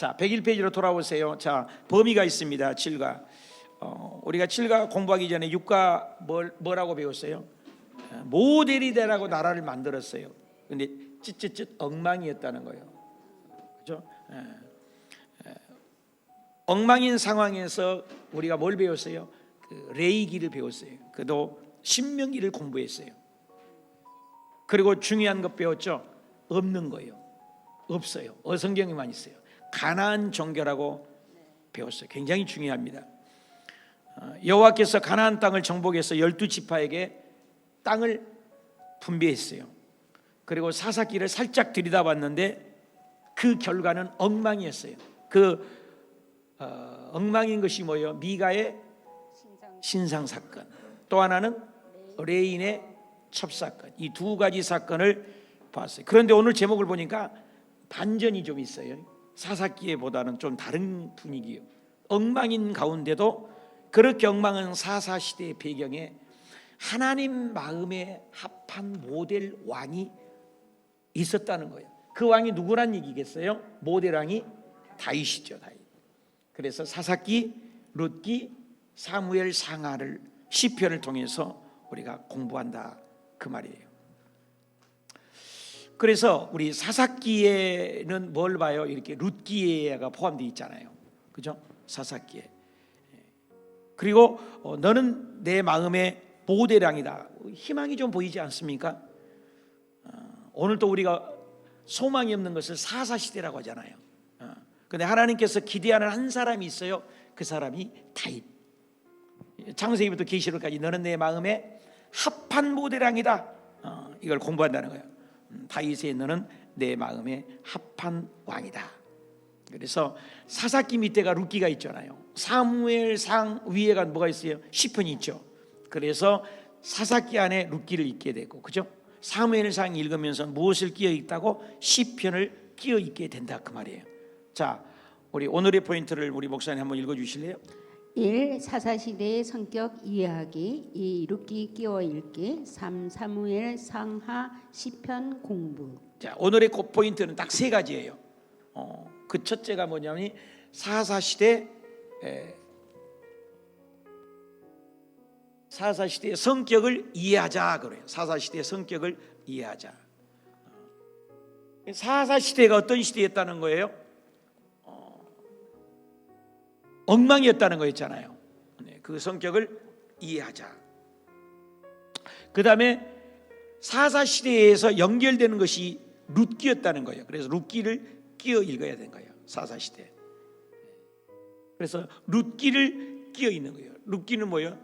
자, 101페이지로 돌아오세요. 자, 범위가 있습니다. 7과 우리가 7과 공부하기 전에 6과 뭐라고 배웠어요? 모델이 되라고 나라를 만들었어요. 근데 찌찌찌 엉망이었다는 거예요. 그렇죠? 엉망인 상황에서 우리가 뭘 배웠어요? 그 레위기를 배웠어요. 그도 신명기를 공부했어요. 그리고 중요한 것 배웠죠? 없는 거예요. 없어요. 성경에만 있어요. 가나안 종교라고 배웠어요. 굉장히 중요합니다. 여호와께서 가나안 땅을 정복해서 12지파에게 땅을 분배했어요. 그리고 사사기를 살짝 들여다봤는데 그 결과는 엉망이었어요. 그 엉망인 것이 뭐예요? 미가의 신상 사건, 또 하나는 레인의 첩사건. 이 두 가지 사건을 봤어요. 그런데 오늘 제목을 보니까 반전이 좀 있어요. 사사기보다는 좀 다른 분위기예요. 엉망인 가운데도 그렇게 엉망한 사사시대의 배경에 하나님 마음에 합한 모델 왕이 있었다는 거예요. 그 왕이 누구란 얘기겠어요? 모델 왕이 다윗이죠. 다윗. 그래서 사사기, 룻기, 사무엘 상하를 시편을 통해서 우리가 공부한다 그 말이에요. 그래서 우리 사사기에는 뭘 봐요? 이렇게 룻기에가 포함되어 있잖아요. 그죠? 사사기에. 그리고 너는 내 마음의 모델왕이다. 희망이 좀 보이지 않습니까? 오늘 또 우리가 소망이 없는 것을 사사시대라고 하잖아요. 그런데 하나님께서 기대하는 한 사람이 있어요. 그 사람이 다윗. 창세기부터 계시록까지 너는 내 마음에 합한 모델왕이다. 이걸 공부한다는 거예요. 다윗의 너는 내 마음에 합한 왕이다. 그래서 사사기 밑에가 룻기가 있잖아요. 사무엘상 위에가 뭐가 있어요? 시편이 있죠. 그래서 사사기 안에 룻기를 읽게 되고, 그죠? 사무엘상 읽으면서 무엇을 끼어 있다고? 시편을 끼어 있게 된다 그 말이에요. 자, 우리 오늘의 포인트를 우리 목사님 한번 읽어 주실래요? 1. 사사시대의 성격 이해하기. 2. 룻기 끼워 읽기. 3. 사무엘 상하 시편 공부. 자, 오늘의 포인트는 딱 세 가지예요. 그 첫째가 뭐냐면 사사시대의 성격을 이해하자 그래요. 사사시대의 성격을 이해하자. 사사시대가 어떤 시대였다는 거예요? 엉망이었다는 거였잖아요. 그 성격을 이해하자. 그 다음에 사사시대에서 연결되는 것이 룻기였다는 거예요. 그래서 룻기를 끼어 읽어야 되는 거예요. 사사시대. 그래서 룻기를 끼어 있는 거예요. 룻기는 뭐예요?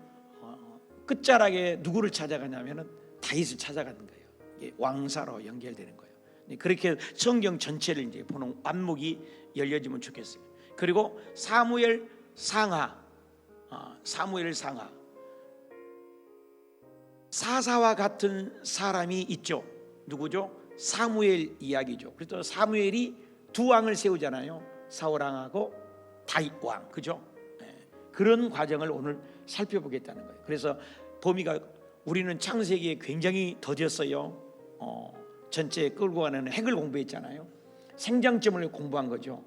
끝자락에 누구를 찾아가냐면은 다윗을 찾아가는 거예요. 이게 왕사로 연결되는 거예요. 그렇게 성경 전체를 이제 보는 안목이 열려지면 좋겠어요. 그리고 사무엘 상하, 사사와 같은 사람이 있죠. 누구죠? 사무엘 이야기죠. 그래서 사무엘이 두 왕을 세우잖아요. 사울 왕하고 다윗 왕, 그죠? 그런 과정을 오늘 살펴보겠다는 거예요. 그래서 범위가 우리는 창세기에 굉장히 더뎠어요. 전체 끌고 가는 핵을 공부했잖아요. 생장점을 공부한 거죠.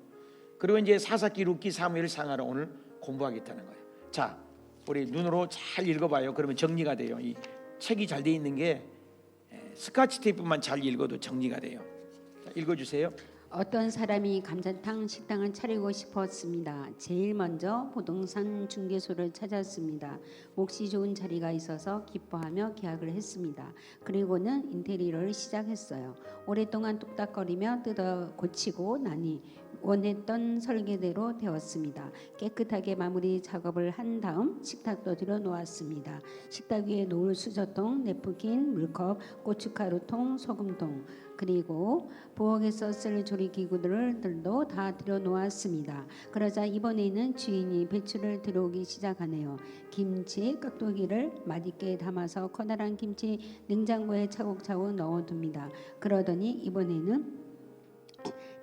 그리고 이제 사사기, 룻기, 사무엘 상하를 오늘 공부하겠다는 거예요. 자, 우리 눈으로 잘 읽어봐요. 그러면 정리가 돼요. 이 책이 잘 돼 있는 게 스카치 테이프만 잘 읽어도 정리가 돼요. 자, 읽어주세요. 어떤 사람이 감자탕 식당을 차리고 싶었습니다. 제일 먼저 부동산 중개소를 찾았습니다. 몫이 좋은 자리가 있어서 기뻐하며 계약을 했습니다. 그리고는 인테리어를 시작했어요. 오랫동안 뚝딱거리며 뜯어 고치고 나니 원했던 설계대로 되었습니다. 깨끗하게 마무리 작업을 한 다음 식탁도 들여놓았습니다. 식탁 위에 놓을 수저통, 냅킨, 물컵, 고춧가루통, 소금통, 그리고 부엌에서 쓸 조리기구들도 다 들여놓았습니다. 그러자 이번에는 주인이 배추를 들여오기 시작하네요. 김치 깍두기를 맛있게 담아서 커다란 김치 냉장고에 차곡차곡 넣어둡니다. 그러더니 이번에는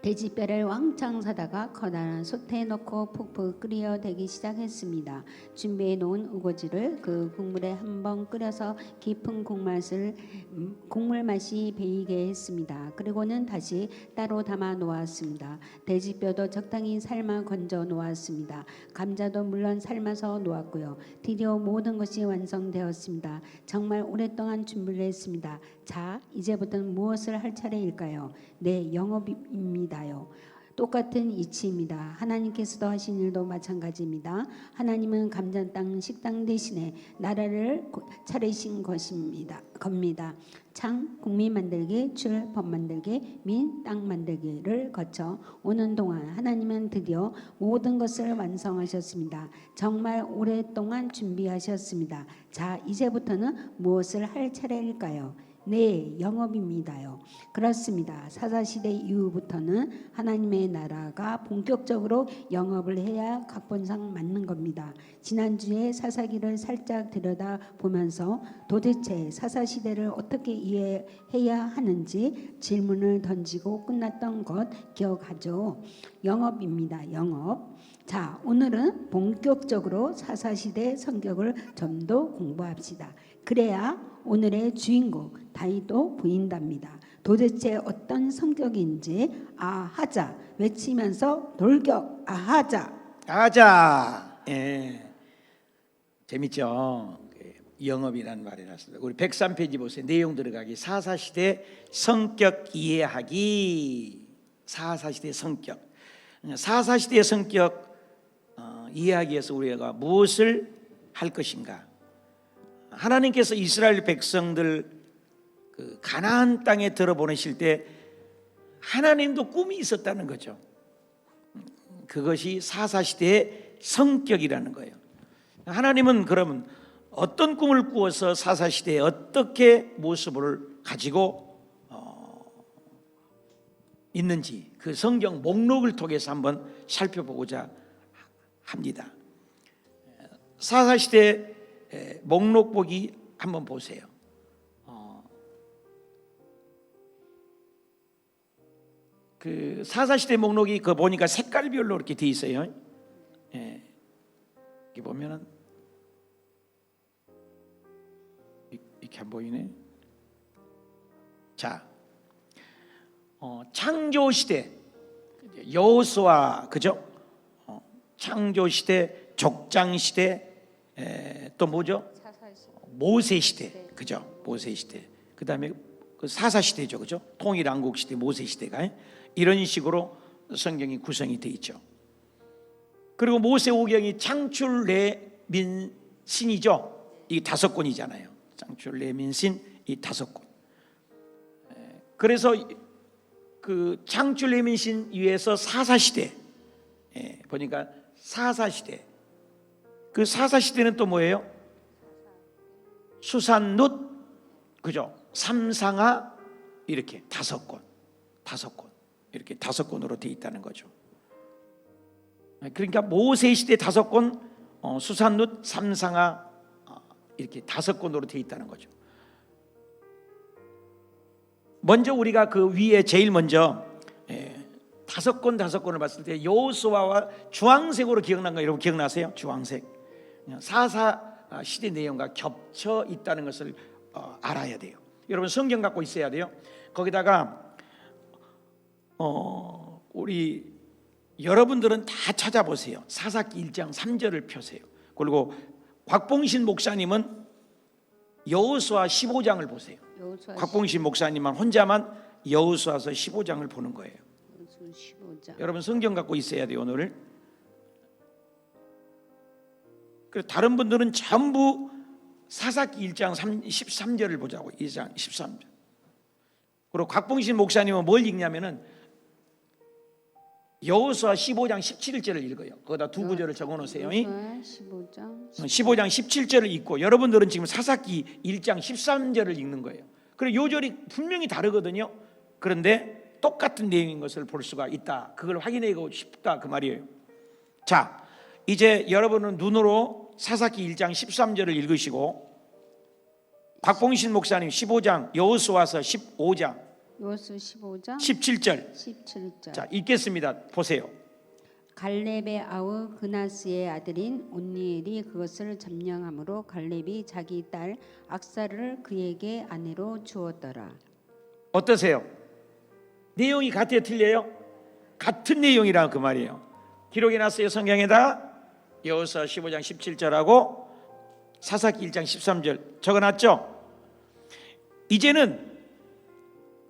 돼지뼈를 왕창 사다가 커다란 솥에 넣고 푹푹 끓여 대기 시작했습니다. 준비해 놓은 우거지를 그 국물에 한번 끓여서 깊은 국물 맛이 배이게 했습니다. 그리고는 다시 따로 담아 놓았습니다. 돼지뼈도 적당히 삶아 건져 놓았습니다. 감자도 물론 삶아서 놓았고요. 드디어 모든 것이 완성되었습니다. 정말 오랫동안 준비를 했습니다. 자, 이제부터는 무엇을 할 차례일까요? 네, 영업입니다요. 똑같은 이치입니다. 하나님께서도 하신 일도 마찬가지입니다. 하나님은 감전 땅 식당 대신에 나라를 차리신 겁니다. 창, 국민 만들기, 출, 법 만들기, 민, 땅 만들기를 거쳐 오는 동안 하나님은 드디어 모든 것을 완성하셨습니다. 정말 오랫동안 준비하셨습니다. 자, 이제부터는 무엇을 할 차례일까요? 네, 영업입니다요. 그렇습니다. 사사시대 이후부터는 하나님의 나라가 본격적으로 영업을 해야 각본상 맞는 겁니다. 지난주에 사사기를 살짝 들여다보면서 도대체 사사시대를 어떻게 이해해야 하는지 질문을 던지고 끝났던 것 기억하죠? 영업입니다. 영업. 자, 오늘은 본격적으로 사사시대 성격을 좀 더 공부합시다. 그래야 오늘의 주인공 다윗도 보인답니다. 도대체 어떤 성격인지 아하자 외치면서 돌격 아하자. 예, 재밌죠? 영업이라는 말이 났습니다. 우리 103페이지 보세요. 내용 들어가기. 사사시대 성격 이해하기. 사사시대 성격. 사사시대의 성격 이해하기 위해서 우리가 무엇을 할 것인가? 하나님께서 이스라엘 백성들 그 가나안 땅에 들어보내실 때 하나님도 꿈이 있었다는 거죠. 그것이 사사시대의 성격이라는 거예요. 하나님은 그러면 어떤 꿈을 꾸어서 사사시대에 어떻게 모습을 가지고 있는지 그 성경 목록을 통해서 한번 살펴보고자 합니다. 사사시대 목록 보기 한번 보세요. 그 사사시대 목록이 그 보니까 색깔별로 이렇게 돼 있어요. 예. 이렇게 보면은 이렇게 안 보이네. 자, 창조 시대 여호수아 그죠? 창조 시대, 족장 시대, 또 뭐죠? 모세 시대, 그죠? 모세 시대. 그다음에 그 사사 시대죠, 그죠? 통일왕국 시대, 모세 시대가 이런 식으로 성경이 구성이 돼 있죠. 그리고 모세 오경이 창출 레민신이죠. 이 5권이잖아요. 창출 레민신 이 5권. 그래서 그 창출 레민신 위에서 사사 시대 보니까 사사 시대. 그 사사 시대는 또 뭐예요? 수산룻, 그죠? 삼상아 이렇게 5권 이렇게 5권으로 되어 있다는 거죠. 그러니까 모세 시대 5권, 수산룻, 삼상아 이렇게 5권으로 되어 있다는 거죠. 먼저 우리가 그 위에 제일 먼저 5권을 봤을 때 여호수아와 주황색으로 기억난 거 여러분 기억나세요? 주황색. 사사 시대 내용과 겹쳐 있다는 것을 알아야 돼요. 여러분 성경 갖고 있어야 돼요. 거기다가 우리 여러분들은 다 찾아보세요. 사사기 1장 3절을 펴세요. 그리고 곽봉신 목사님은 여호수아 15장을 보세요. 곽봉신 목사님만 혼자만 여호수아서 15장을 보는 거예요. 15장. 여러분 성경 갖고 있어야 돼요. 오늘. 그래서 다른 분들은 전부 사사기 1장 13절을 보자고. 2장 13절. 그리고 곽봉신 목사님은 뭘 읽냐면은 여호수아 15장 17절을 읽어요. 거기다 두 구절을 적어놓으세요. 15장 17절을 읽고 여러분들은 지금 사사기 1장 13절을 읽는 거예요. 그리고 요 절이 분명히 다르거든요. 그런데 똑같은 내용인 것을 볼 수가 있다. 그걸 확인하고 싶다 그 말이에요. 자, 이제 여러분은 눈으로 사사기 1장 13절을 읽으시고 곽봉신 목사님 15장, 여호수아서 15장 여호수아 15장 17절. 17절. 자, 읽겠습니다. 보세요. 갈렙의 아우 그나스의 아들인 온니엘이 그것을 점령함으로 갈렙이 자기 딸 악사를 그에게 아내로 주었더라. 어떠세요? 내용이 같아요, 틀려요? 같은 내용이라 그 말이에요. 기록해 놨어요, 성경에다. 여호수아 15장 17절하고 사사기 1장 13절 적어놨죠. 이제는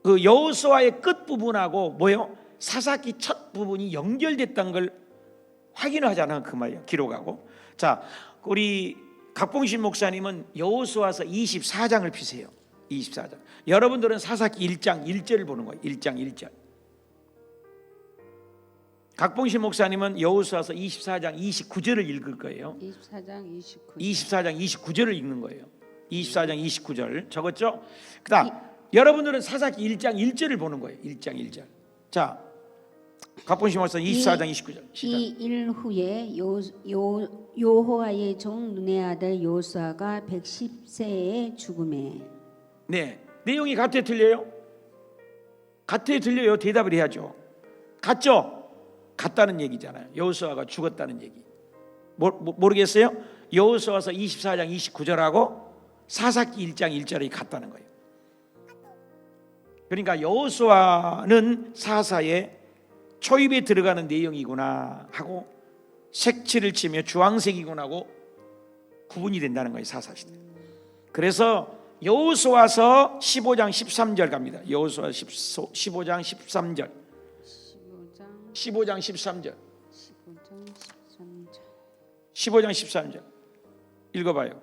그 여호수아의 끝 부분하고 뭐요? 사사기 첫 부분이 연결됐다는 걸 확인하잖아, 그 말이에요. 기록하고. 자, 우리 각봉신 목사님은 여호수아서 24장을 피세요. 24장. 여러분들은 사사기 1장 1절을 보는 거예요. 1장 1절. 각봉신 목사님은 여호수아서 24장 29절을 읽을 거예요. 24장 29절. 24장 29절을 읽는 거예요. 24장 29절 적었죠? 그다음 여러분들은 사사기 1장 1절을 보는 거예요. 1장 1절. 자, 각본심 목사 24장 29절. 이 일 후에 여호와의 종 눈의 아들 여호수아가 110세에 죽음에. 네, 내용이 같아 틀려요? 같아 틀려요? 대답을 해야죠. 같죠? 같다는 얘기잖아요. 여호수아가 죽었다는 얘기. 모르겠어요? 여호수아서 24장 29절하고 사사기 1장 1절이 같다는 거예요. 그러니까 여호수아는 사사의 초입에 들어가는 내용이구나 하고 색칠을 치며 주황색이구나 하고 구분이 된다는 거예요. 사사시대. 그래서 여호수아서 15장 13절 갑니다. 여호수아 15장 13절. 15장 13절. 15장 13절. 읽어봐요.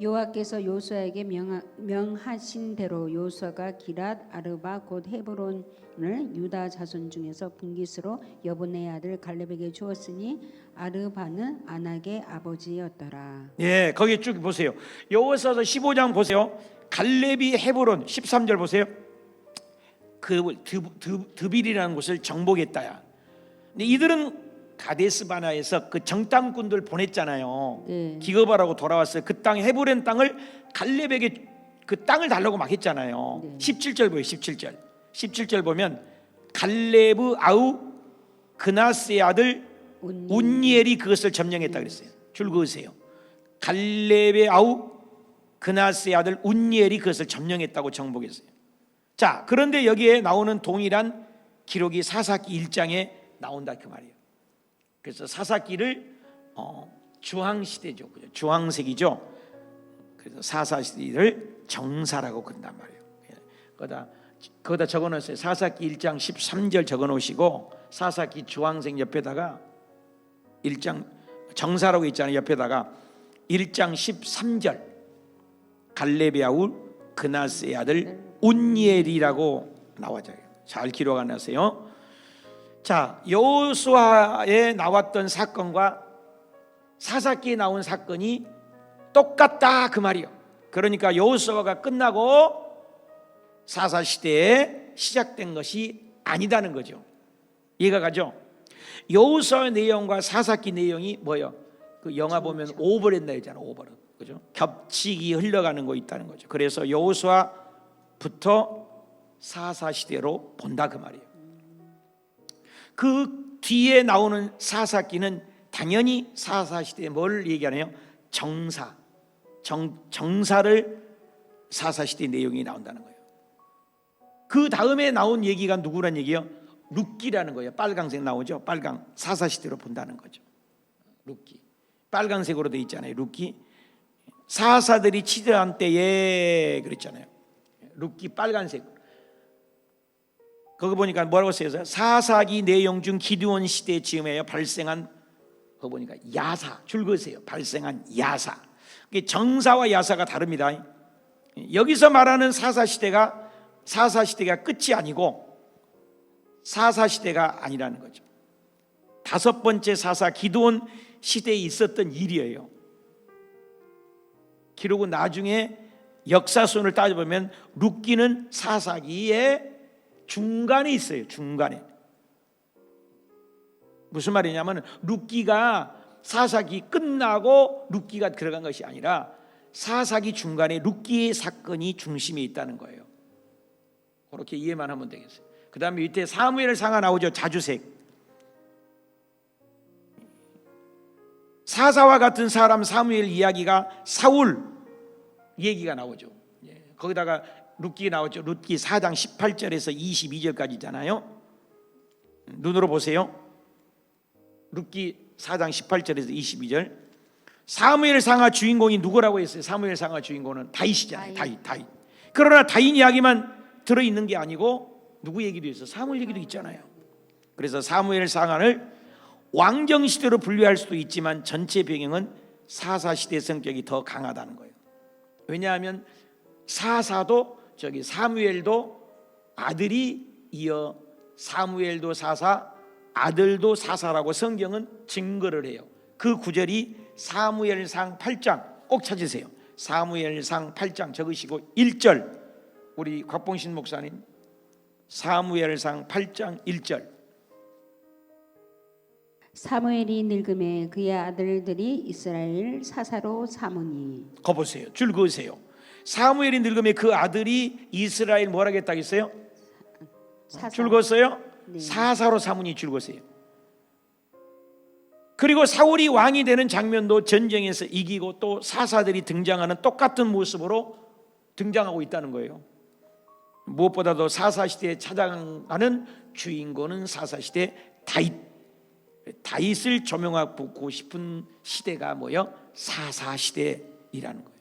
여호와께서 여호수아에게 명하신 대로 여호수아가 기랏 아르바 곧 헤브론을 유다 자손 중에서 분깃으로 여분의 아들 갈렙에게 주었으니 아르바는 아낙의 아버지였더라. 예, 거기 쭉 보세요. 여호수아서 15장 보세요. 갈렙이 헤브론 13절 보세요. 그 드빌이라는 곳을 정복했다야. 근데 이들은 가데스 바나에서 그 정탐꾼들 보냈잖아요. 네. 기업하라고 돌아왔어요. 그 땅 헤브론 땅을 갈렙에게 그 땅을 달라고 막 했잖아요. 네. 17절 보여요. 17절. 17절 보면 갈렙의 아우 그나스의 아들 운니엘이 그것을 점령했다 그랬어요. 줄 그으세요. 갈렙의 아우 그나스의 아들 운니엘이 그것을 점령했다고 정복했어요. 자, 그런데 여기에 나오는 동일한 기록이 사사기 1장에 나온다 그 말이에요. 그래서 사사기를 주황시대죠. 그죠? 주황색이죠. 그래서 사사시대를 정사라고 그런단 말이에요. 거기다 적어놓으세요. 사사기 1장 13절 적어놓으시고 사사기 주황색 옆에다가 1장 정사라고 있잖아요. 옆에다가 1장 13절 갈렙의 아우 그나스의 아들 운니엘이라고 나와져요. 잘 기록하세요. 자, 여호수아에 나왔던 사건과 사사기에 나온 사건이 똑같다 그 말이요. 그러니까 여호수아가 끝나고 사사 시대에 시작된 것이 아니다는 거죠. 이해가 가죠? 여호수아의 내용과 사사기 내용이 뭐요? 그 영화 보면 오버랜다잖아. 오버랜. 그죠? 겹치기 흘러가는 거 있다는 거죠. 그래서 여호수아부터 사사 시대로 본다 그 말이에요. 그 뒤에 나오는 사사기는 당연히 사사시대에 뭘 얘기하나요? 정사를 사사시대 내용이 나온다는 거예요. 그 다음에 나온 얘기가 누구란 얘기예요? 룻기라는 거예요. 빨강색 나오죠. 빨강 사사시대로 본다는 거죠. 룻기 빨강색으로 돼 있잖아요. 룻기 사사들이 치더한 때에 그랬잖아요. 룻기 빨간색. 거기 보니까 뭐라고 써있어요? 사사기 내용 중 기드온 시대 즈음에 발생한 거기 보니까 야사 줄 그으세요. 발생한 야사. 정사와 야사가 다릅니다. 여기서 말하는 사사시대가 끝이 아니고 사사시대가 아니라는 거죠. 다섯 번째 사사 기드온 시대에 있었던 일이에요. 기록은 나중에 역사순을 따져보면 룻기는 사사기의 중간에 있어요. 중간에. 무슨 말이냐면 룻기가 사사기 끝나고 룻기가 들어간 것이 아니라 사사기 중간에 룻기의 사건이 중심에 있다는 거예요. 그렇게 이해만 하면 되겠어요. 그 다음에 밑에 사무엘상하 나오죠. 자주색. 사사와 같은 사람 사무엘 이야기가 사울 얘기가 나오죠. 거기다가 룻기 나오죠. 룻기 4장 18절에서 22절까지잖아요. 눈으로 보세요. 룻기 4장 18절에서 22절. 사무엘상하 주인공이 누구라고 했어요? 사무엘상하 주인공은 다윗이잖아요. 다윗. 그러나 다윗 이야기만 들어있는 게 아니고 누구 얘기도 있어요? 사무엘 얘기도 있잖아요. 그래서 사무엘상하를 왕정시대로 분류할 수도 있지만 전체 배경은 사사시대 성격이 더 강하다는 거예요. 왜냐하면 사사도 사무엘도 아들이 이어 사무엘도 사사, 아들도 사사라고 성경은 증거를 해요. 그 구절이 사무엘상 8장 꼭 찾으세요. 사무엘상 8장 적으시고 1절, 우리 곽봉신 목사님 사무엘상 8장 1절. 사무엘이 늙음에 그의 아들들이 이스라엘 사사로 삼으니. 거 보세요. 줄 그으세요. 사무엘이 늙음에 그 아들이 이스라엘 뭐라고 했다고 했어요? 줄 그었어요? 네. 사사로 삼으니 줄 그으세요. 그리고 사울이 왕이 되는 장면도 전쟁에서 이기고 또 사사들이 등장하는 똑같은 모습으로 등장하고 있다는 거예요. 무엇보다도 사사시대에 찾아가는 주인공은 사사시대 다윗을 조명하고 싶은 시대가 뭐예요? 사사시대이라는 거예요.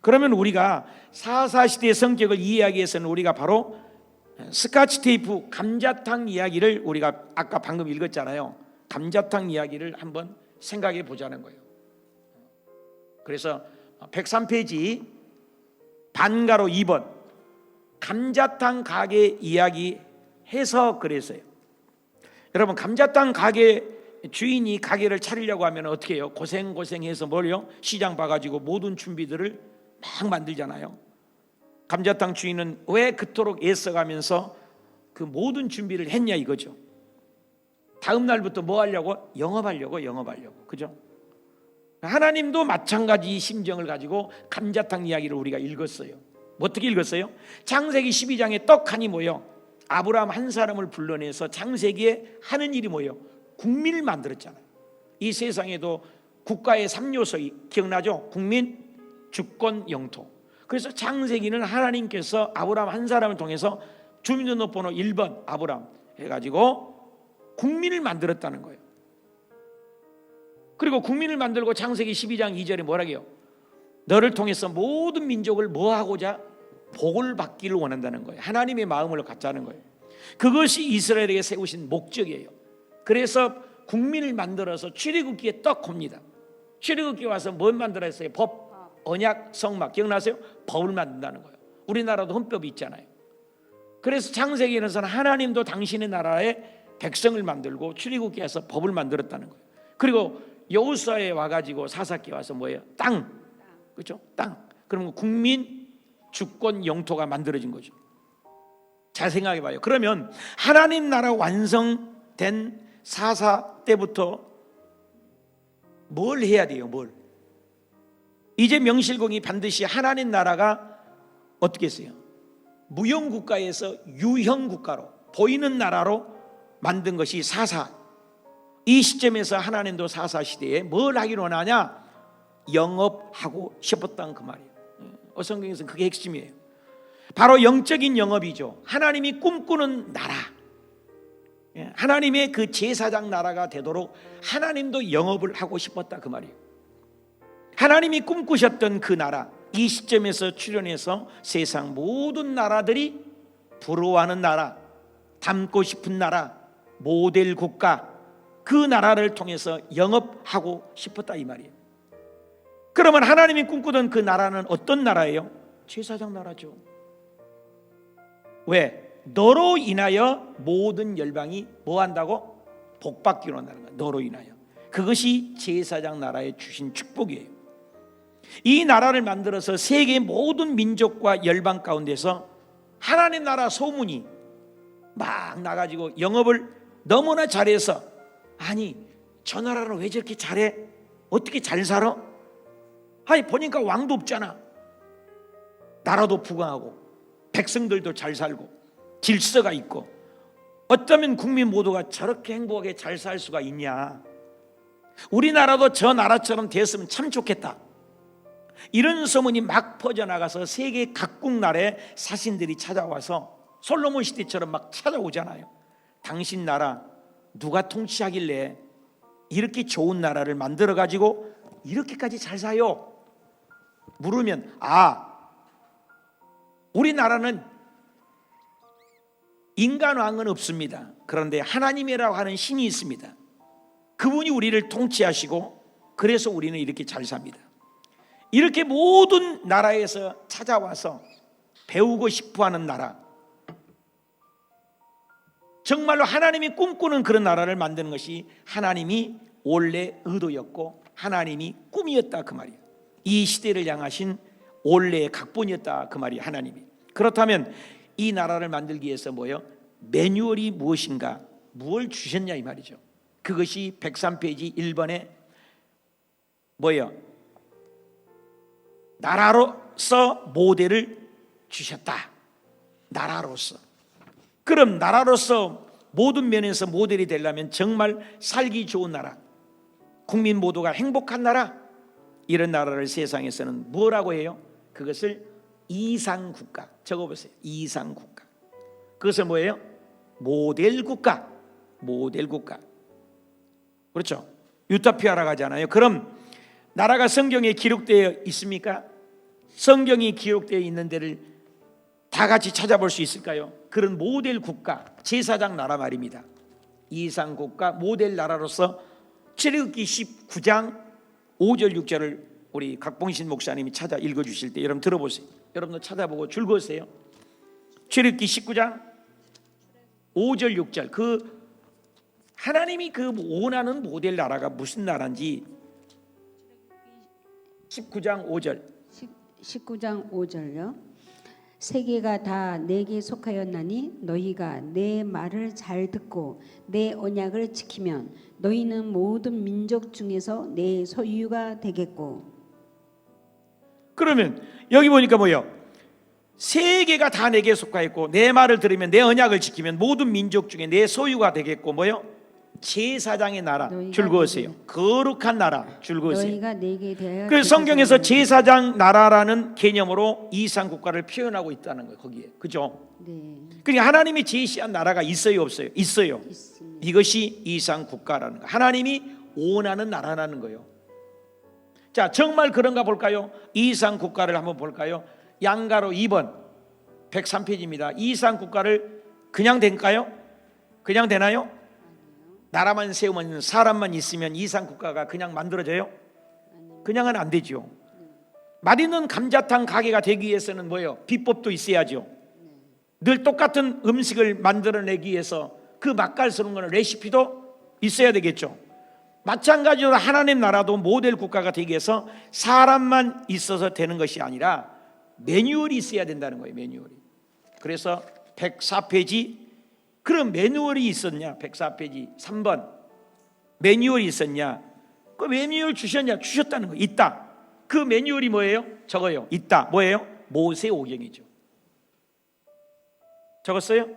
그러면 우리가 사사시대의 성격을 이해하기 위해서는 우리가 바로 스카치 테이프 감자탕 이야기를 우리가 아까 방금 읽었잖아요. 감자탕 이야기를 한번 생각해 보자는 거예요. 그래서 103페이지 반가로 2번 감자탕 가게 이야기 해서 그랬어요. 여러분, 감자탕 가게 주인이 가게를 차리려고 하면 어떻게 해요? 고생해서 뭘요? 시장 봐가지고 모든 준비들을 막 만들잖아요. 감자탕 주인은 왜 그토록 애써가면서 그 모든 준비를 했냐 이거죠. 다음 날부터 뭐 하려고? 영업하려고. 그죠? 하나님도 마찬가지 심정을 가지고 감자탕 이야기를 우리가 읽었어요. 어떻게 읽었어요? 창세기 12장에 떡하니 모여 아브라함 한 사람을 불러내서 창세기에 하는 일이 뭐예요? 국민을 만들었잖아요. 이 세상에도 국가의 3요소 기억나죠? 국민, 주권, 영토. 그래서 창세기는 하나님께서 아브라함 한 사람을 통해서 주민등록번호 1번 아브라함 해가지고 국민을 만들었다는 거예요. 그리고 국민을 만들고 창세기 12장 2절에 뭐라고 해요? 너를 통해서 모든 민족을 뭐하고자? 복을 받기를 원한다는 거예요. 하나님의 마음을 갖자는 거예요. 그것이 이스라엘에게 세우신 목적이에요. 그래서 국민을 만들어서 출애굽기에 떡 옵니다. 출애굽기에 와서 뭘 만들어 했어요? 법, 언약, 성막. 기억나세요? 법을 만든다는 거예요. 우리나라도 헌법이 있잖아요. 그래서 창세기에서는 하나님도 당신의 나라에 백성을 만들고 출애굽기에서 법을 만들었다는 거예요. 그리고 여호수아에 와가지고 사사기에 와서 뭐예요? 땅, 그렇죠? 땅. 그러면 국민, 주권, 영토가 만들어진 거죠. 잘 생각해봐요. 그러면 하나님 나라 완성된 사사 때부터 뭘 해야 돼요? 뭘? 이제 명실공히 반드시 하나님 나라가 어떻게 했어요? 무형국가에서 유형국가로 보이는 나라로 만든 것이 사사. 이 시점에서 하나님도 사사 시대에 뭘 하기로 원하냐? 영업하고 싶었다는 그 말이에요. 성경에서는 그게 핵심이에요. 바로 영적인 영업이죠. 하나님이 꿈꾸는 나라, 하나님의 그 제사장 나라가 되도록 하나님도 영업을 하고 싶었다 그 말이에요. 하나님이 꿈꾸셨던 그 나라, 이 시점에서 출현해서 세상 모든 나라들이 부러워하는 나라, 닮고 싶은 나라, 모델 국가, 그 나라를 통해서 영업하고 싶었다 이 말이에요. 그러면 하나님이 꿈꾸던 그 나라는 어떤 나라예요? 제사장 나라죠. 왜? 너로 인하여 모든 열방이 뭐 한다고? 복받기로 한다는 거예요. 너로 인하여. 그것이 제사장 나라에 주신 축복이에요. 이 나라를 만들어서 세계 모든 민족과 열방 가운데서 하나님 나라 소문이 막 나가지고 영업을 너무나 잘해서, 아니 저 나라는 왜 저렇게 잘해? 어떻게 잘 살아? 아니 보니까 왕도 없잖아. 나라도 부강하고 백성들도 잘 살고 질서가 있고 어쩌면 국민 모두가 저렇게 행복하게 잘 살 수가 있냐, 우리나라도 저 나라처럼 됐으면 참 좋겠다, 이런 소문이 막 퍼져나가서 세계 각국 나라의 사신들이 찾아와서 솔로몬 시대처럼 막 찾아오잖아요. 당신 나라 누가 통치하길래 이렇게 좋은 나라를 만들어 가지고 이렇게까지 잘 사요? 물으면 우리나라는 인간왕은 없습니다. 그런데 하나님이라고 하는 신이 있습니다. 그분이 우리를 통치하시고 그래서 우리는 이렇게 잘 삽니다. 이렇게 모든 나라에서 찾아와서 배우고 싶어하는 나라, 정말로 하나님이 꿈꾸는 그런 나라를 만드는 것이 하나님이 원래 의도였고 하나님이 꿈이었다 그 말이에요. 이 시대를 향하신 원래의 각본이었다 그 말이에요. 하나님이. 그렇다면 이 나라를 만들기 위해서 뭐예요? 매뉴얼이 무엇인가, 무엇을 주셨냐 이 말이죠. 그것이 103페이지 1번에 뭐예요? 나라로서 모델을 주셨다. 나라로서. 그럼 나라로서 모든 면에서 모델이 되려면 정말 살기 좋은 나라, 국민 모두가 행복한 나라, 이런 나라를 세상에서는 뭐라고 해요? 그것을 이상국가. 적어보세요. 이상국가. 그것은 뭐예요? 모델국가. 모델국가. 그렇죠? 유토피아라고 하잖아요. 그럼 나라가 성경에 기록되어 있습니까? 성경이 기록되어 있는 데를 다 같이 찾아볼 수 있을까요? 그런 모델 국가, 제사장 나라 말입니다. 이상 국가, 모델 나라로서 출애굽기 19장 5절 6절을 우리 각봉신 목사님이 찾아 읽어주실 때 여러분 들어보세요. 여러분도 찾아보고 즐거우세요. 출애굽기 19장 5절 6절, 그 하나님이 그 원하는 모델 나라가 무슨 나라인지 19장 5절. 19장 5절요. 세계가 다 내게 속하였나니 너희가 내 말을 잘 듣고 내 언약을 지키면 너희는 모든 민족 중에서 내 소유가 되겠고. 그러면 여기 보니까 뭐예요? 세계가 다 내게 속하였고 내 말을 들으면 내 언약을 지키면 모든 민족 중에 내 소유가 되겠고 뭐예요? 제사장의 나라. 즐거우세요. 거룩한 나라. 즐거우세요. 너희가 내게 대하여. 그래서 성경에서 제사장 나라라는 개념으로 이상 국가를 표현하고 있다는 거예요. 거기에. 그죠? 네. 그러니까 하나님이 제시한 나라가 있어요, 없어요? 있어요. 있습니다. 이것이 이상 국가라는 거예요. 하나님이 원하는 나라라는 거예요. 자, 정말 그런가 볼까요? 이상 국가를 한번 볼까요? 양가로 2번 103페이지입니다. 이상 국가를 그냥 될까요? 그냥 되나요? 나라만 세우면, 사람만 있으면 이상 국가가 그냥 만들어져요? 그냥은 안 되죠. 맛있는 감자탕 가게가 되기 위해서는 뭐예요? 비법도 있어야죠. 늘 똑같은 음식을 만들어내기 위해서 그 맛깔스러운 거는 레시피도 있어야 되겠죠. 마찬가지로 하나님 나라도 모델 국가가 되기 위해서 사람만 있어서 되는 것이 아니라 매뉴얼이 있어야 된다는 거예요. 매뉴얼이. 그래서 104페이지, 그럼 매뉴얼이 있었냐? 104페이지 3번 매뉴얼이 있었냐? 그 매뉴얼 주셨냐? 주셨다는 거예요. 있다. 그 매뉴얼이 뭐예요? 적어요. 있다. 뭐예요? 모세오경이죠. 적었어요?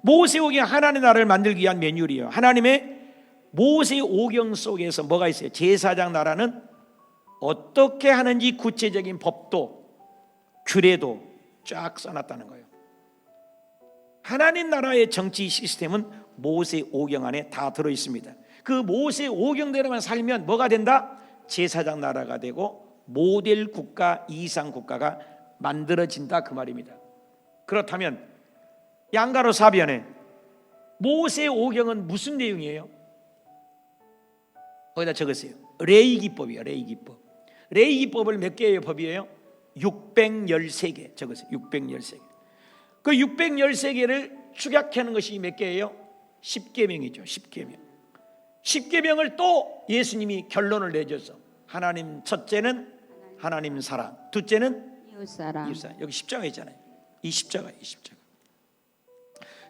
모세오경, 하나님의 나라를 만들기 위한 매뉴얼이에요. 하나님의 모세오경 속에서 뭐가 있어요? 제사장 나라는 어떻게 하는지 구체적인 법도 규례도 쫙 써놨다는 거예요. 하나님 나라의 정치 시스템은 모세오경 안에 다 들어있습니다. 그 모세오경대로만 살면 뭐가 된다? 제사장 나라가 되고 모델 국가, 이상 국가가 만들어진다 그 말입니다. 그렇다면 양가로 사변에 모세오경은 무슨 내용이에요? 거기다 적었어요. 레위기법이에요. 레위기법. 레위기법을 몇 개의 법이에요? 613개 적었어요. 613개. 그 613개를 축약하는 것이 몇 개예요? 10계명이죠. 10계명. 10계명을 또 예수님이 결론을 내줘서 하나님, 첫째는 하나님 사랑, 둘째는 이웃사랑. 이웃사랑. 여기 십자가 있잖아요. 이 십자가예요. 이 십자가.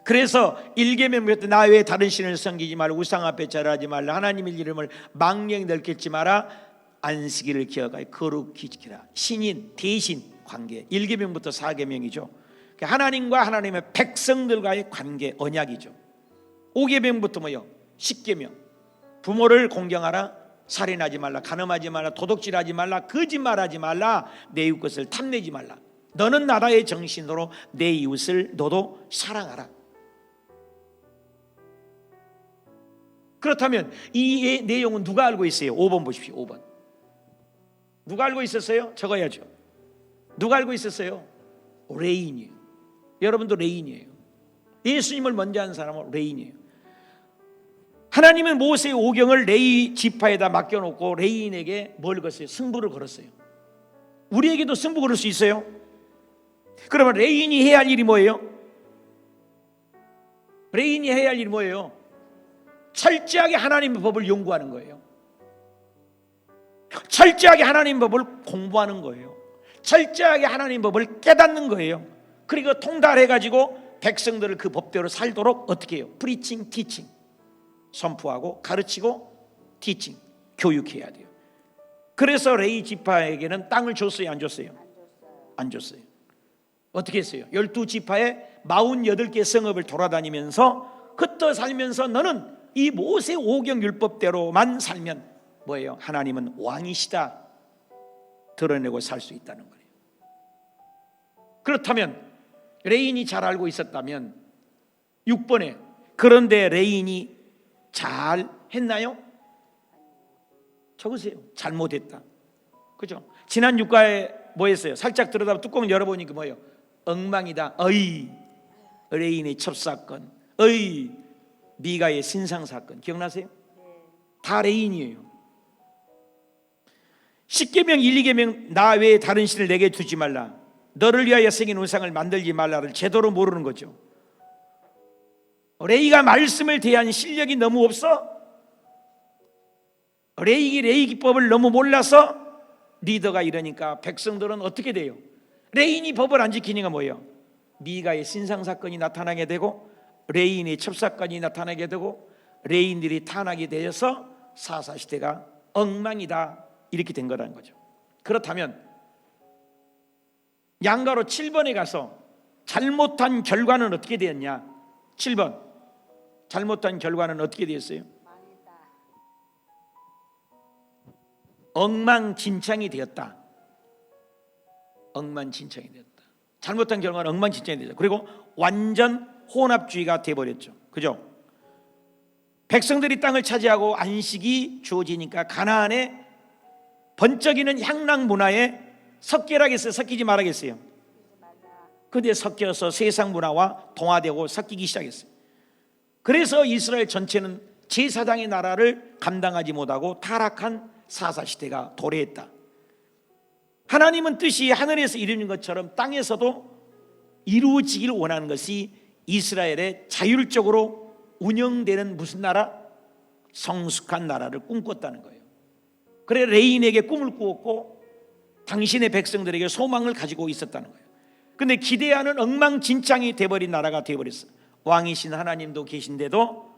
그래서 1계명 나 외에 다른 신을 섬기지 말라, 우상 앞에 절하지 말라, 하나님의 이름을 망령히 넓겠지 마라, 안식일을 기억하여 거룩히 지키라. 신인 대신 관계. 1계명부터 4계명이죠. 하나님과 하나님의 백성들과의 관계, 언약이죠. 5계명부터 뭐요? 10계명. 부모를 공경하라, 살인하지 말라, 간음하지 말라, 도둑질하지 말라, 거짓말하지 말라, 내 이웃 것을 탐내지 말라. 너는 나라의 정신으로 내 이웃을 너도 사랑하라. 그렇다면 이 내용은 누가 알고 있어요? 5번 보십시오. 5번. 누가 알고 있었어요? 적어야죠. 누가 알고 있었어요? 레인이에요. 여러분도 레인이에요. 예수님을 먼저 한 사람은 레인이에요. 하나님은 모세의 오경을 레위 지파에다 맡겨놓고 레인에게 뭘 걸었어요? 승부를 걸었어요. 우리에게도 승부 걸을 수 있어요. 그러면 레인이 해야 할 일이 뭐예요? 레인이 해야 할 일이 뭐예요? 철저하게 하나님의 법을 연구하는 거예요. 철저하게 하나님의 법을 공부하는 거예요. 철저하게 하나님의 법을 깨닫는 거예요. 그리고 통달해가지고 백성들을 그 법대로 살도록 어떻게 해요? 프리칭, 티칭, 선포하고 가르치고 티칭, 교육해야 돼요. 그래서 레위 지파에게는 땅을 줬어요? 안 줬어요? 안 줬어요. 어떻게 했어요? 12지파의 48개 성읍을 돌아다니면서 흩어 살면서 너는 이 모세 오경 율법대로만 살면 뭐예요? 하나님은 왕이시다 드러내고 살 수 있다는 거예요. 그렇다면 레인이 잘 알고 있었다면 6번에 그런데 레인이 잘 했나요? 적으세요. 잘못했다. 그죠? 지난 육가에 뭐 했어요? 살짝 들여다보면 뚜껑을 열어보니까 뭐예요? 엉망이다. 어이 레인의 첩사건, 어이 미가의 신상사건 기억나세요? 다 레인이에요. 10계명 1, 2계명 나 외에 다른 신을 내게 두지 말라, 너를 위하여 새긴 우상을 만들지 말라를 제대로 모르는 거죠. 레위가 말씀을 대한 실력이 너무 없어? 레위 기법을 너무 몰라서 리더가 이러니까 백성들은 어떻게 돼요? 레인이 법을 안 지키니까 뭐예요? 미가의 신상사건이 나타나게 되고 레인의 첩사건이 나타나게 되고 레인들이 탄압이 되어서 사사시대가 엉망이다 이렇게 된 거라는 거죠. 그렇다면 양가로 7번에 가서 잘못한 결과는 어떻게 되었냐? 7번 잘못한 결과는 어떻게 되었어요? 엉망진창이 되었다. 엉망진창이 되었다. 잘못한 결과는 엉망진창이 되었다. 그리고 완전 혼합주의가 돼버렸죠. 그죠? 백성들이 땅을 차지하고 안식이 주어지니까 가나안에 번쩍이는 향락 문화에 섞이라겠어요? 섞이지 말라겠어요? 그런데 섞여서 세상 문화와 동화되고 섞이기 시작했어요. 그래서 이스라엘 전체는 제사장의 나라를 감당하지 못하고 타락한 사사시대가 도래했다. 하나님은 뜻이 하늘에서 이루는 것처럼 땅에서도 이루어지길 원하는 것이 이스라엘의 자율적으로 운영되는 무슨 나라? 성숙한 나라를 꿈꿨다는 거예요. 그래 레인에게 꿈을 꾸었고 당신의 백성들에게 소망을 가지고 있었다는 거예요. 그런데 기대하는 엉망진창이 돼버린 나라가 돼버렸어요. 왕이신 하나님도 계신데도,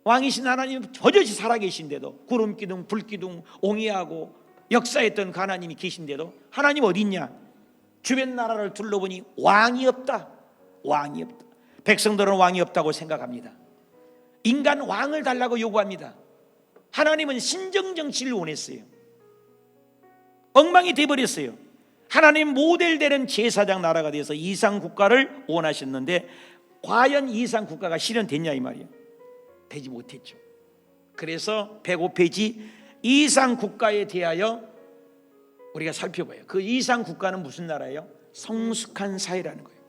왕이신 하나님 버젓이 살아계신데도, 구름기둥 불기둥 옹이하고 역사했던 그 하나님이 계신데도 하나님 어디 있냐? 주변 나라를 둘러보니 왕이 없다. 왕이 없다. 백성들은 왕이 없다고 생각합니다. 인간 왕을 달라고 요구합니다. 하나님은 신정정치를 원했어요. 엉망이 돼버렸어요. 하나님 모델되는 제사장 나라가 돼서 이상국가를 원하셨는데 과연 이상국가가 실현됐냐 이 말이에요. 되지 못했죠. 그래서 105페이지 이상국가에 대하여 우리가 살펴봐요. 그 이상국가는 무슨 나라예요? 성숙한 사회라는 거예요.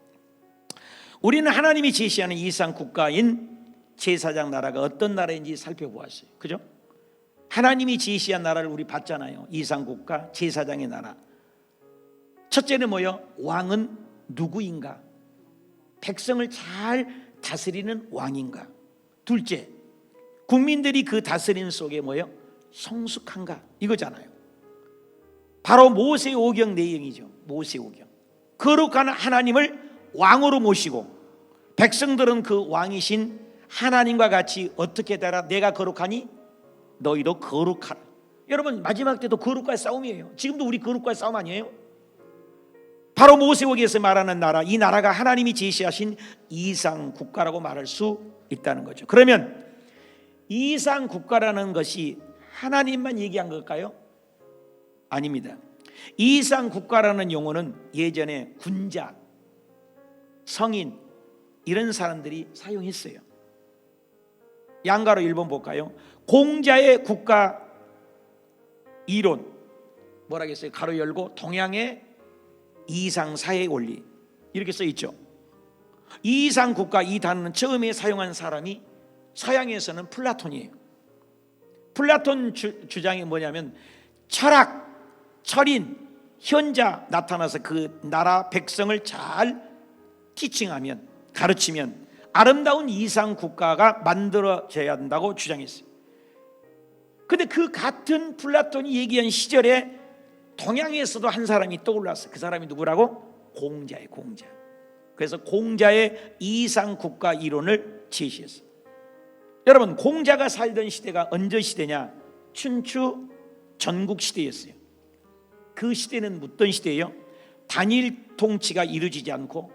우리는 하나님이 제시하는 이상국가인 제사장 나라가 어떤 나라인지 살펴보았어요. 그죠? 하나님이 제시한 나라를 우리 봤잖아요. 이상국가, 제사장의 나라. 첫째는 뭐예요? 왕은 누구인가? 백성을 잘 다스리는 왕인가? 둘째, 국민들이 그 다스림 속에 뭐예요? 성숙한가? 이거잖아요. 바로 모세 오경 내용이죠. 모세 오경. 거룩한 하나님을 왕으로 모시고 백성들은 그 왕이신 하나님과 같이 어떻게 되라? 내가 거룩하니 너희도 거룩하라. 여러분 마지막 때도 거룩과의 싸움이에요. 지금도 우리 거룩과의 싸움 아니에요? 바로 모세오기에서 말하는 나라, 이 나라가 하나님이 제시하신 이상 국가라고 말할 수 있다는 거죠. 그러면 이상 국가라는 것이 하나님만 얘기한 걸까요? 아닙니다. 이상 국가라는 용어는 예전에 군자, 성인 이런 사람들이 사용했어요. 양가로 1번 볼까요? 공자의 국가 이론, 뭐라겠어요? 가로 열고 동양의 이상 사회 원리, 이렇게 써 있죠. 이상 국가, 이 단어는 처음에 사용한 사람이 서양에서는 플라톤이에요. 플라톤 주장이 뭐냐면 철학, 철인, 현자 나타나서 그 나라 백성을 잘 티칭하면, 가르치면 아름다운 이상 국가가 만들어져야 한다고 주장했어요. 근데 그 같은 플라톤이 얘기한 시절에 동양에서도 한 사람이 떠올랐어요. 그 사람이 누구라고? 공자예요. 공자. 그래서 공자의 이상 국가 이론을 제시했어요. 여러분, 공자가 살던 시대가 언제 시대냐? 춘추 전국 시대였어요. 그 시대는 어떤 시대예요? 단일 통치가 이루어지지 않고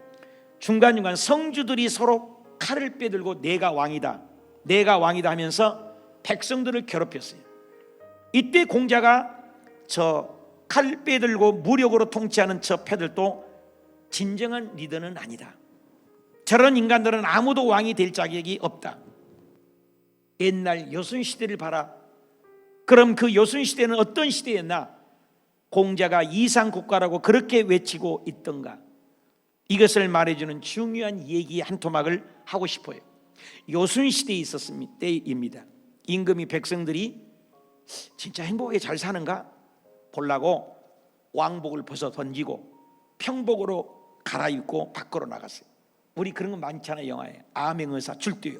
중간중간 성주들이 서로 칼을 빼들고 내가 왕이다, 내가 왕이다 하면서 백성들을 괴롭혔어요. 이때 공자가 저 칼 빼들고 무력으로 통치하는 저 패들도 진정한 리더는 아니다. 저런 인간들은 아무도 왕이 될 자격이 없다. 옛날 여순시대를 봐라. 그럼 그 여순시대는 어떤 시대였나? 공자가 이상국가라고 그렇게 외치고 있던가? 이것을 말해주는 중요한 얘기 한 토막을 하고 싶어요. 여순시대에 있었을 때입니다. 임금이 백성들이 진짜 행복하게 잘 사는가 보려고 왕복을 벗어 던지고 평복으로 갈아입고 밖으로 나갔어요. 우리 그런 거 많잖아요. 영화에 암행어사 출두요.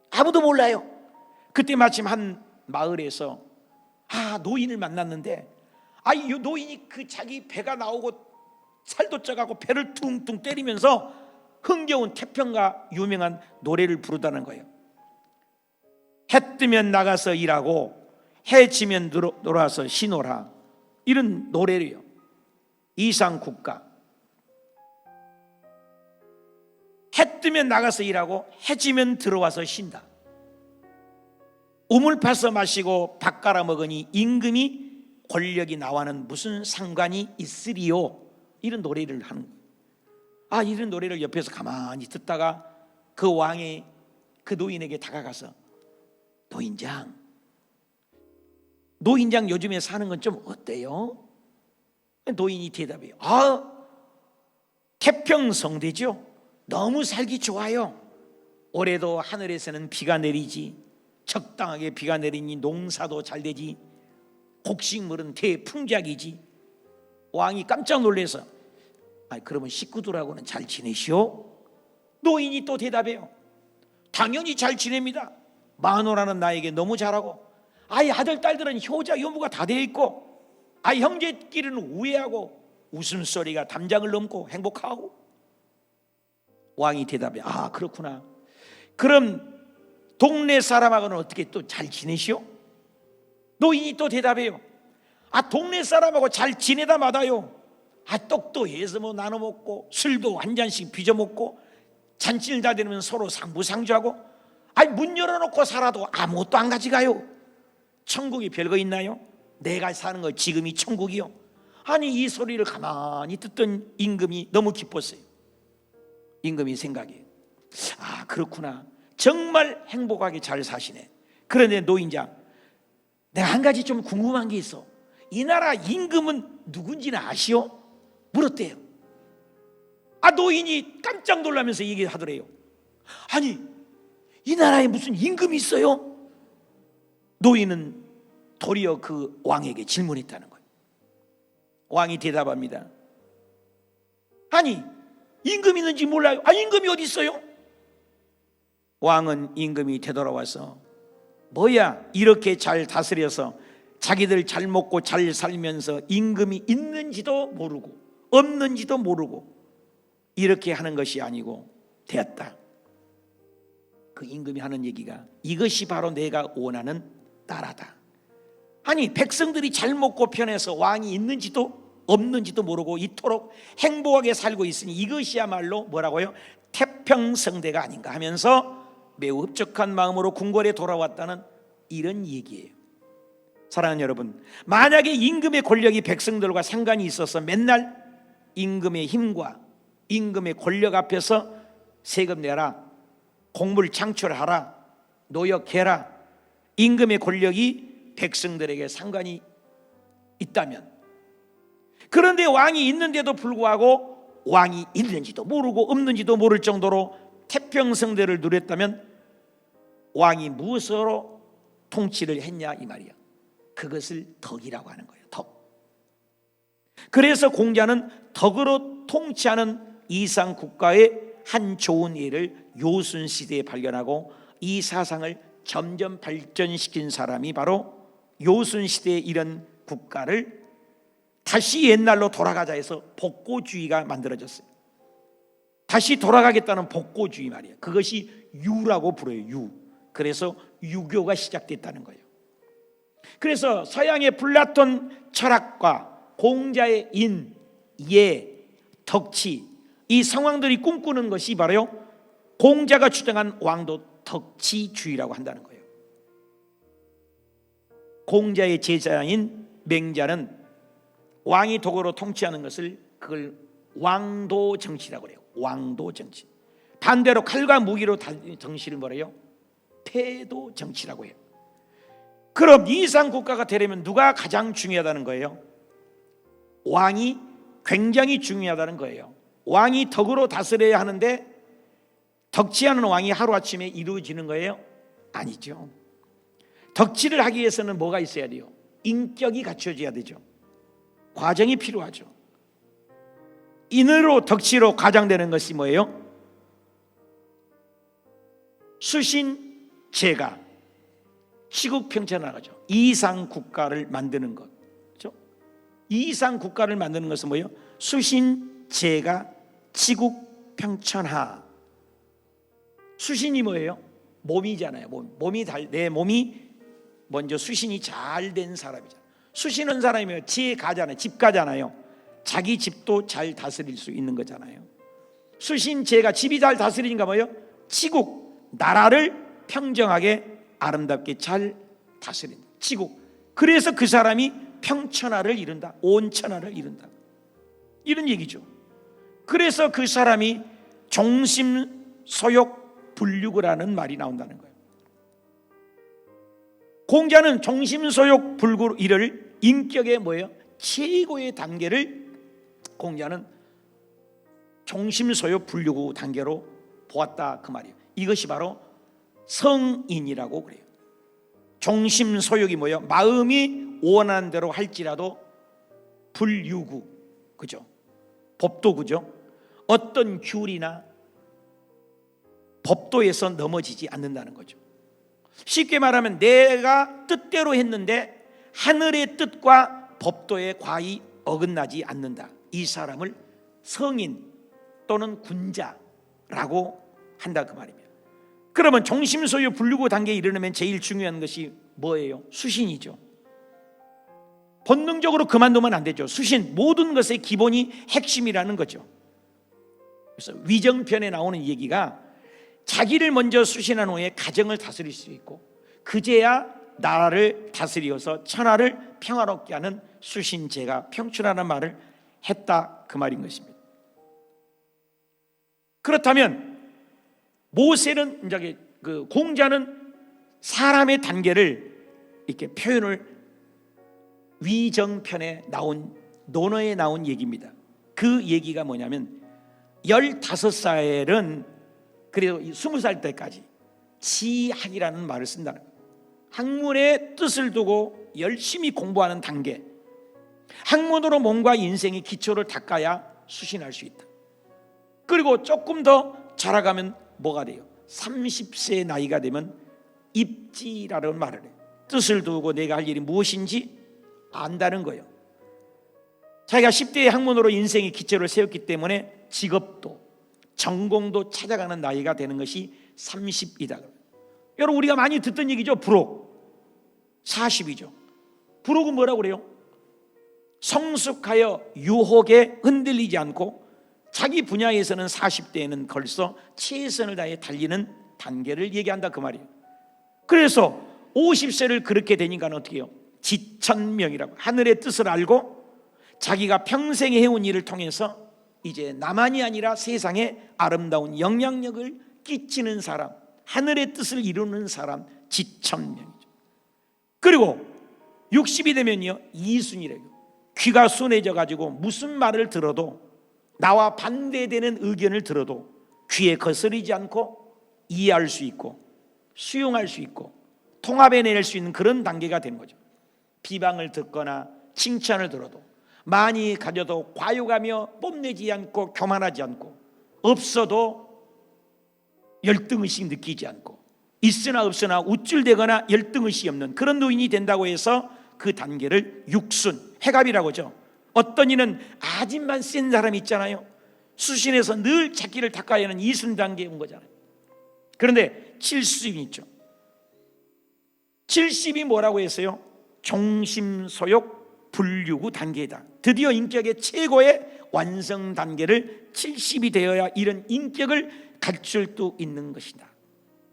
아무도 몰라요. 그때 마침 한 마을에서 노인을 만났는데 이 노인이 그 자기 배가 나오고 살도 쪄가고 배를 퉁퉁 때리면서 흥겨운 태평가 유명한 노래를 부르다는 거예요. 해 뜨면 나가서 일하고 해 지면 놀아서 쉬노라, 이런 노래래요. 이상국가. 해 뜨면 나가서 일하고 해 지면 들어와서 쉰다. 우물 파서 마시고 밥 갈아 먹으니 임금이 권력이 나와는 무슨 상관이 있으리요, 이런 노래를 하는 거예요. 이런 노래를 옆에서 가만히 듣다가 그 왕이 그 노인에게 다가가서 노인장 요즘에 사는 건 좀 어때요? 노인이 대답해요. 태평성대죠. 너무 살기 좋아요. 올해도 하늘에서는 비가 내리지, 적당하게 비가 내리니 농사도 잘 되지, 곡식물은 대풍작이지. 왕이 깜짝 놀라서 그러면 식구들하고는 잘 지내시오? 노인이 또 대답해요. 당연히 잘 지냅니다. 마누라는 나에게 너무 잘하고 아들 딸들은 효자 효부가 다 되어 있고 형제끼리는 우애하고 웃음소리가 담장을 넘고 행복하고. 왕이 대답해. 그렇구나. 그럼 동네 사람하고는 어떻게 또 잘 지내시오? 노인이 또 대답해요. 동네 사람하고 잘 지내다 마다요, 떡도 해서 나눠 먹고 술도 한 잔씩 빚어 먹고 잔치를 다 되면 서로 상부상조하고 문 열어놓고 살아도 아무것도 안 가져가요. 천국이 별거 있나요? 내가 사는 거 지금이 천국이요. 이 소리를 가만히 듣던 임금이 너무 기뻤어요. 임금이 생각해. 그렇구나. 정말 행복하게 잘 사시네. 그런데 노인장, 내가 한 가지 좀 궁금한 게 있어. 이 나라 임금은 누군지는 아시오? 물었대요. 노인이 깜짝 놀라면서 얘기하더래요. 이 나라에 무슨 임금이 있어요? 노인은 도리어 그 왕에게 질문했다는 거예요. 왕이 대답합니다. 임금이 있는지 몰라요? 임금이 어디 있어요? 왕은 임금이 되돌아와서 뭐야, 이렇게 잘 다스려서 자기들 잘 먹고 잘 살면서 임금이 있는지도 모르고 없는지도 모르고 이렇게 하는 것이 아니고 되었다. 그 임금이 하는 얘기가 이것이 바로 내가 원하는 나라다. 백성들이 잘 먹고 편해서 왕이 있는지도 없는지도 모르고 이토록 행복하게 살고 있으니 이것이야말로 뭐라고요? 태평성대가 아닌가 하면서 매우 흡족한 마음으로 궁궐에 돌아왔다는 이런 얘기예요. 사랑하는 여러분, 만약에 임금의 권력이 백성들과 상관이 있어서 맨날 임금의 힘과 임금의 권력 앞에서 세금 내라, 곡물 창출하라, 노역해라, 임금의 권력이 백성들에게 상관이 있다면, 그런데 왕이 있는데도 불구하고 왕이 있는지도 모르고 없는지도 모를 정도로 태평성대를 누렸다면 왕이 무엇으로 통치를 했냐 이 말이야. 그것을 덕이라고 하는 거예요. 덕. 그래서 공자는 덕으로 통치하는 이상 국가의 한 좋은 예를 요순 시대에 발견하고 이 사상을 점점 발전시킨 사람이 바로 요순 시대의 이런 국가를 다시 옛날로 돌아가자 해서 복고주의가 만들어졌어요. 다시 돌아가겠다는 복고주의 말이에요. 그것이 유라고 불러요. 유. 그래서 유교가 시작됐다는 거예요. 그래서 서양의 플라톤 철학과 공자의 인, 예, 덕치, 이 상황들이 꿈꾸는 것이 바로 공자가 주장한 왕도 덕치주의라고 한다는 거예요. 공자의 제자인 맹자는 왕이 덕으로 통치하는 것을 그걸 왕도 정치라고 그래요. 왕도 정치. 반대로 칼과 무기로 정치를 뭐래요? 패도 정치라고 해요. 그럼 이상 국가가 되려면 누가 가장 중요하다는 거예요? 왕이 굉장히 중요하다는 거예요. 왕이 덕으로 다스려야 하는데 덕치하는 왕이 하루아침에 이루어지는 거예요? 아니죠. 덕치를 하기 위해서는 뭐가 있어야 돼요? 인격이 갖춰져야 되죠. 과정이 필요하죠. 인으로 덕치로 과장되는 것이 뭐예요? 수신, 제가, 시국평천하죠. 이상 국가를 만드는 것. 그렇죠? 이상 국가를 만드는 것은 뭐예요? 수신, 제가, 치국평천하. 수신이 뭐예요? 몸이잖아요. 내 몸이 먼저 수신이 잘 된 사람이잖아요. 수신은 사람이면 제가잖아요. 집가잖아요. 자기 집도 잘 다스릴 수 있는 거잖아요. 수신, 제가, 집이 잘 다스리니까 뭐예요? 치국, 나라를 평정하게 아름답게 잘 다스린다. 치국. 그래서 그 사람이 평천하를 이룬다. 온천하를 이룬다. 이런 얘기죠. 그래서 그 사람이 종심소욕 불육을 말이 나온다는 거예요. 공자는 종심소욕 불구를 인격의 뭐예요? 최고의 단계를 공자는 종심소욕 불구 단계로 보았다 그 말이에요. 이것이 바로 성인이라고 그래요. 종심소욕이 뭐예요? 마음이 원하는 대로 할지라도 불유구, 그죠? 법도 그죠? 어떤 규리나 법도에서 넘어지지 않는다는 거죠. 쉽게 말하면 내가 뜻대로 했는데 하늘의 뜻과 법도에 과히 어긋나지 않는다. 이 사람을 성인 또는 군자라고 한다 그 말입니다. 그러면 종심소유 불유구 단계에 이르려면 제일 중요한 것이 뭐예요? 수신이죠. 본능적으로 그만두면 안 되죠. 수신, 모든 것의 기본이 핵심이라는 거죠. 그래서 위정편에 나오는 얘기가 자기를 먼저 수신한 후에 가정을 다스릴 수 있고 그제야 나라를 다스리어서 천하를 평화롭게 하는 수신제가 평춘하는 말을 했다 그 말인 것입니다. 그렇다면 모세는 이제 그 공자는 사람의 단계를 이렇게 표현을 위정편에 나온 논어에 나온 얘기입니다. 그 얘기가 뭐냐면 15살은 그래도 20살 때까지 지학이라는 말을 쓴다는 거예요. 학문의 뜻을 두고 열심히 공부하는 단계. 학문으로 몸과 인생의 기초를 닦아야 수신할 수 있다. 그리고 조금 더 자라가면 뭐가 돼요? 30세 나이가 되면 입지라는 말을 해요. 뜻을 두고 내가 할 일이 무엇인지 안다는 거예요. 자기가 10대의 학문으로 인생의 기초를 세웠기 때문에 직업도 전공도 찾아가는 나이가 되는 것이 30이다. 여러분 우리가 많이 듣던 얘기죠. 불혹 40이죠. 불혹은 뭐라고 그래요? 성숙하여 유혹에 흔들리지 않고 자기 분야에서는 40대에는 벌써 최선을 다해 달리는 단계를 얘기한다 그 말이에요. 그래서 50세를 그렇게 되니까 어떻게 해요? 지천명이라고, 하늘의 뜻을 알고 자기가 평생 해온 일을 통해서 이제 나만이 아니라 세상에 아름다운 영향력을 끼치는 사람, 하늘의 뜻을 이루는 사람, 지천명이죠. 그리고 60이 되면요, 이순이래요. 귀가 순해져 가지고 무슨 말을 들어도, 나와 반대되는 의견을 들어도 귀에 거스르지 않고 이해할 수 있고 수용할 수 있고 통합해낼 수 있는 그런 단계가 되는 거죠. 비방을 듣거나 칭찬을 들어도 많이 가져도 과욕하며 뽐내지 않고 교만하지 않고, 없어도 열등의식 느끼지 않고, 있으나 없으나 우쭐대거나 열등의식이 없는 그런 노인이 된다고 해서 그 단계를 육순, 해갑이라고 하죠. 어떤 이는 아직만 센 사람이 있잖아요. 수신에서 늘 자기를 닦아야 하는 이순 단계에 온 거잖아요. 그런데 70이 있죠. 70이 뭐라고 했어요? 종심소욕 불유구 단계이다. 드디어 인격의 최고의 완성 단계를 70이 되어야 이런 인격을 갖출 수 있는 것이다.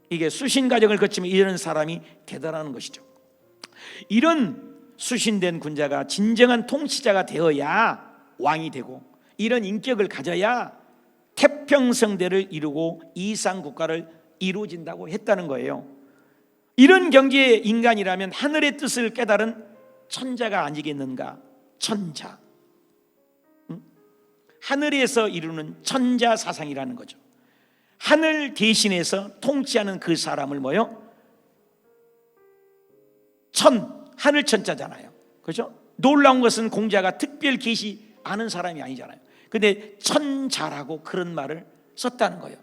이게 수신 과정을 거치면 이런 사람이 대단한 것이죠. 이런 수신된 군자가 진정한 통치자가 되어야 왕이 되고, 이런 인격을 가져야 태평성대를 이루고 이상국가를 이루어진다고 했다는 거예요. 이런 경지의 인간이라면 하늘의 뜻을 깨달은 천자가 아니겠는가? 천자, 하늘에서 이루는 천자 사상이라는 거죠. 하늘 대신해서 통치하는 그 사람을 뭐요? 하늘 천자잖아요. 그렇죠? 놀라운 것은 공자가 특별 계시 아는 사람이 아니잖아요. 근데 천자라고 그런 말을 썼다는 거예요.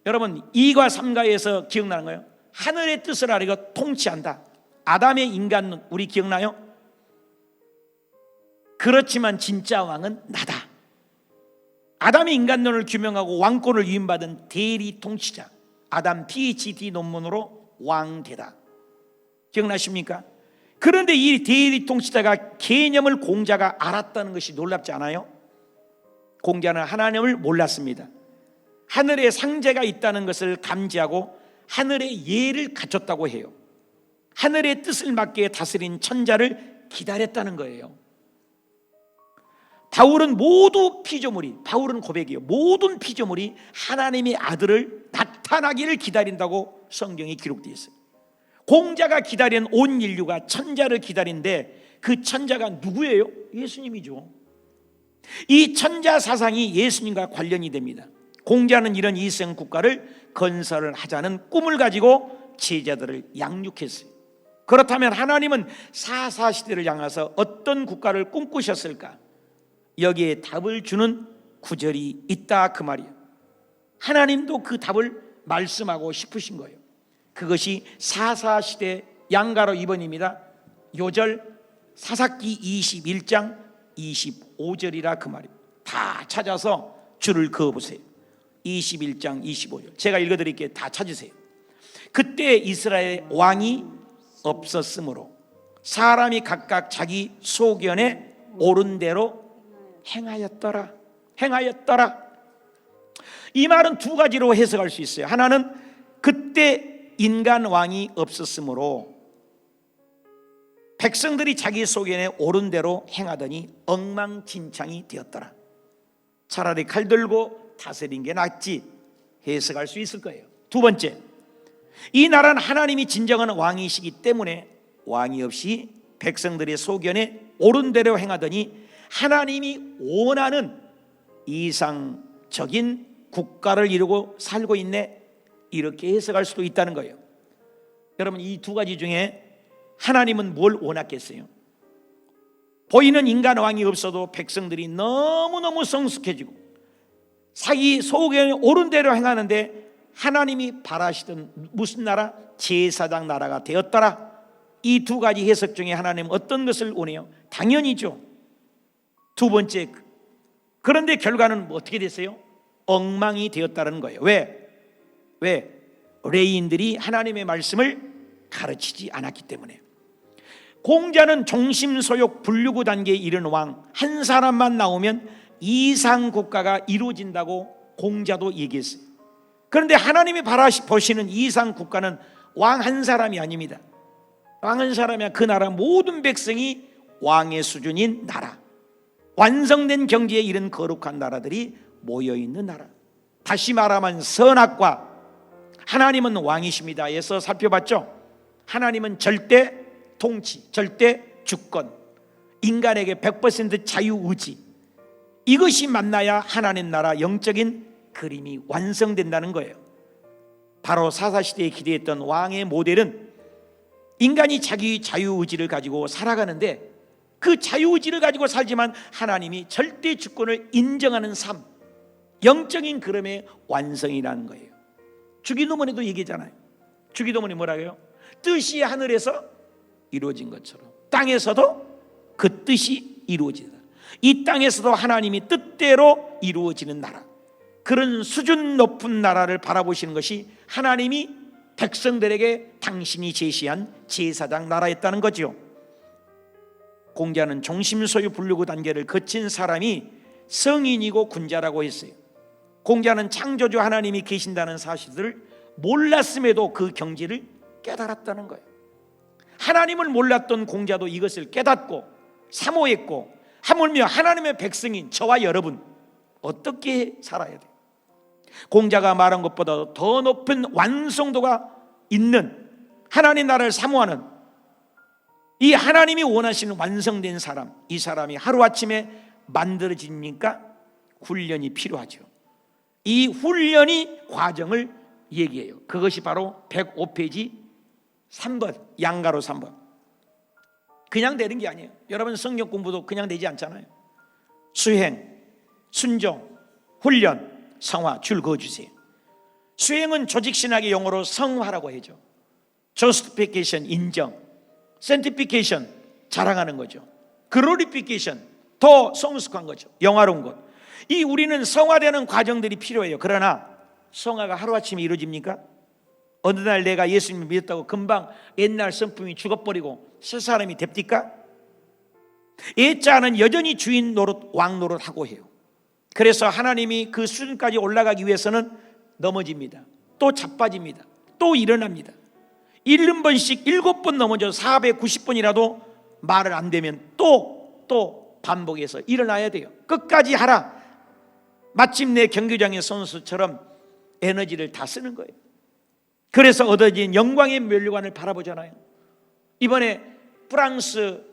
여러분 2과 3가에서 기억나는 거예요? 하늘의 뜻을 알고 통치한다. 아담의 인간 우리 기억나요? 그렇지만 진짜 왕은 나다. 아담의 인간론을 규명하고 왕권을 위임받은 대리 통치자, 아담 PhD 논문으로 왕되다. 기억나십니까? 그런데 이 대리 통치자가 개념을 공자가 알았다는 것이 놀랍지 않아요? 공자는 하나님을 몰랐습니다. 하늘에 상제가 있다는 것을 감지하고 하늘의 예를 갖췄다고 해요. 하늘의 뜻을 맞게 다스린 천자를 기다렸다는 거예요. 바울은 모두 피조물이, 바울은 고백이에요. 모든 피조물이 하나님의 아들을 나타나기를 기다린다고 성경에 기록되어 있어요. 공자가 기다린 온 인류가 천자를 기다린데 그 천자가 누구예요? 예수님이죠. 이 천자 사상이 예수님과 관련이 됩니다. 공자는 이런 이생 국가를 건설을 하자는 꿈을 가지고 제자들을 양육했어요. 그렇다면 하나님은 사사시대를 향해서 어떤 국가를 꿈꾸셨을까? 여기에 답을 주는 구절이 있다 그 말이에요. 하나님도 그 답을 말씀하고 싶으신 거예요. 그것이 사사시대 양가로 2번입니다. 요절 사사기 21장 25절이라 그 말이에요. 다 찾아서 줄을 그어보세요. 21장 25절 제가 읽어드릴게요. 다 찾으세요. 그때 이스라엘 왕이 없었으므로 사람이 각각 자기 소견에 옳은 대로 행하였더라. 이 말은 두 가지로 해석할 수 있어요. 하나는 그때 인간 왕이 없었으므로 백성들이 자기 소견에 옳은 대로 행하더니 엉망진창이 되었더라. 차라리 칼 들고 다스린 게 낫지 해석할 수 있을 거예요. 두 번째, 이 나라는 하나님이 진정한 왕이시기 때문에 왕이 없이 백성들의 소견에 옳은 대로 행하더니 하나님이 원하는 이상적인 국가를 이루고 살고 있네, 이렇게 해석할 수도 있다는 거예요. 여러분 이 두 가지 중에 하나님은 뭘 원했겠어요? 보이는 인간 왕이 없어도 백성들이 너무너무 성숙해지고 자기 소견에 옳은 대로 행하는데 하나님이 바라시던 무슨 나라? 제사장 나라가 되었더라. 이 두 가지 해석 중에 하나님은 어떤 것을 원해요? 당연히죠. 두 번째, 그런데 결과는 어떻게 됐어요? 엉망이 되었다는 거예요. 왜? 레인들이 하나님의 말씀을 가르치지 않았기 때문에. 공자는 종심소욕 불류구 단계에 이른 왕 한 사람만 나오면 이상 국가가 이루어진다고 공자도 얘기했어요. 그런데 하나님이 바라보시는 이상 국가는 왕 한 사람이 아닙니다. 왕 한 사람이야 그 나라 모든 백성이 왕의 수준인 나라, 완성된 경지에 이른 거룩한 나라들이 모여있는 나라. 다시 말하면 선악과 하나님은 왕이십니다에서 살펴봤죠. 하나님은 절대 통치, 절대 주권, 인간에게 100% 자유의지, 이것이 만나야 하나님 나라 영적인 그림이 완성된다는 거예요. 바로 사사시대에 기대했던 왕의 모델은 인간이 자기 자유의지를 가지고 살아가는데 그 자유의지를 가지고 살지만 하나님이 절대 주권을 인정하는 삶, 영적인 그림의 완성이라는 거예요. 주기도문에도 얘기잖아요. 주기도문이 뭐라고 해요? 뜻이 하늘에서 이루어진 것처럼 땅에서도 그 뜻이 이루어지다. 이 땅에서도 하나님이 뜻대로 이루어지는 나라, 그런 수준 높은 나라를 바라보시는 것이 하나님이 백성들에게 당신이 제시한 제사장 나라였다는 거죠. 공자는 종심소유 불류구 단계를 거친 사람이 성인이고 군자라고 했어요. 공자는 창조주 하나님이 계신다는 사실을 몰랐음에도 그 경지를 깨달았다는 거예요. 하나님을 몰랐던 공자도 이것을 깨닫고 사모했고, 하물며 하나님의 백성인 저와 여러분 어떻게 살아야 돼요? 공자가 말한 것보다 더 높은 완성도가 있는 하나님 나라를 사모하는 이 하나님이 원하시는 완성된 사람, 이 사람이 하루아침에 만들어지니까 훈련이 필요하죠. 이 훈련이 과정을 얘기해요. 그것이 바로 105페이지 3번, 양가로 3번. 그냥 되는 게 아니에요. 여러분 성경 공부도 그냥 되지 않잖아요. 수행, 순종, 훈련, 성화 줄 그어주세요. 수행은 조직신학의 용어로 성화라고 하죠. justification 인정, sanctification 자랑하는 거죠. glorification 더 성숙한 거죠. 영화로운 것. 이 우리는 성화되는 과정들이 필요해요. 그러나 성화가 하루아침에 이루어집니까? 어느 날 내가 예수님을 믿었다고 금방 옛날 성품이 죽어버리고 새 사람이 됩니까? 애자는 여전히 주인 노릇, 왕 노릇 하고 해요. 그래서 하나님이 그 수준까지 올라가기 위해서는 넘어집니다. 또 자빠집니다. 또 일어납니다. 70번씩 7번 넘어져 490번이라도 말을 안 되면 또 반복해서 일어나야 돼요. 끝까지 하라. 마침내 경기장의 선수처럼 에너지를 다 쓰는 거예요. 그래서 얻어진 영광의 면류관을 바라보잖아요. 이번에 프랑스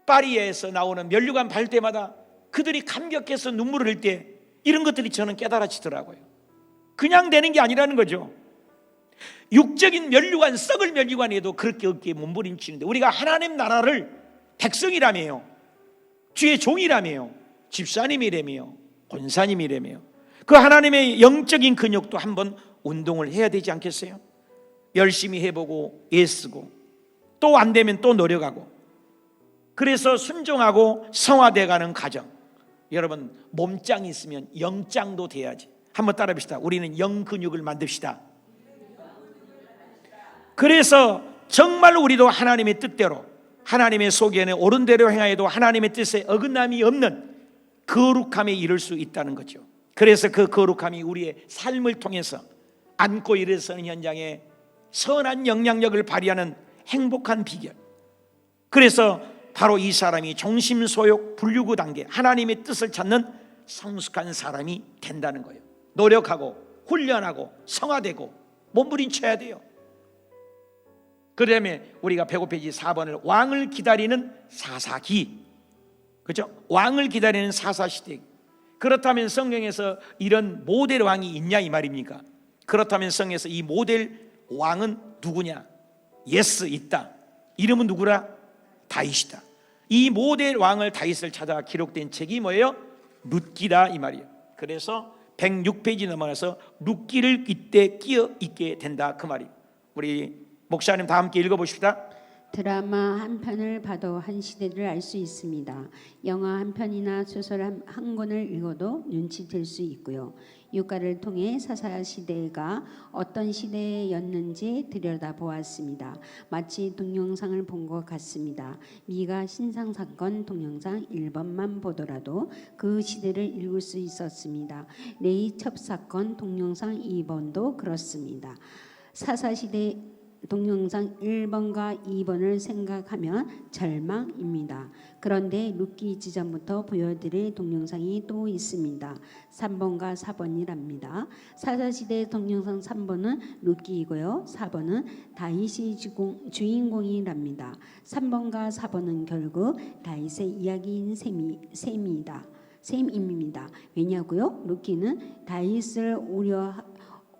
파리에서 나오는 면류관 발 때마다 그들이 감격해서 눈물을 흘릴 때 이런 것들이 저는 깨달아지더라고요. 그냥 되는 게 아니라는 거죠. 육적인 면류관, 썩을 면류관에도 그렇게 어깨에 몸부림치는데 우리가 하나님 나라를 백성이라며요, 주의 종이라며요, 집사님이라며요, 권사님이라며요. 그 하나님의 영적인 근육도 한번 운동을 해야 되지 않겠어요? 열심히 해보고 애쓰고 또 안 되면 또 노력하고, 그래서 순종하고 성화돼가는 과정. 여러분 몸짱이 있으면 영짱도 돼야지. 한번 따라 봅시다. 우리는 영 근육을 만듭시다. 그래서 정말 우리도 하나님의 뜻대로, 하나님의 소견에 옳은 대로 행하여도 하나님의 뜻에 어긋남이 없는 거룩함에 이를 수 있다는 거죠. 그래서 그 거룩함이 우리의 삶을 통해서 안고 일어서는 현장에 선한 영향력을 발휘하는 행복한 비결. 그래서 바로 이 사람이 종심소욕 불류구 단계, 하나님의 뜻을 찾는 성숙한 사람이 된다는 거예요. 노력하고 훈련하고 성화되고 몸부림쳐야 돼요. 그 다음에 우리가 105페이지 4번을 왕을 기다리는 사사기, 그렇죠? 왕을 기다리는 사사시대. 그렇다면 성경에서 이런 모델 왕이 있냐 이 말입니까? 그렇다면 성경에서 이 모델 왕은 누구냐? 예스, 있다. 이름은 누구라? 다윗이다. 이 모델 왕을 다윗을 찾아 기록된 책이 뭐예요? 룻기다 이 말이에요. 그래서 106페이지 넘어가서 룻기를 이때 끼어 있게 된다 그 말이에요. 우리 목사님 다 함께 읽어보십시다. 드라마 한 편을 봐도 한 시대를 알 수 있습니다. 영화 한 편이나 소설 한 권을 읽어도 눈치챌 수 있고요. 유가를 통해 사사 시대가 어떤 시대였는지 들여다보았습니다. 마치 동영상을 본 것 같습니다. 미가 신상 사건 동영상 1번만 보더라도 그 시대를 읽을 수 있었습니다. 레이 첩 사건 동영상 2번도 그렇습니다. 사사시대 동영상 1번과 2번을 생각하면 절망입니다. 그런데 룻기 지전부터 보여드릴 동영상이 또 있습니다. 3번과 4번이랍니다. 사사시대 동영상 3번은 룻기이고요. 4번은 다윗이 주인공이랍니다. 3번과 4번은 결국 다윗의 이야기인 셈입니다. 왜냐고요? 룻기는 다윗을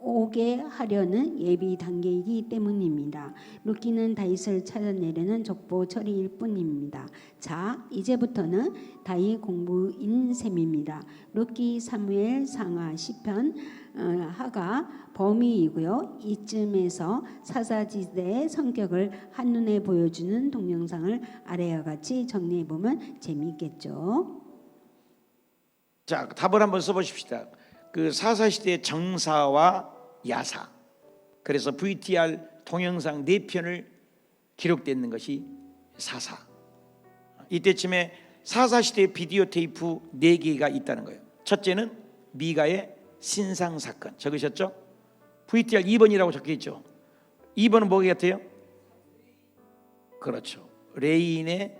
오게 하려는 예비 단계이기 때문입니다. 룻기는 다윗을 찾아내려는 족보 처리일 뿐입니다. 자, 이제부터는 다윗 공부인 셈입니다. 룻기, 사무엘, 상하, 시편, 하가 범위이고요. 이쯤에서 사사지대의 성격을 한눈에 보여주는 동영상을 아래와 같이 정리해 보면 재미있겠죠. 자, 답을 한번 써보십시다. 그 사사시대의 정사와 야사, 그래서 VTR 동영상 4편을 기록되는 것이 사사. 이때쯤에 사사시대의 비디오 테이프 4개가 있다는 거예요. 첫째는 미가의 신상사건, 적으셨죠? VTR 2번이라고 적혀있죠. 2번은 뭐가 같아요? 그렇죠, 레인의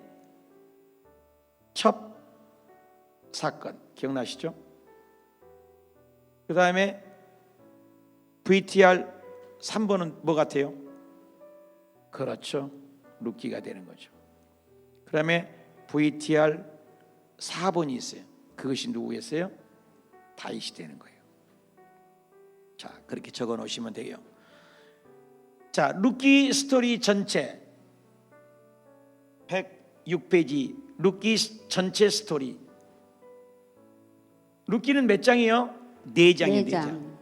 첩 사건 기억나시죠? 그 다음에 VTR 3번은 뭐 같아요? 그렇죠, 룻기가 되는 거죠. 그 다음에 VTR 4번이 있어요. 그것이 누구겠어요? 다윗이 되는 거예요. 자, 그렇게 적어 놓으시면 돼요. 자, 룻기 스토리 전체 106페이지 룻기 전체 스토리. 룻기는 몇 장이에요? 4장이에요. 4장.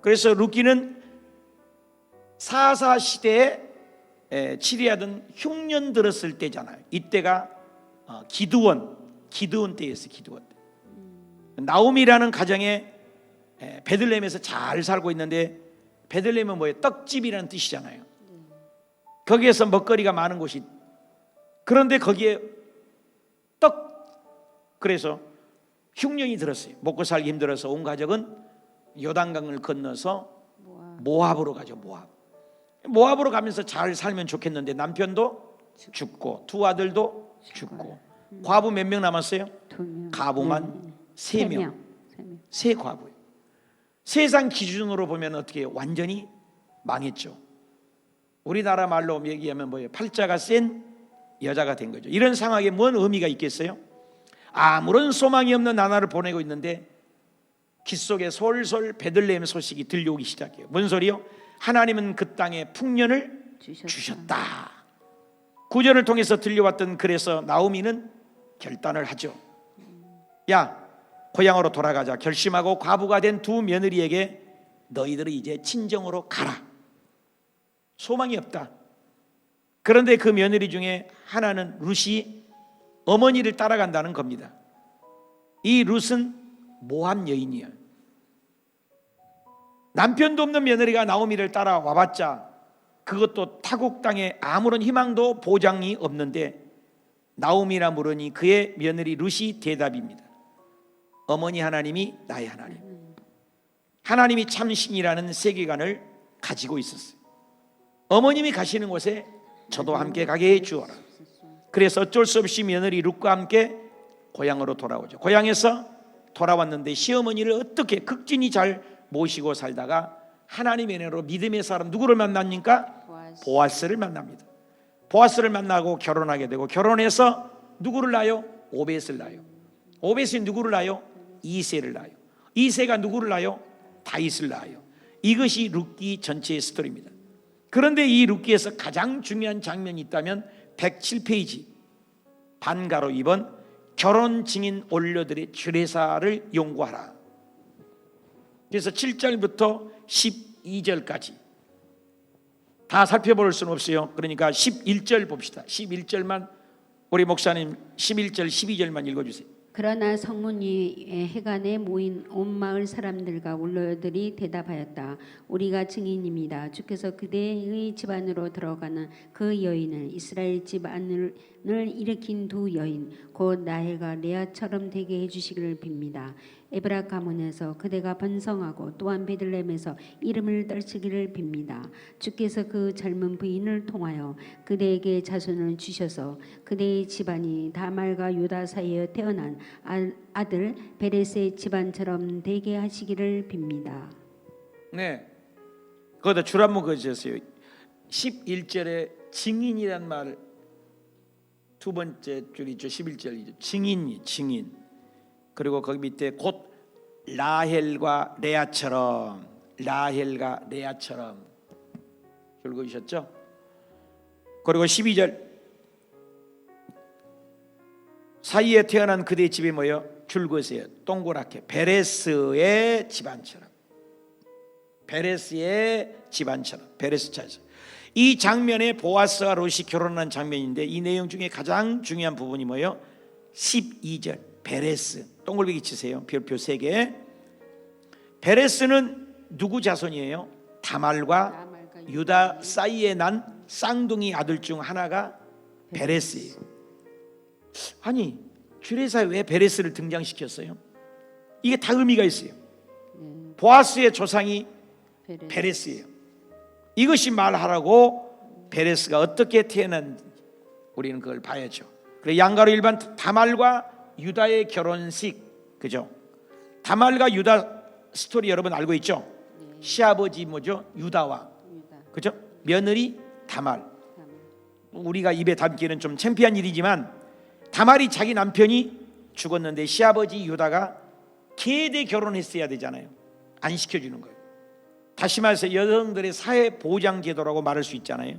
그래서 룻기는 사사 시대에 치리하던 흉년 들었을 때잖아요. 이때가 기드원 때였어요. 기드원 때. 나오미라는 가정에 베들레헴에서 잘 살고 있는데, 베들레헴은 뭐예요? 떡집이라는 뜻이잖아요. 거기에서 먹거리가 많은 곳이, 그런데 거기에 그래서 흉년이 들었어요. 먹고 살기 힘들어서 온 가족은 요단강을 건너서 모압으로 가죠. 모압으로 가면서 잘 살면 좋겠는데 남편도 죽고 두 아들도 죽고 과부 몇 명 남았어요? 2명. 가부만 3명. 세 과부예요. 세상 기준으로 보면 어떻게 해요? 완전히 망했죠. 우리나라 말로 얘기하면 뭐예요? 팔자가 센 여자가 된 거죠. 이런 상황에 뭔 의미가 있겠어요? 아무런 소망이 없는 나날을 보내고 있는데 귀 속에 솔솔 베들레헴 소식이 들려오기 시작해요. 뭔 소리요? 하나님은 그 땅에 풍년을 주셨다. 구절을 통해서 들려왔던, 그래서 나오미는 결단을 하죠. 야, 고향으로 돌아가자 결심하고 과부가 된 두 며느리에게 너희들은 이제 친정으로 가라. 소망이 없다. 그런데 그 며느리 중에 하나는 룻이 어머니를 따라간다는 겁니다. 이 룻은 모함 여인이에요. 남편도 없는 며느리가 나오미를 따라와봤자 그것도 타국 땅에 아무런 희망도 보장이 없는데, 나오미라 물으니 그의 며느리 룻이 대답입니다. 어머니 하나님이 나의 하나님, 하나님이 참신이라는 세계관을 가지고 있었어요. 어머님이 가시는 곳에 저도 함께 가게 해주어라. 그래서 어쩔 수 없이 며느리 룻과 함께 고향으로 돌아오죠. 고향에서 돌아왔는데 시어머니를 어떻게 극진히 잘 모시고 살다가 하나님의 은혜로 믿음의 사람 누구를 만납니까? 보아스를 만납니다. 보아스를 만나고 결혼하게 되고, 결혼해서 누구를 낳아요? 오벳을 낳아요. 오벳이 누구를 낳아요? 이새를 낳아요. 이새가 누구를 낳아요? 다윗을 낳아요. 이것이 룻기 전체의 스토리입니다. 그런데 이 룻기에서 가장 중요한 장면이 있다면 107페이지 반가로 2번 결혼 증인 올려들의 주례사를 용고하라. 그래서 7절부터 12절까지 다 살펴볼 수는 없어요. 그러니까 11절 봅시다. 11절만 우리 목사님 11절 12절만 읽어주세요. 그러나 성문이 해간에 모인 온 마을 사람들과 원로들이 대답하였다. 우리가 증인입니다. 주께서 그대의 집 안으로 들어가는 그 여인을 이스라엘 집 안을 일으킨 두 여인 곧 라헬과 레아처럼 되게 해주시기를 빕니다. 에브라 가문에서 그대가 번성하고 또한 베들레헴에서 이름을 떨치기를 빕니다. 주께서 그 젊은 부인을 통하여 그대에게 자손을 주셔서 그대의 집안이 다말과 유다 사이에 태어난 아들 베레스의 집안처럼 되게 하시기를 빕니다. 네, 거기다 줄 한번 그어주세요. 11절에 증인이란 말 두 번째 줄이죠. 11절이죠. 증인이 증인. 그리고 거기 밑에 곧 라헬과 레아처럼 줄 그으셨죠. 그리고 12절 사이에 태어난 그대의 집이 뭐예요? 줄 그으세요. 동그랗게 베레스의 집안처럼. 베레스의 집안처럼. 베레스 차에서 이 장면에 보아스와 롯이 결혼한 장면인데 이 내용 중에 가장 중요한 부분이 뭐예요? 12절 베레스 동글배기 치세요. 별표 3개. 베레스는 누구 자손이에요? 다말과 유다 사이에 난 쌍둥이 아들 중 하나가 베레스예요. 아니 주례사에 왜 베레스를 등장시켰어요? 이게 다 의미가 있어요. 보아스의 조상이 베레스예요. 이것이 말하라고 베레스가 어떻게 태어난지 우리는 그걸 봐야죠. 그래 양가로 일반 다말과 유다의 결혼식, 그죠? 다말과 유다 스토리 여러분 알고 있죠? 시아버지 뭐죠? 유다와, 그죠? 며느리 다말. 우리가 입에 담기는 좀 창피한 일이지만 다말이 자기 남편이 죽었는데 시아버지 유다가 계대 결혼했어야 되잖아요. 안 시켜주는 거예요. 다시 말해서 여성들의 사회 보장 제도라고 말할 수 있잖아요.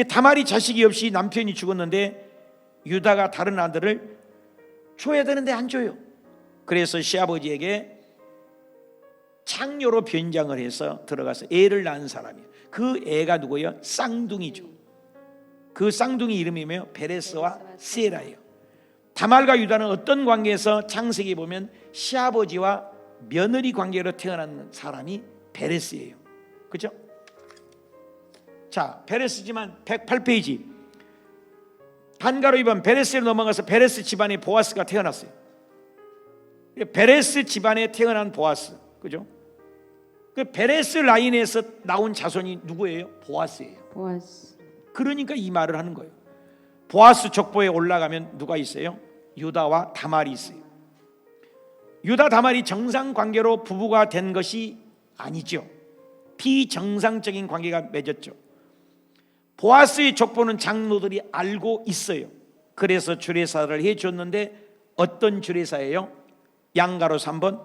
다말이 자식이 없이 남편이 죽었는데 유다가 다른 아들을 줘야 되는데 안 줘요. 그래서 시아버지에게 창녀로 변장을 해서 들어가서 애를 낳은 사람이에요. 그 애가 누구예요? 쌍둥이죠. 그 쌍둥이 이름이 뭐예요? 베레스와 세라예요. 다말과 유다는 어떤 관계에서 창세기 보면 시아버지와 며느리 관계로 태어난 사람이 베레스예요. 그죠? 자, 베레스지만 108페이지 한가로 2번 베레스로 넘어가서 베레스 집안에 보아스가 태어났어요. 베레스 집안에 태어난 보아스, 그죠? 그 베레스 라인에서 나온 자손이 누구예요? 보아스예요. 보아스. 그러니까 이 말을 하는 거예요. 보아스 족보에 올라가면 누가 있어요? 유다와 다말이 있어요. 유다 다말이 정상 관계로 부부가 된 것이 아니죠. 비정상적인 관계가 맺었죠. 보아스의 족보는 장로들이 알고 있어요. 그래서 주례사를 해줬는데 어떤 주례사예요? 양가로 3번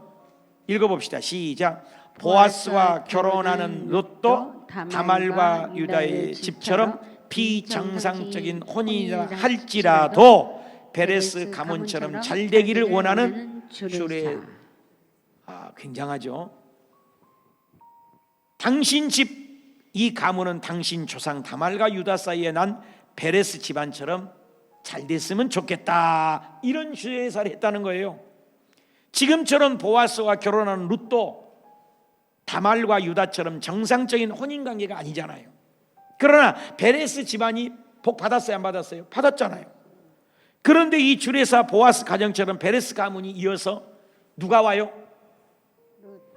읽어봅시다. 시작. 보아스와 결혼하는 롯도 다말과 유다의 집처럼 비정상적인 혼인이라 할지라도 베레스 가문처럼 잘 되기를 원하는 주례. 굉장하죠. 당신 집 이 가문은 당신 조상 다말과 유다 사이에 난 베레스 집안처럼 잘 됐으면 좋겠다, 이런 주례사를 했다는 거예요. 지금처럼 보아스와 결혼하는 룻도 다말과 유다처럼 정상적인 혼인관계가 아니잖아요. 그러나 베레스 집안이 복 받았어요, 안 받았어요? 받았잖아요. 그런데 이 주례사 보아스 가정처럼 베레스 가문이 이어서 누가 와요?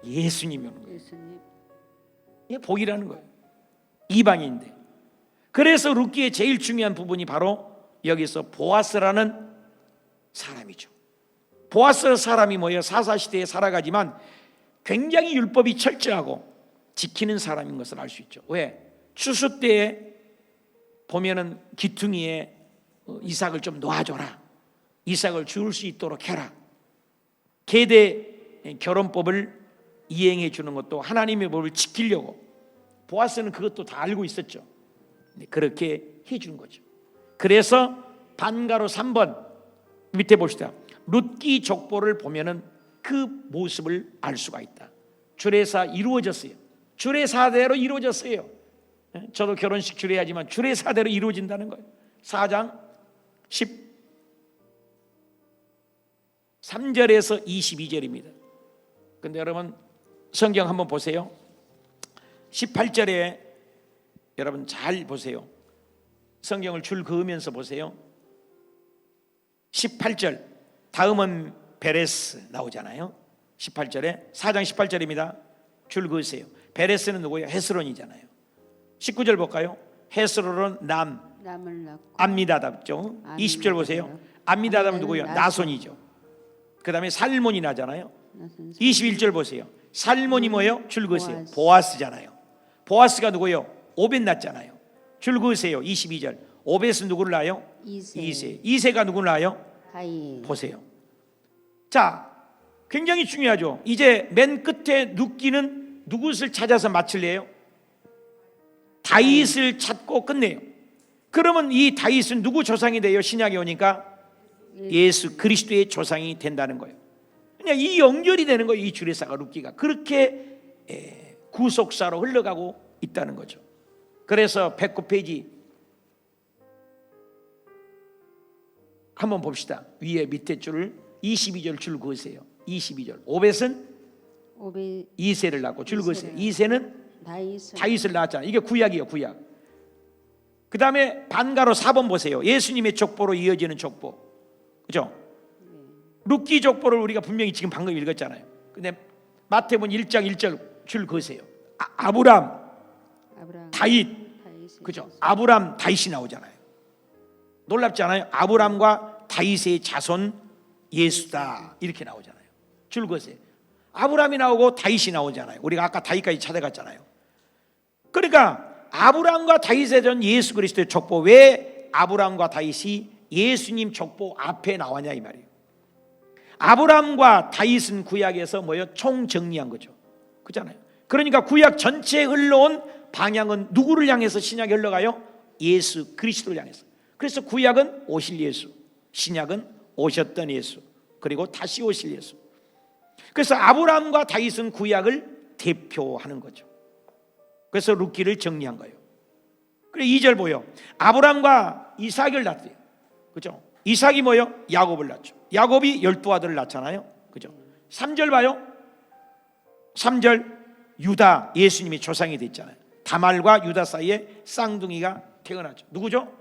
예수님이 오는 거예요. 이게 복이라는 거예요. 이방인인데. 그래서 룻기의 제일 중요한 부분이 바로 여기서 보아스라는 사람이죠. 보아스 사람이 뭐예요? 사사시대에 살아가지만 굉장히 율법이 철저하고 지키는 사람인 것을 알 수 있죠. 왜? 추수 때에 보면은 기퉁이에 이삭을 좀 놓아줘라, 이삭을 줄 수 있도록 해라. 계대 결혼법을 이행해 주는 것도 하나님의 법을 지키려고 보아스는 그것도 다 알고 있었죠. 그렇게 해준 거죠. 그래서 반가로 3번 밑에 봅시다. 룻기 족보를 보면은 그 모습을 알 수가 있다. 주례사 이루어졌어요. 주례사대로 이루어졌어요. 저도 결혼식 주례하지만 주례사대로 이루어진다는 거예요. 4장 13절에서 22절입니다. 근데 여러분 성경 한번 보세요. 18절에 여러분 잘 보세요. 성경을 줄 그으면서 보세요. 18절 다음은 베레스 나오잖아요. 18절에 4장 18절입니다. 줄 그으세요. 베레스는 누구예요? 헤스론이잖아요. 19절 볼까요? 헤스론은 남을 낳고 암미다답죠. 20절 보세요. 암미다답은 누구예요? 나손이죠. 그 다음에 살몬이 나잖아요. 21절 보세요. 살몬이 뭐예요? 줄 그으세요. 보아스잖아요. 보아스가 누구예요? 오벳 낳잖아요. 줄 그으세요. 22절 오벳은 누구를 낳아요? 이세. 이세가 누구를 낳아요? 가인. 보세요. 자, 굉장히 중요하죠. 이제 맨 끝에 룻기는 누구를 찾아서 마칠래요? 다윗을 찾고 끝내요. 그러면 이 다윗은 누구 조상이 돼요? 신약에 오니까 예수 그리스도의 조상이 된다는 거예요. 그냥 이 연결이 되는 거예요. 이 주례사가 룻기가 그렇게 구속사로 흘러가고 있다는 거죠. 그래서 109페이지 한번 봅시다. 위에 밑에 줄을 22절 줄 그으세요. 22절 오벳은 이세를 낳고 줄 그으세요. 이세는 다윗을 낳았잖아요. 이게 구약이에요. 구약. 그 다음에 반가로 4번 보세요. 예수님의 족보로 이어지는 족보, 그죠? 룻기 족보를 우리가 분명히 지금 방금 읽었잖아요. 근데 마태복음 1장 1절 줄 그으세요. 아브람, 다윗, 그죠? 아브람, 다윗이 나오잖아요. 놀랍지 않아요? 아브람과 다윗의 자손 예수다 이렇게 나오잖아요. 줄 그으세요. 아브람이 나오고 다윗이 나오잖아요. 우리가 아까 다윗까지 찾아갔잖아요. 그러니까 아브람과 다윗의 전 예수 그리스도의 족보, 왜 아브람과 다윗이 예수님 족보 앞에 나왔냐 이 말이에요. 아브람과 다윗은 구약에서 뭐예요? 총정리한 거죠. 그렇잖아요. 그러니까 구약 전체에 흘러온 방향은 누구를 향해서 신약이 흘러가요? 예수 그리스도를 향해서. 그래서 구약은 오실 예수, 신약은 오셨던 예수, 그리고 다시 오실 예수. 그래서 아브람과 다윗은 구약을 대표하는 거죠. 그래서 룻기를 정리한 거예요. 그래 2절 보여. 아브람과 이삭을 낳았대요. 그죠? 이삭이 뭐예요? 야곱을 낳죠. 야곱이 12아들을 낳잖아요. 그죠? 3절 봐요. 3절 유다, 예수님이 조상이 됐잖아요. 다말과 유다 사이에 쌍둥이가 태어났죠. 누구죠?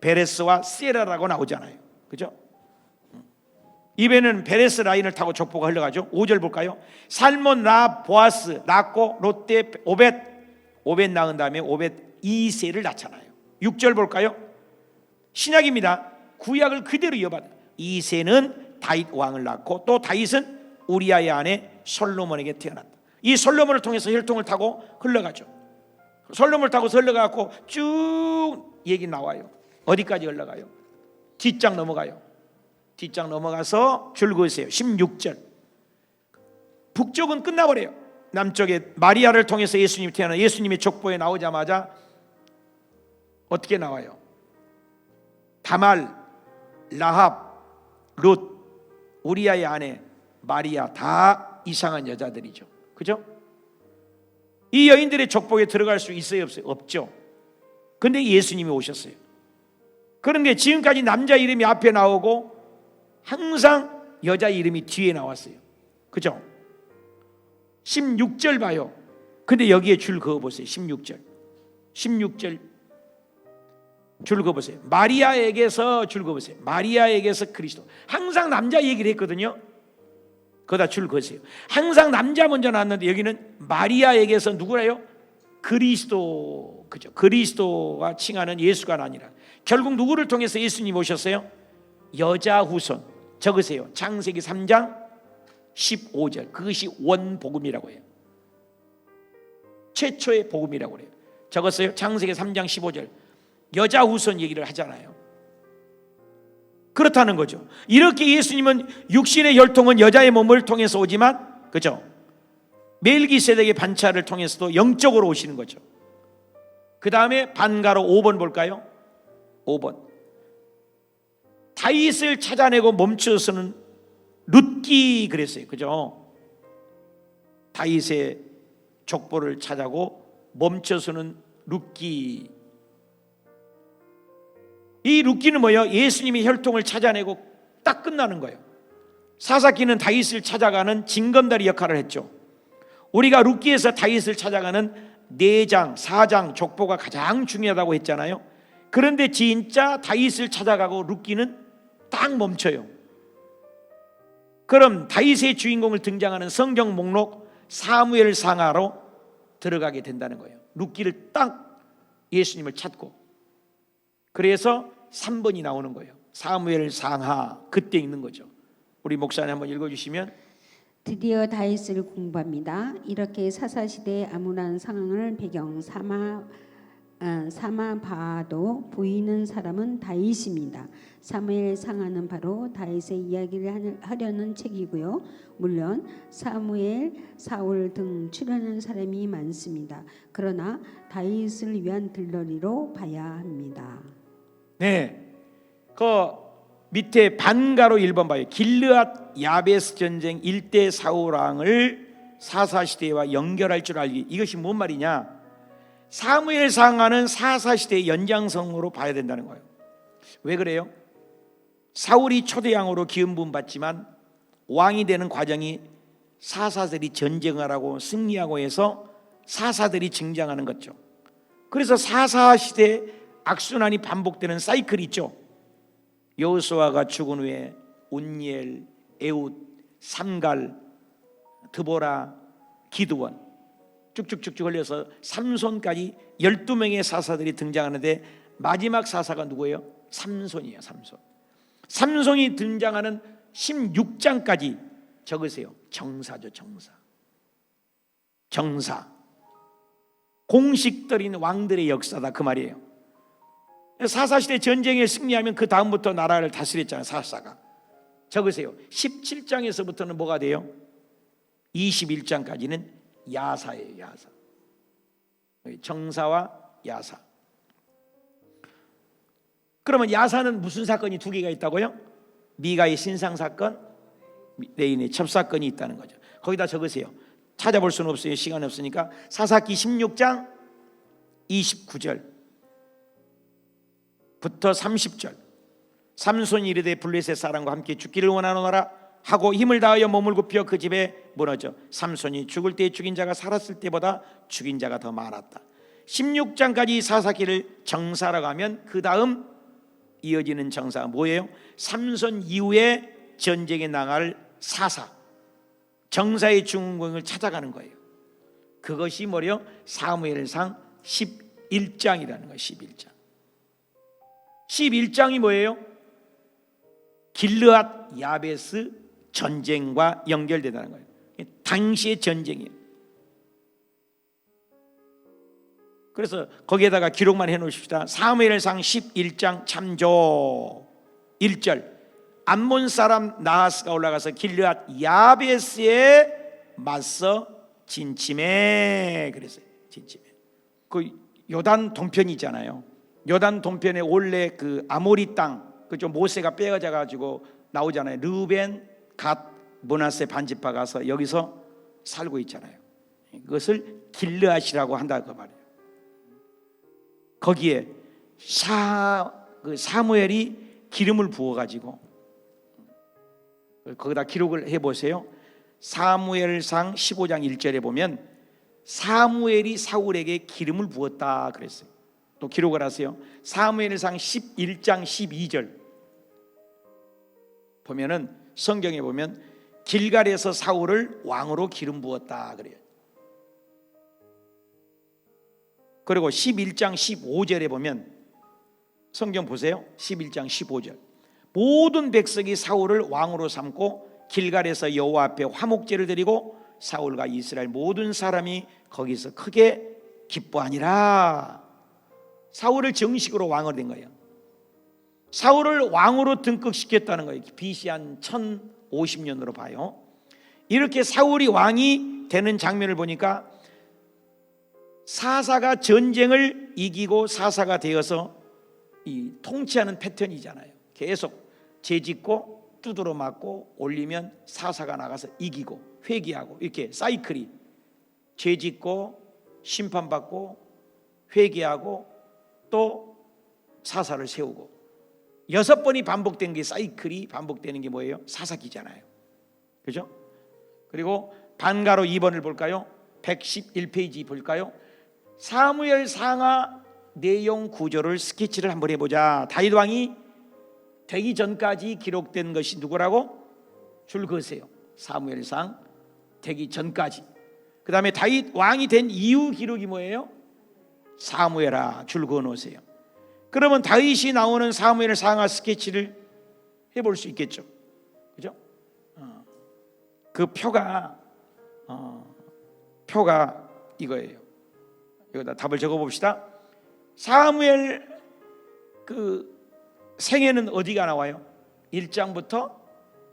베레스와 세라라고 나오잖아요. 그죠? 입에는 베레스 라인을 타고 족보가 흘러가죠. 5절 볼까요? 살몬, 라, 보아스 낳고 롯데, 오벳 낳은 다음에 오벳 이세를 낳잖아요. 6절 볼까요? 신약입니다. 구약을 그대로 이어받아요. 이세는 다윗 왕을 낳고 또 다윗은 우리아의 아내 솔로몬에게 태어났다. 이 솔로몬을 통해서 혈통을 타고 흘러가죠. 솔로몬을 타고서 흘러가고 쭉 얘기 나와요. 어디까지 흘러가요? 뒷장 넘어가요. 뒷장 넘어가서 줄 그으세요. 16절 북쪽은 끝나버려요. 남쪽에 마리아를 통해서 예수님이 태어나 예수님의 족보에 나오자마자 어떻게 나와요? 다말, 라합, 룻, 우리아의 아내 마리아 다 이상한 여자들이죠. 그죠? 이 여인들의 족보에 들어갈 수 있어요? 없어요? 없죠. 근데 예수님이 오셨어요. 그런데 지금까지 남자 이름이 앞에 나오고 항상 여자 이름이 뒤에 나왔어요. 그죠? 16절 봐요. 근데 여기에 줄 그어보세요. 16절 줄 그어보세요. 마리아에게서 줄 그어보세요. 마리아에게서 그리스도. 항상 남자 얘기를 했거든요. 거기다 줄 그으세요. 항상 남자 먼저 나왔는데 여기는 마리아에게서 누구래요? 그리스도. 그죠? 그리스도가 칭하는 예수가 아니라 결국 누구를 통해서 예수님이 오셨어요? 여자 후손. 적으세요. 창세기 3장 15절. 그것이 원복음이라고 해요. 최초의 복음이라고 해요. 적었어요. 창세기 3장 15절. 여자 후손 얘기를 하잖아요. 그렇다는 거죠. 이렇게 예수님은 육신의 혈통은 여자의 몸을 통해서 오지만, 그죠? 멜기세덱의 반차를 통해서도 영적으로 오시는 거죠. 그 다음에 반가로 5번 볼까요? 5번. 다윗을 찾아내고 멈춰서는 룻기 그랬어요. 그죠? 다윗의 족보를 찾아고 멈춰서는 룻기. 이 룻기는 뭐예요? 예수님이 혈통을 찾아내고 딱 끝나는 거예요. 사사기는 다윗을 찾아가는 징검다리 역할을 했죠. 우리가 룻기에서 다윗을 찾아가는 4장, 4장 족보가 가장 중요하다고 했잖아요. 그런데 진짜 다윗을 찾아가고 룻기는 딱 멈춰요. 그럼 다윗의 주인공을 등장하는 성경 목록 사무엘상하로 들어가게 된다는 거예요. 룻기를 딱 예수님을 찾고, 그래서 3번이 나오는 거예요. 사무엘상하, 그때 읽는 거죠. 우리 목사님 한번 읽어주시면. 드디어 다윗을 공부합니다. 이렇게 사사시대의 암울한 상황을 배경 삼아 봐도 보이는 사람은 다윗입니다. 사무엘 상하는 바로 다윗의 이야기를 하려는 책이고요. 물론 사무엘, 사울 등 출연하는 사람이 많습니다. 그러나 다윗을 위한 들러리로 봐야 합니다. 네, 그 밑에 반가로 1번 봐요. 길르앗 야베스 전쟁 일대 사울왕을 사사시대와 연결할 줄 알기. 이것이 뭔 말이냐? 사무엘상하는 사사시대의 연장성으로 봐야 된다는 거예요. 왜 그래요? 사울이 초대왕으로 기름 받지만 왕이 되는 과정이 사사들이 전쟁을 하고 승리하고 해서 사사들이 등장하는 거죠. 그래서 사사시대 악순환이 반복되는 사이클이 있죠. 여호수아가 죽은 후에 온니엘, 에훗, 삼갈, 드보라, 기드원 쭉쭉쭉쭉 흘려서 삼손까지 12명의 사사들이 등장하는데 마지막 사사가 누구예요? 삼손이에요. 삼손이 등장하는 16장까지 적으세요. 정사죠. 정사. 공식들인 왕들의 역사다, 그 말이에요. 사사시대 전쟁에 승리하면 그 다음부터 나라를 다스렸잖아요. 사사가. 적으세요. 17장에서부터는 뭐가 돼요? 21장까지는 야사예요. 야사. 정사와 야사. 그러면 야사는 무슨 사건이 2개가 있다고요? 미가의 신상사건, 레인의 첩사건이 있다는 거죠. 거기다 적으세요. 찾아볼 수는 없어요. 시간이 없으니까. 사사기 16장 29절 부터 30절. 삼손이 이르되 블레셋 사람과 함께 죽기를 원하노라 하고 힘을 다하여 몸을 굽혀 그 집에 무너져 삼손이 죽을 때 죽인 자가 살았을 때보다 죽인 자가 더 많았다. 16장까지 사사기를 정사라고 하면 그 다음 이어지는 정사가 뭐예요? 삼손 이후에 전쟁에 나갈 사사, 정사의 중공을 찾아가는 거예요. 그것이 뭐래요? 사무엘상 11장이라는 거예요. 11장이 뭐예요? 길르앗 야베스 전쟁과 연결되다는 거예요. 당시의 전쟁이에요. 그래서 거기에다가 기록만 해놓으십시다. 사무엘상 11장 참조 1절. 암몬 사람 나하스가 올라가서 길르앗 야베스에 맞서 진침해. 그랬어요. 진침해. 그 요단 동편이 있잖아요. 요단 동편에 원래 그 아모리 땅, 그죠? 모세가 빼가져 가지고 나오잖아요. 르벤, 갓, 므낫세 반지파 가서 여기서 살고 있잖아요. 그것을 길르앗이라고 한다고 말해요. 거기에 사무엘이 기름을 부어 가지고 거기다 기록을 해 보세요. 사무엘상 15장 1절에 보면 사무엘이 사울에게 기름을 부었다 그랬어요. 또 기록을 하세요. 사무엘상 11장 12절 보면은 성경에 보면 길갈에서 사울을 왕으로 기름 부었다 그래요. 그리고 11장 15절에 보면 성경 보세요. 11장 15절 모든 백성이 사울을 왕으로 삼고 길갈에서 여호와 앞에 화목제를 드리고 사울과 이스라엘 모든 사람이 거기서 크게 기뻐하니라. 사울을 정식으로 왕으로 된 거예요. 사울을 왕으로 등극시켰다는 거예요. BC 한 1050년으로 봐요. 이렇게 사울이 왕이 되는 장면을 보니까 사사가 전쟁을 이기고 사사가 되어서 이 통치하는 패턴이잖아요. 계속 죄짓고 두드러 맞고 올리면 사사가 나가서 이기고 회개하고 이렇게 사이클이 죄짓고 심판받고 회개하고 또 사사를 세우고 6번이 반복된 게 사이클이 반복되는 게 뭐예요? 사사기잖아요. 그죠? 그리고 반가로 2번을 볼까요? 111페이지 볼까요? 사무엘 상하 내용 구조를 스케치를 한번 해보자. 다윗 왕이 되기 전까지 기록된 것이 누구라고? 줄 그으세요. 사무엘상 되기 전까지. 그 다음에 다윗 왕이 된 이후 기록이 뭐예요? 사무엘아 줄 그어 놓으세요. 그러면 다윗이 나오는 사무엘 상하 스케치를 해볼 수 있겠죠. 그죠? 그 표가 이거예요. 여기다 답을 적어 봅시다. 사무엘 그 생애는 어디가 나와요? 1장부터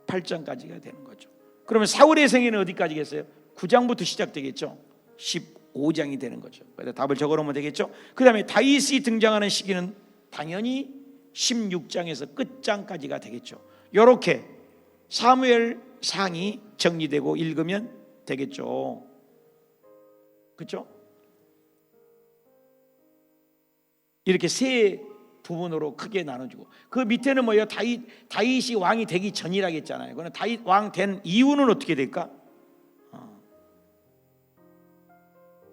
8장까지가 되는 거죠. 그러면 사울의 생애는 어디까지겠어요? 9장부터 시작되겠죠. 15장이 되는 거죠. 그래서 답을 적어 놓으면 되겠죠. 그 다음에 다윗이 등장하는 시기는 당연히 16장에서 끝장까지가 되겠죠. 이렇게 사무엘 상이 정리되고 읽으면 되겠죠. 그렇죠? 이렇게 세 부분으로 크게 나눠주고 그 밑에는 뭐예요? 다윗이 왕이 되기 전이라고 했잖아요. 그러면 다윗 왕 된 이후는 어떻게 될까?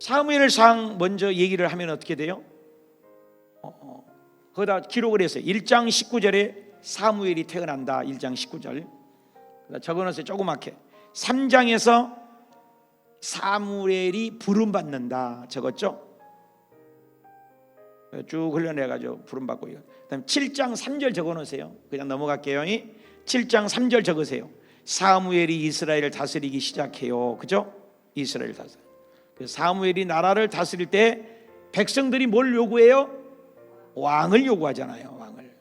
사무엘상 먼저 얘기를 하면 어떻게 돼요? 거기다 기록을 했어요. 1장 19절에 사무엘이 태어난다. 1장 19절 적어놨어요. 조그맣게 3장에서 사무엘이 부름받는다 적었죠. 쭉 흘려내가지고 부름받고 그다음 7장 3절 적어놓으세요. 그냥 넘어갈게요. 7장 3절 적으세요. 사무엘이 이스라엘을 다스리기 시작해요. 그죠? 이스라엘 다스리. 사무엘이 나라를 다스릴 때 백성들이 뭘 요구해요? 왕을 요구하잖아요. 왕을.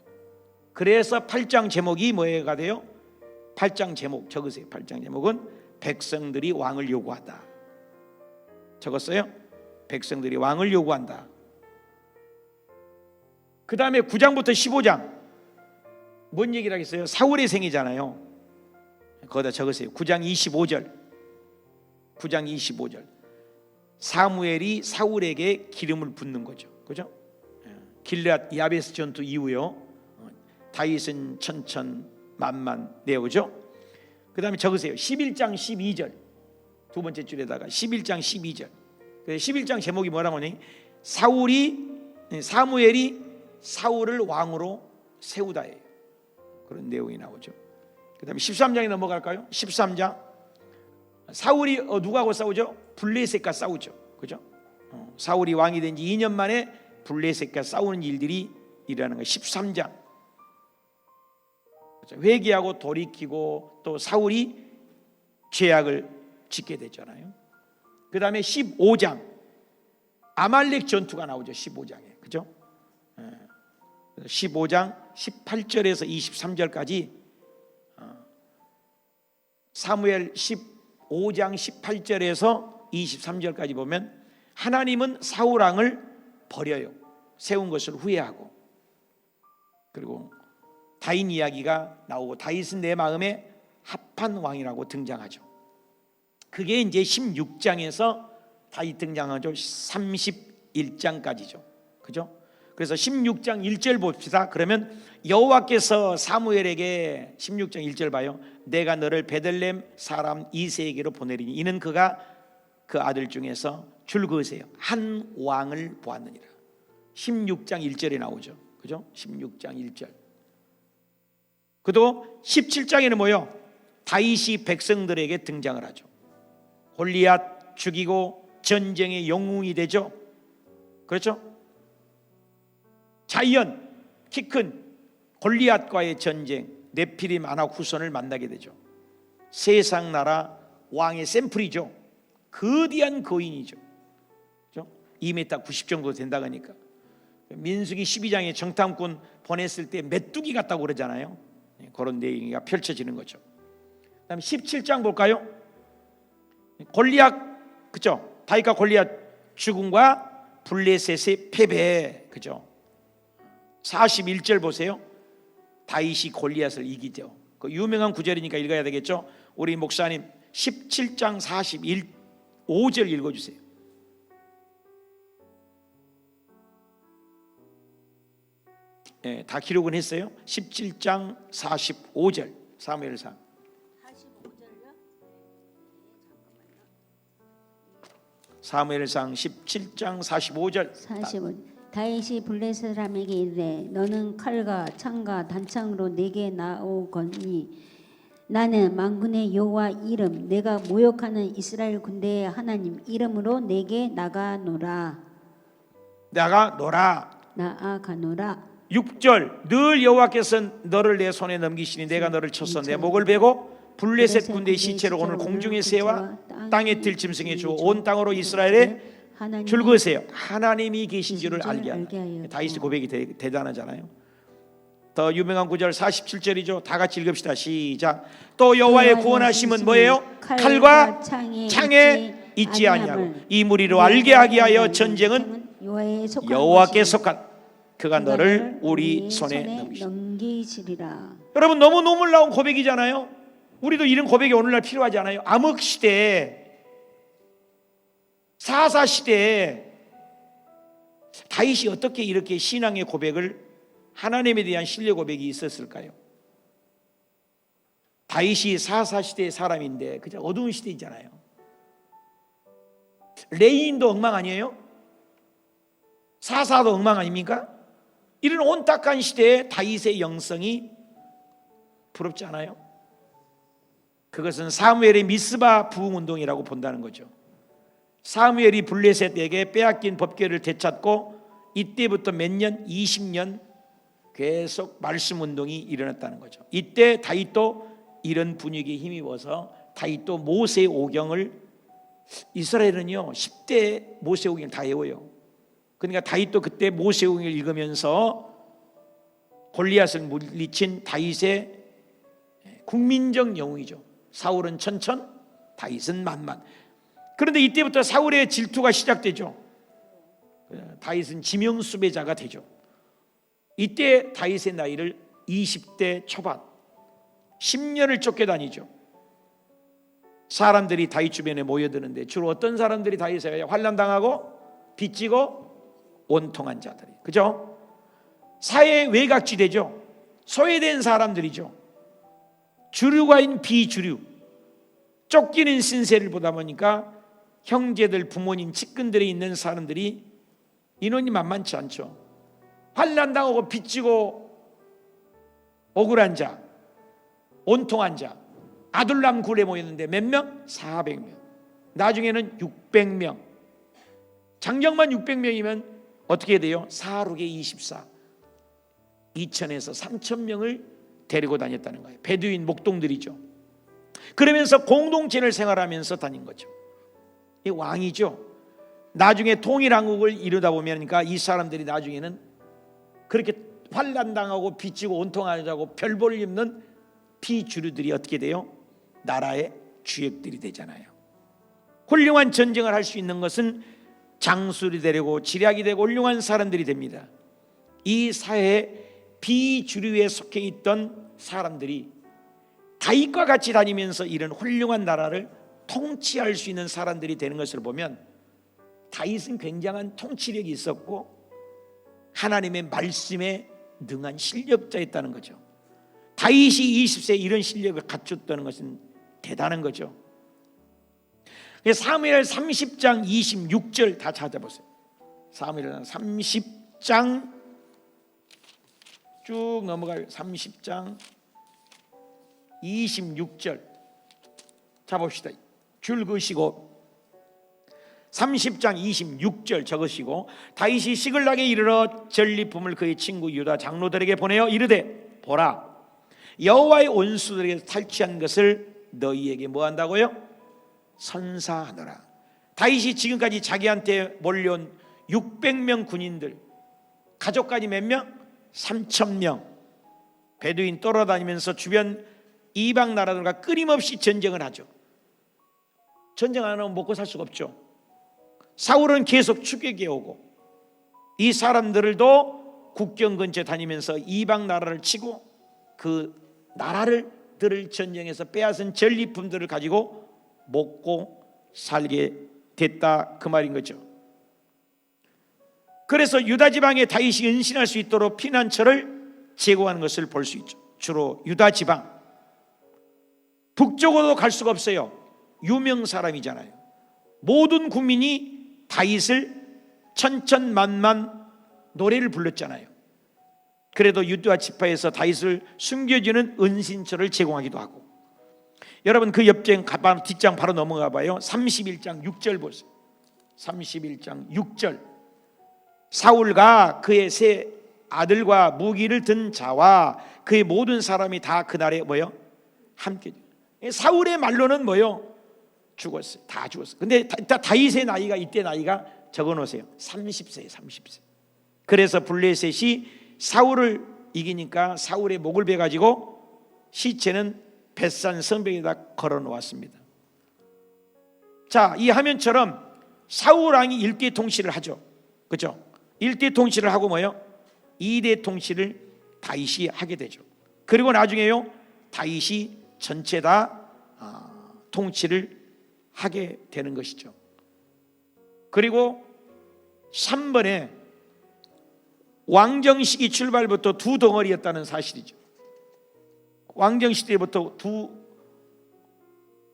그래서 8장 제목이 뭐가 돼요? 8장 제목 적으세요. 8장 제목은 백성들이 왕을 요구한다. 적었어요? 백성들이 왕을 요구한다. 그 다음에 9장부터 15장 뭔 얘기를 하겠어요? 사울의 생이잖아요. 거기다 적으세요. 9장 25절 9장 25절 사무엘이 사울에게 기름을 붓는 거죠. 그죠? 길앗 야베스 전투 이후요. 다윗은 천천만만 내오죠. 그 다음에 적으세요. 11장 12절 두 번째 줄에다가 11장 12절 11장 제목이 뭐라고 하니? 사무엘이 사울을 왕으로 세우다예요. 그런 내용이 나오죠. 그 다음에 13장에 넘어갈까요? 13장 사울이 누구하고 싸우죠? 블레셋과 싸우죠. 그죠? 사울이 왕이 된 지 2년 만에 블레셋과 싸우는 일들이 일어나는 거예요. 13장 회개하고 돌이키고 또 사울이 죄악을 짓게 되잖아요. 그 다음에 15장 아말렉 전투가 나오죠. 15장에 그죠? 15장 18절에서 23절까지 사무엘 15장 18절에서 23절까지 보면 하나님은 사울 왕을 버려요. 세운 것을 후회하고 그리고 다윗 이야기가 나오고 다윗은 내 마음에 합한 왕이라고 등장하죠. 그게 이제 16장에서 다윗 등장하죠. 31장까지죠. 그죠? 그래서 16장 1절 봅시다. 그러면 여호와께서 사무엘에게 16장 1절 봐요. 내가 너를 베들레헴 사람 이새에게로 보내리니 이는 그가 그 아들 중에서 줄 그으세요. 한 왕을 보았느니라. 16장 1절에 나오죠. 그죠? 16장 1절. 그도 17장에는 뭐요? 다윗이 백성들에게 등장을 하죠. 골리앗 죽이고 전쟁의 영웅이 되죠. 그렇죠? 자이언 키 큰 골리앗과의 전쟁 네피림 아낙 후손을 만나게 되죠. 세상 나라 왕의 샘플이죠. 거대한 거인이죠. 2m 90 정도 된다고 하니까 민수기 12장에 정탐꾼 보냈을 때 메뚜기 같다고 그러잖아요. 그런 내용이 펼쳐지는 거죠. 그다음에 17장 볼까요? 골리앗 그죠? 다윗과 골리앗 죽음과 블레셋의 패배 그죠? 41절 보세요. 다윗이 골리앗을 이기죠. 그 유명한 구절이니까 읽어야 되겠죠. 우리 목사님 17장 5절 읽어주세요. 다 기록은 했어요. 17장 45절 사무엘상. 사무엘상 17장 45절. 45. 다윗이 블레셋 사람에게 이르되 너는 칼과 창과 단창으로 내게 나오거니 나는 만군의 여호와 이름 내가 모욕하는 이스라엘 군대의 하나님 이름으로 내게 나가노라. 6절 늘 여호와께서 너를 내 손에 넘기시니 내가 너를 쳐서 내 목을 베고 블레셋 군대의 시체를 오늘 공중의 새와 땅의 들짐승에 주어 온 땅으로 이스라엘에 줄거세요. 하나님이 계신 줄을 알게 하라. 다윗의 고백이 대단하잖아요. 더 유명한 구절 47절이죠. 다 같이 읽읍시다. 시작. 또 여호와의 구원하심은 뭐예요? 칼과 창에 있지 아니하고 이 무리로 알게 하게 하여 전쟁은 여호와께 속한 그가 너를 우리 손에 넘기시리라. 여러분 너무 놀라운 고백이잖아요. 우리도 이런 고백이 오늘날 필요하지 않아요? 암흑 시대에 사사 시대에 다윗이 어떻게 이렇게 신앙의 고백을 하나님에 대한 신뢰 고백이 있었을까요? 다윗이 사사 시대의 사람인데 그저 어두운 시대이잖아요. 레인도 엉망 아니에요? 사사도 엉망 아닙니까? 이런 온탁한 시대에 다윗의 영성이 부럽지 않아요? 그것은 사무엘의 미스바 부흥 운동이라고 본다는 거죠. 사무엘이 블레셋에게 빼앗긴 법궤를 되찾고 이때부터 몇 년, 20년 계속 말씀 운동이 일어났다는 거죠. 이때 다윗도 이런 분위기에 힘입어서 다윗도 모세 오경을, 이스라엘은요 10대 모세 오경을 다 외워요. 그러니까 다윗도 그때 모세 오경을 읽으면서 골리앗을 물리친 다윗의 국민적 영웅이죠. 사울은 천천, 다윗은 만만. 그런데 이때부터 사울의 질투가 시작되죠. 다윗은 지명 수배자가 되죠. 이때 다윗의 나이를 20대 초반, 10년을 쫓겨다니죠. 사람들이 다윗 주변에 모여드는데 주로 어떤 사람들이 다윗에 환난당하고 빚지고 원통한 자들이, 그죠? 사회 외곽지대죠. 소외된 사람들이죠. 주류가인 비주류, 쫓기는 신세를 보다 보니까 형제들, 부모님, 측근들에 있는 사람들이 인원이 만만치 않죠. 환난당하고 빚지고 억울한 자, 온통한 자, 아둘람 굴에 모였는데 몇 명? 400명. 나중에는 600명. 장정만 600명이면 어떻게 돼요? 사륙에 24, 2천에서 3,000명을 데리고 다녔다는 거예요. 베두인 목동들이죠. 그러면서 공동체를 생활하면서 다닌 거죠. 이 왕이죠. 나중에 통일한국을 이루다 보니까 이 사람들이 나중에는 그렇게 환난당하고 빚지고 온통하자고 별 볼 없는 비주류들이 어떻게 돼요? 나라의 주역들이 되잖아요. 훌륭한 전쟁을 할 수 있는 것은 장술이 되고 지략이 되고 훌륭한 사람들이 됩니다. 이 사회에 비주류에 속해 있던 사람들이 다윗과 같이 다니면서 이런 훌륭한 나라를 통치할 수 있는 사람들이 되는 것을 보면 다윗은 굉장한 통치력이 있었고 하나님의 말씀에 능한 실력자였다는 거죠. 다윗이 20세에 이런 실력을 갖췄다는 것은 대단한 거죠. 사무엘 30장 26절 다 찾아보세요. 사무엘 30장 쭉 넘어가요. 30장 26절 자 봅시다. 줄 그으시고 30장 26절 적으시고 다윗이 시글락에 이르러 전리품을 그의 친구 유다 장로들에게 보내어 이르되 보라 여호와의 원수들에게 탈취한 것을 너희에게 뭐 한다고요? 선사하노라. 다윗이 지금까지 자기한테 몰려온 600명 군인들 가족까지 몇 명? 3,000명 베두인 떠돌아다니면서 주변 이방 나라들과 끊임없이 전쟁을 하죠. 전쟁 안 하면 먹고 살 수가 없죠. 사울은 계속 추격해 오고 이 사람들도 국경 근처에 다니면서 이방 나라를 치고 그 나라들을 전쟁에서 빼앗은 전리품들을 가지고 먹고 살게 됐다 그 말인 거죠. 그래서 유다 지방에 다윗이 은신할 수 있도록 피난처를 제공하는 것을 볼 수 있죠. 주로 유다 지방, 북쪽으로 갈 수가 없어요. 유명 사람이잖아요. 모든 국민이 다윗을 천천만만 노래를 불렀잖아요. 그래도 유다 지파에서 다윗을 숨겨주는 은신처를 제공하기도 하고. 여러분 그 옆장 뒷장 바로 넘어가 봐요. 31장 6절 보세요. 31장 6절. 사울과 그의 세 아들과 무기를 든 자와 그의 모든 사람이 다 그날에 뭐요? 함께. 사울의 말로는 뭐요? 죽었어요. 다 죽었어요. 근데 다윗의 나이가 이때 나이가 적어 놓으세요. 30세예요. 30세. 그래서 블레셋이 사울을 이기니까 사울의 목을 베 가지고 시체는 벳산 성벽에다 걸어 놓았습니다. 자, 이 화면처럼 사울 왕이 일대 통치를 하죠. 그렇죠? 일대 통치를 하고 뭐요? 2대 통치를 다윗이 하게 되죠. 그리고 나중에요, 다윗이 전체 다 통치를 하게 되는 것이죠. 그리고 3번에 왕정시기 출발부터 두 덩어리였다는 사실이죠. 왕정시대부터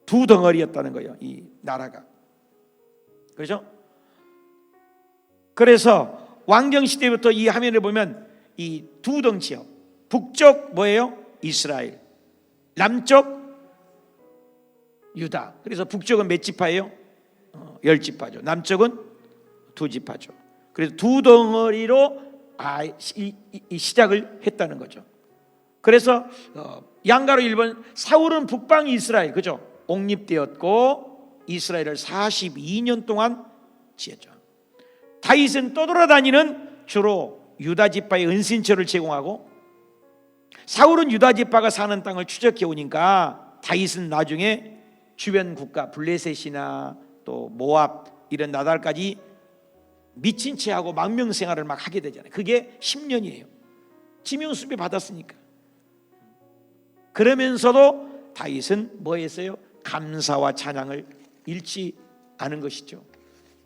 두 덩어리였다는 거예요, 이 나라가. 그렇죠? 그래서 왕정시대부터 이 화면을 보면 이 두 덩치요. 북쪽 뭐예요? 이스라엘. 남쪽 유다. 그래서 북쪽은 몇 지파예요? 10지파죠. 남쪽은 2지파죠. 그래서 두 덩어리로 시작을 했다는 거죠. 그래서 양가로 1번 사울은 북방 이스라엘, 그죠? 옹립되었고 이스라엘을 42년 동안 지었죠. 다윗은 떠돌아다니는 주로 유다 지파의 은신처를 제공하고, 사울은 유다 지파가 사는 땅을 추적해 오니까 다윗은 나중에 주변 국가 블레셋이나 또 모압 이런 나라까지 미친 채 하고 망명 생활을 막 하게 되잖아요. 그게 10년이에요. 지명수배 받았으니까. 그러면서도 다윗은 뭐 했어요? 감사와 찬양을 잃지 않은 것이죠.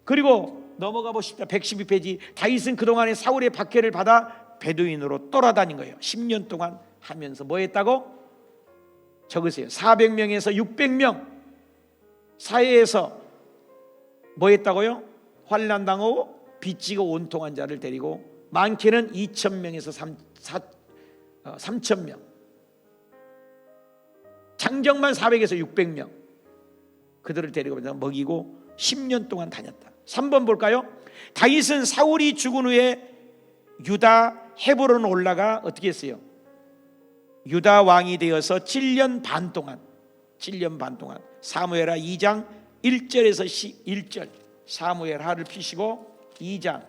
그리고 넘어가 보십시오. 112페이지. 다윗은 그동안에 사울의 박해를 받아 베두인으로 떠나다닌 거예요. 10년 동안 하면서 뭐 했다고? 적으세요. 400명에서 600명 사이에서 뭐 했다고요? 환난당하고 빚지고 온통한 자를 데리고, 많게는 2,000명에서 3,000명, 장정만 400에서 600명 그들을 데리고 먹이고 10년 동안 다녔다. 3번 볼까요? 다윗은 사울이 죽은 후에 유다 헤브론 올라가 어떻게 했어요? 유다 왕이 되어서 7년 반 동안 사무엘하 2장 1절에서 11절, 사무엘하를 피시고 2장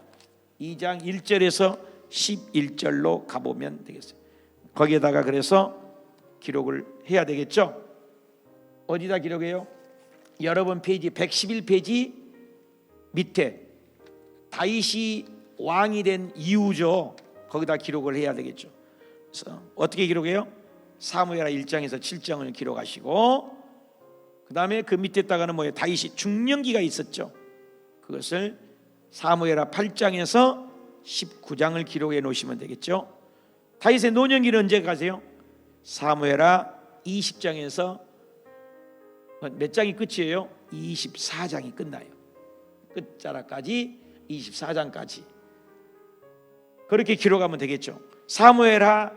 1절에서 11절로 가보면 되겠어요. 거기에다가 그래서 기록을 해야 되겠죠. 어디다 기록해요? 여러분 페이지 111페이지 밑에 다윗이 왕이 된 이유죠. 거기다 기록을 해야 되겠죠. 그래서 어떻게 기록해요? 사무엘하 1장에서 7장을 기록하시고, 그 다음에 그 밑에다가는 뭐예요? 다윗이 중년기가 있었죠. 그것을 사무엘하 8장에서 19장을 기록해 놓으시면 되겠죠. 다윗의 노년기는 언제 가세요? 사무엘하 20장에서 몇 장이 끝이에요? 24장이 끝나요. 끝자락까지 24장까지 그렇게 기록하면 되겠죠. 사무엘하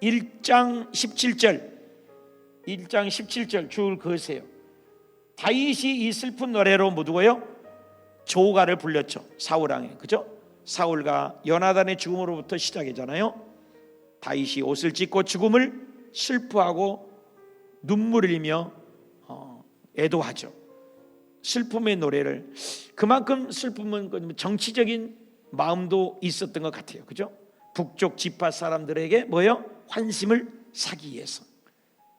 1장 17절 줄 그으세요. 다윗이 이 슬픈 노래로 뭐두고요? 조가를 불렸죠. 사울왕에, 그죠? 사울과 요나단의 죽음으로부터 시작이잖아요. 다윗이 옷을 찢고 죽음을 슬퍼하고 눈물을 흘리며 애도하죠. 슬픔의 노래를, 그만큼 슬픔은 정치적인 마음도 있었던 것 같아요. 그죠? 북쪽 지파 사람들에게 뭐예요? 환심을 사기 위해서.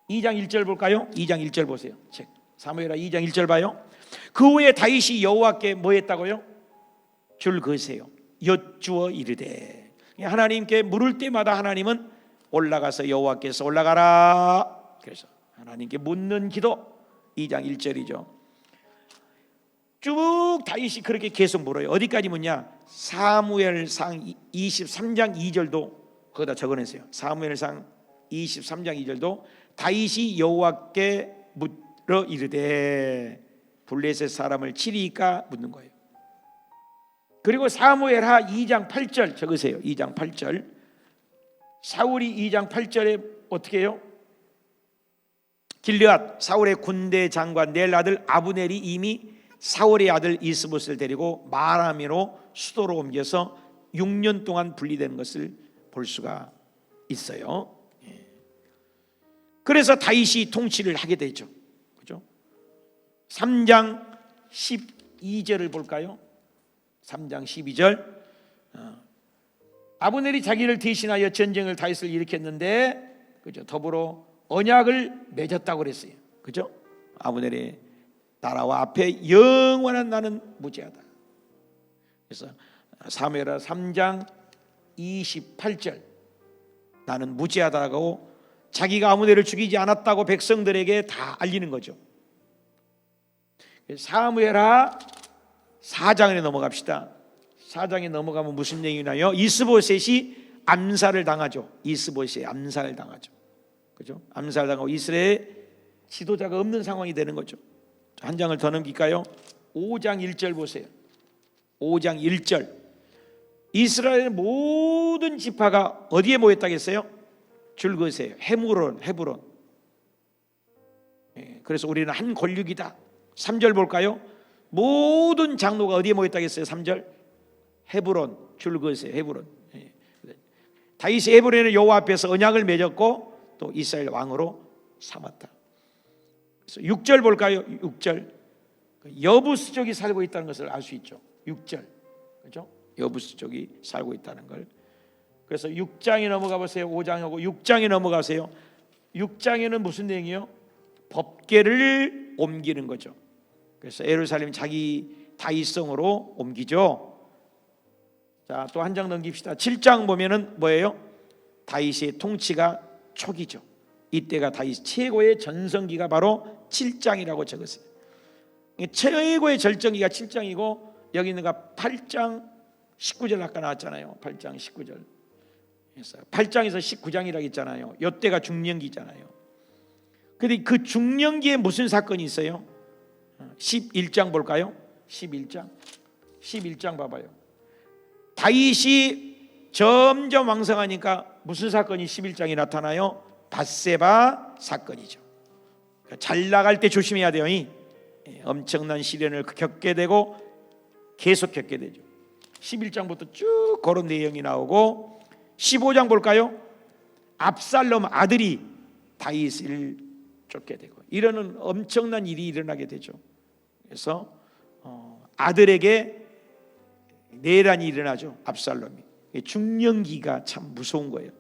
2장 1절 볼까요? 2장 1절 보세요. 책 사무엘하 2장 1절 봐요. 그 후에 다윗이 여호와께 뭐 했다고요? 줄 그으세요. 여쭈어 이르되, 하나님께 물을 때마다 하나님은 올라가서 여호와께서 올라가라. 그래서 하나님께 묻는 기도. 2장 1절이죠. 쭉 다윗이 그렇게 계속 물어요. 어디까지 묻냐? 사무엘상 23장 2절도 거기다 적어냈어요. 사무엘상 23장 2절도 다윗이 여호와께 묻러 이르되 블레셋 사람을 치리까 묻는 거예요. 그리고 사무엘하 2장 8절 적으세요. 2장 8절. 사울이 2장 8절에 어떻게 해요? 길르앗 사울의 군대 장관 넬 아들 아브넬이 이미 사울의 아들 이스봇을 데리고 마라미로 수도로 옮겨서 6년 동안 분리되는 것을 볼 수가 있어요. 그래서 다윗이 통치를 하게 되죠. 그죠? 3장 12절을 볼까요? 3장 12절. 아브넬이 자기를 대신하여 전쟁을 다윗을 일으켰는데, 그죠? 더불어 언약을 맺었다고 그랬어요. 그죠? 아브넬의 나라와 앞에 영원한 나는 무죄하다. 그래서 사무엘하 3장 28절 나는 무죄하다고 자기가 아브넬을 죽이지 않았다고 백성들에게 다 알리는 거죠. 사무엘하 4장에 넘어갑시다. 4장에 넘어가면 무슨 얘기 나요? 이스보셋이 암살을 당하죠. 이스보셋이 암살을 당하죠. 그죠? 암살을 당하고 이스라엘 지도자가 없는 상황이 되는 거죠. 한 장을 더 넘길까요? 5장 1절 보세요. 5장 1절. 이스라엘 모든 지파가 어디에 모였다겠어요? 줄거세요. 헤브론. 그래서 우리는 한 권력이다. 3절 볼까요? 모든 장로가 어디에 모였다겠어요? 3절. 헤브론. 줄거세요. 헤브론. 다윗이 헤브론의 여호와 앞에서 언약을 맺었고 또 이스라엘 왕으로 삼았다. 그래서 6절 볼까요? 6절. 여부스족이 살고 있다는 것을 알 수 있죠. 6절. 그렇죠? 여부스족이 살고 있다는 걸. 그래서 6장에 넘어가 보세요. 5장하고 6장에 넘어가세요. 6장에는 무슨 내용이요? 법궤를 옮기는 거죠. 그래서 예루살렘 자기 다윗성으로 옮기죠. 자, 또 한 장 넘깁시다. 7장 보면은 뭐예요? 다윗의 통치가 초기죠. 이때가 다윗 최고의 전성기가 바로 7장이라고 적었어요. 최고의 절정기가 7장이고 여기 있는가 8장 19절 아까 나왔잖아요. 8장 19절. 8장에서 19장이라고 했잖아요. 이때가 중년기잖아요. 근데 그 중년기에 무슨 사건이 있어요? 11장 볼까요? 11장 봐봐요. 다윗이 점점 왕성하니까 무슨 사건이 11장에 나타나요? 밧세바 사건이죠. 잘 나갈 때 조심해야 돼요. 엄청난 시련을 겪게 되고 계속 겪게 되죠. 11장부터 쭉 그런 내용이 나오고 15장 볼까요? 압살롬 아들이 다윗을 쫓게 되고 이러는 엄청난 일이 일어나게 되죠. 그래서 아들에게 내란이 일어나죠. 압살롬이. 중년기가 참 무서운 거예요.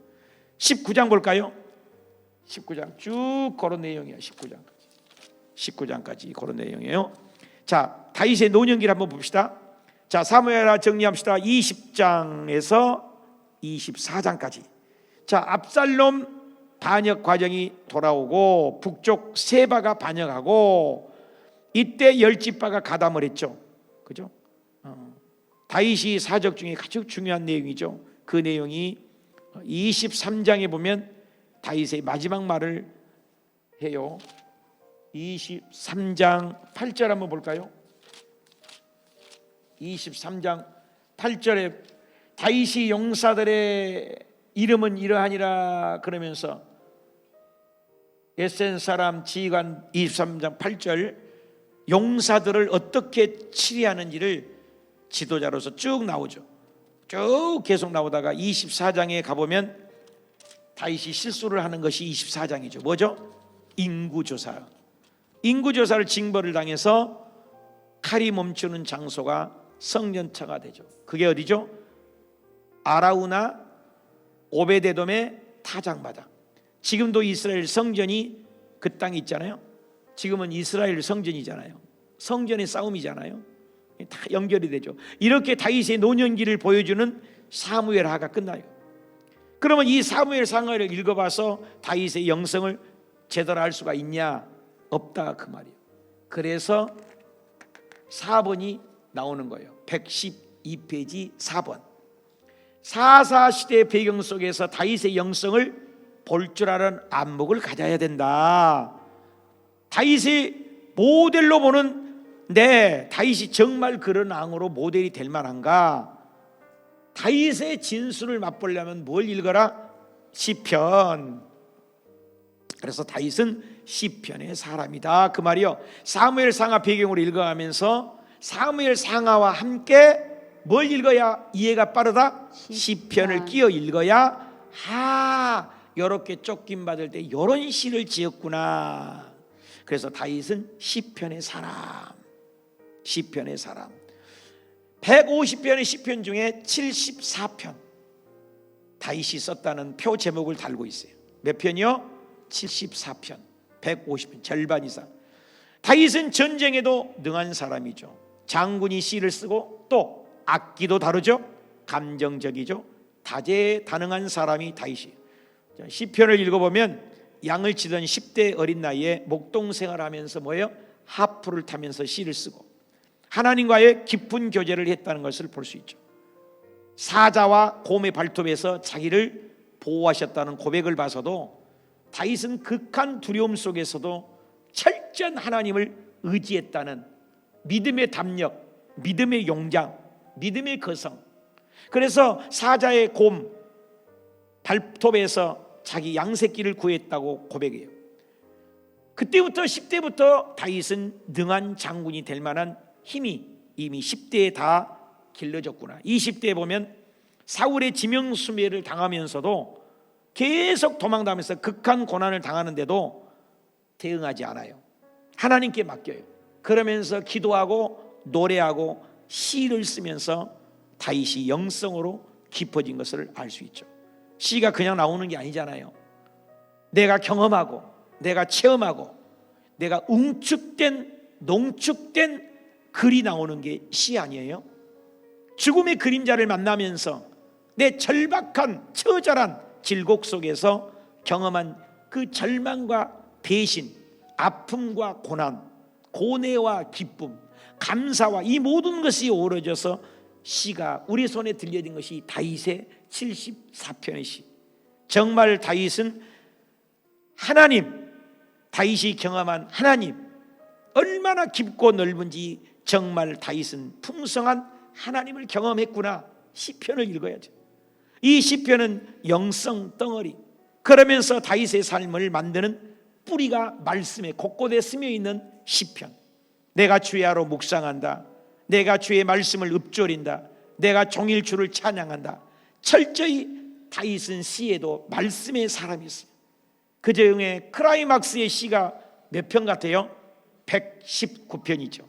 19장 볼까요? 19장 쭉 그런 내용이에요. 19장까지 그런 내용이에요. 자, 다윗의 노년기를 한번 봅시다. 자, 사무엘하 정리합시다. 20장에서 24장까지. 자, 압살롬 반역 과정이 돌아오고 북쪽 세바가 반역하고 이때 열지파가 가담을 했죠. 그죠? 다윗이 사적 중에 가장 중요한 내용이죠. 그 내용이 23장에 보면 다윗의 마지막 말을 해요. 23장 8절 한번 볼까요? 23장 8절에 다윗이 용사들의 이름은 이러하니라 그러면서 에센 사람 지휘관 23장 8절 용사들을 어떻게 치리하는지를 지도자로서 쭉 나오죠. 쭉 계속 나오다가 24장에 가보면 다윗이 실수를 하는 것이 24장이죠. 뭐죠? 인구조사. 인구조사를 징벌을 당해서 칼이 멈추는 장소가 성전터가 되죠. 그게 어디죠? 아라우나 오베데돔의 타작마당. 지금도 이스라엘 성전이 그 땅에 있잖아요. 지금은 이스라엘 성전이잖아요. 성전의 싸움이잖아요. 다 연결이 되죠. 이렇게 다윗의 노년기를 보여주는 사무엘하가 끝나요. 그러면 이 사무엘 상하를 읽어봐서 다윗의 영성을 제대로 알 수가 있냐? 없다 그 말이에요. 그래서 4번이 나오는 거예요. 112페이지 4번. 사사시대 배경 속에서 다윗의 영성을 볼 줄 아는 안목을 가져야 된다. 다윗의 모델로 보는 다윗이 정말 그런 왕으로 모델이 될 만한가? 다윗의 진술을 맛보려면 뭘 읽어라? 시편. 그래서 다윗은 시편의 사람이다 그 말이요. 사무엘 상하 배경으로 읽어가면서 사무엘 상하와 함께 뭘 읽어야 이해가 빠르다? 시편을 끼어 읽어야 이렇게 쫓김 받을 때 이런 시를 지었구나. 그래서 다윗은 시편의 사람. 시편의 사람. 150편의 시편 중에 74편 다윗이 썼다는 표 제목을 달고 있어요. 몇 편이요? 74편. 150편, 절반 이상. 다윗은 전쟁에도 능한 사람이죠. 장군이 시를 쓰고 또 악기도 다루죠. 감정적이죠. 다재다능한 사람이 다윗이에요. 시편을 읽어보면 양을 치던 10대 어린 나이에 목동 생활하면서 뭐예요? 하프를 타면서 시를 쓰고 하나님과의 깊은 교제를 했다는 것을 볼 수 있죠. 사자와 곰의 발톱에서 자기를 보호하셨다는 고백을 봐서도 다윗은 극한 두려움 속에서도 철저한 하나님을 의지했다는 믿음의 담력, 믿음의 용장, 믿음의 거성. 그래서 사자의 곰 발톱에서 자기 양새끼를 구했다고 고백해요. 그때부터 10대부터 다윗은 능한 장군이 될 만한 힘이 이미 10대에 다 길러졌구나. 20대에 보면 사울의 지명수매를 당하면서도 계속 도망다니면서 극한 고난을 당하는데도 대응하지 않아요. 하나님께 맡겨요. 그러면서 기도하고 노래하고 시를 쓰면서 다윗이 영성으로 깊어진 것을 알 수 있죠. 시가 그냥 나오는 게 아니잖아요. 내가 경험하고 내가 체험하고 내가 농축된 글이 나오는 게 시 아니에요? 죽음의 그림자를 만나면서 내 절박한 처절한 질곡 속에서 경험한 그 절망과 배신, 아픔과 고난, 고뇌와 기쁨, 감사와 이 모든 것이 어우러져서 시가 우리 손에 들려진 것이 다윗의 74편의 시. 정말 다윗은 다윗이 경험한 하나님 얼마나 깊고 넓은지 정말 다윗은 풍성한 하나님을 경험했구나. 시편을 읽어야죠. 이 시편은 영성 덩어리. 그러면서 다윗의 삶을 만드는 뿌리가 말씀에 곳곳에 스며 있는 시편. 내가 주의 하로 묵상한다. 내가 주의 말씀을 읊조린다. 내가 종일 주를 찬양한다. 철저히 다윗은 시에도 말씀의 사람이었어요. 그 중에 크라이막스의 시가 몇 편 같아요? 119편이죠.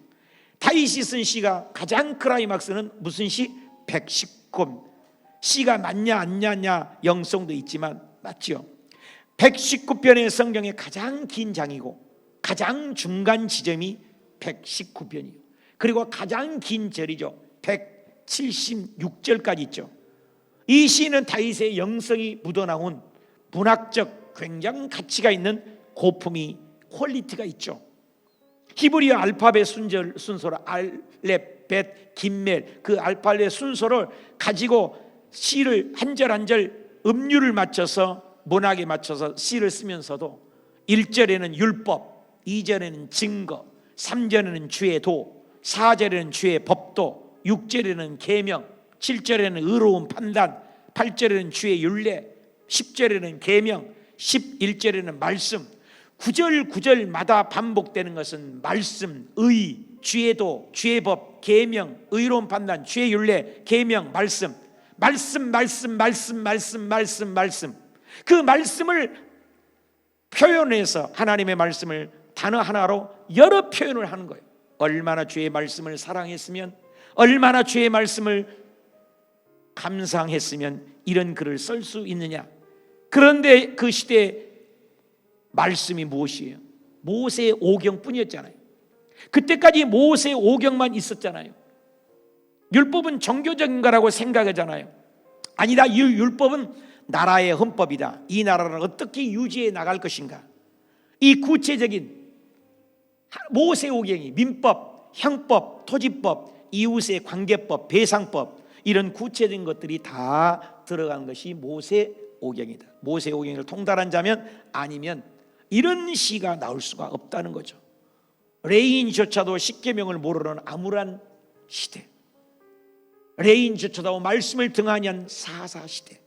다윗이 쓴 시가 가장 크라이막스는 무슨 시? 119편. 시가 맞냐 안 맞냐 영성도 있지만 맞죠. 119편의 성경의 가장 긴 장이고 가장 중간 지점이 119편이에요. 그리고 가장 긴 절이죠. 176절까지 있죠. 이 시는 다윗의 영성이 묻어나온 문학적 굉장히 가치가 있는 고품이 퀄리티가 있죠. 히브리어 알파벳 순서로 알렙, 벳, 김멜 그 알파벳 순서를 가지고 시를 한 절 한 절 음률을 맞춰서 문학에 맞춰서 시를 쓰면서도 1절에는 율법, 2절에는 증거, 3절에는 주의 도, 4절에는 주의 법도, 6절에는 계명, 7절에는 의로운 판단, 8절에는 주의 율례, 10절에는 계명, 11절에는 말씀. 9절마다 반복되는 것은 말씀, 의, 주의 도, 주의 법, 계명, 의로운 판단, 주의 율례, 계명, 말씀. 그 말씀을 표현해서 하나님의 말씀을 단어 하나로 여러 표현을 하는 거예요. 얼마나 주의 말씀을 사랑했으면, 얼마나 주의 말씀을 감상했으면 이런 글을 쓸 수 있느냐. 그런데 그 시대에 말씀이 무엇이에요? 모세 오경뿐이었잖아요. 그때까지 모세 오경만 있었잖아요. 율법은 종교적인 거라고 생각하잖아요. 아니다, 이 율법은 나라의 헌법이다. 이 나라를 어떻게 유지해 나갈 것인가. 이 구체적인 모세 오경이 민법, 형법, 토지법, 이웃의 관계법, 배상법, 이런 구체적인 것들이 다 들어간 것이 모세오경이다. 모세오경을 통달한 자면 아니면 이런 시가 나올 수가 없다는 거죠. 레인조차도 십계명을 모르는 암울한 시대, 레인조차도 말씀을 등한히 한 사사시대,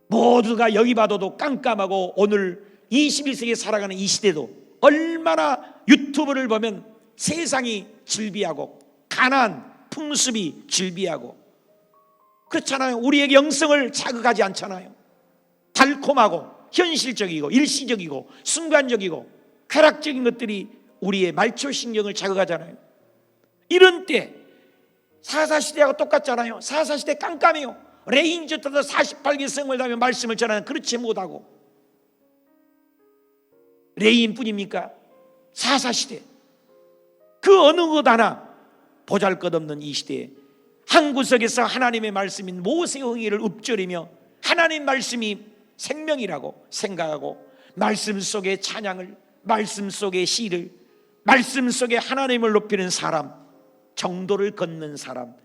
모두가 여기 봐도 깜깜하고 오늘 21세기에 살아가는 이 시대도 얼마나 유튜브를 보면 세상이 즐비하고 가난, 풍습이 즐비하고 그렇잖아요. 우리에게 영성을 자극하지 않잖아요. 달콤하고 현실적이고 일시적이고 순간적이고 쾌락적인 것들이 우리의 말초신경을 자극하잖아요. 이런 때 사사시대하고 똑같잖아요. 사사시대 깜깜해요. 레인저트도 48개 성을 다며 말씀을 전하는 그렇지 못하고 레인뿐입니까? 사사시대 그 어느 것 하나 보잘것없는 이 시대에 한 구석에서 하나님의 말씀인 모세응의를 읊조리며 하나님 말씀이 생명이라고 생각하고 말씀 속의 찬양을, 말씀 속의 시를, 말씀 속에 하나님을 높이는 사람, 정도를 걷는 사람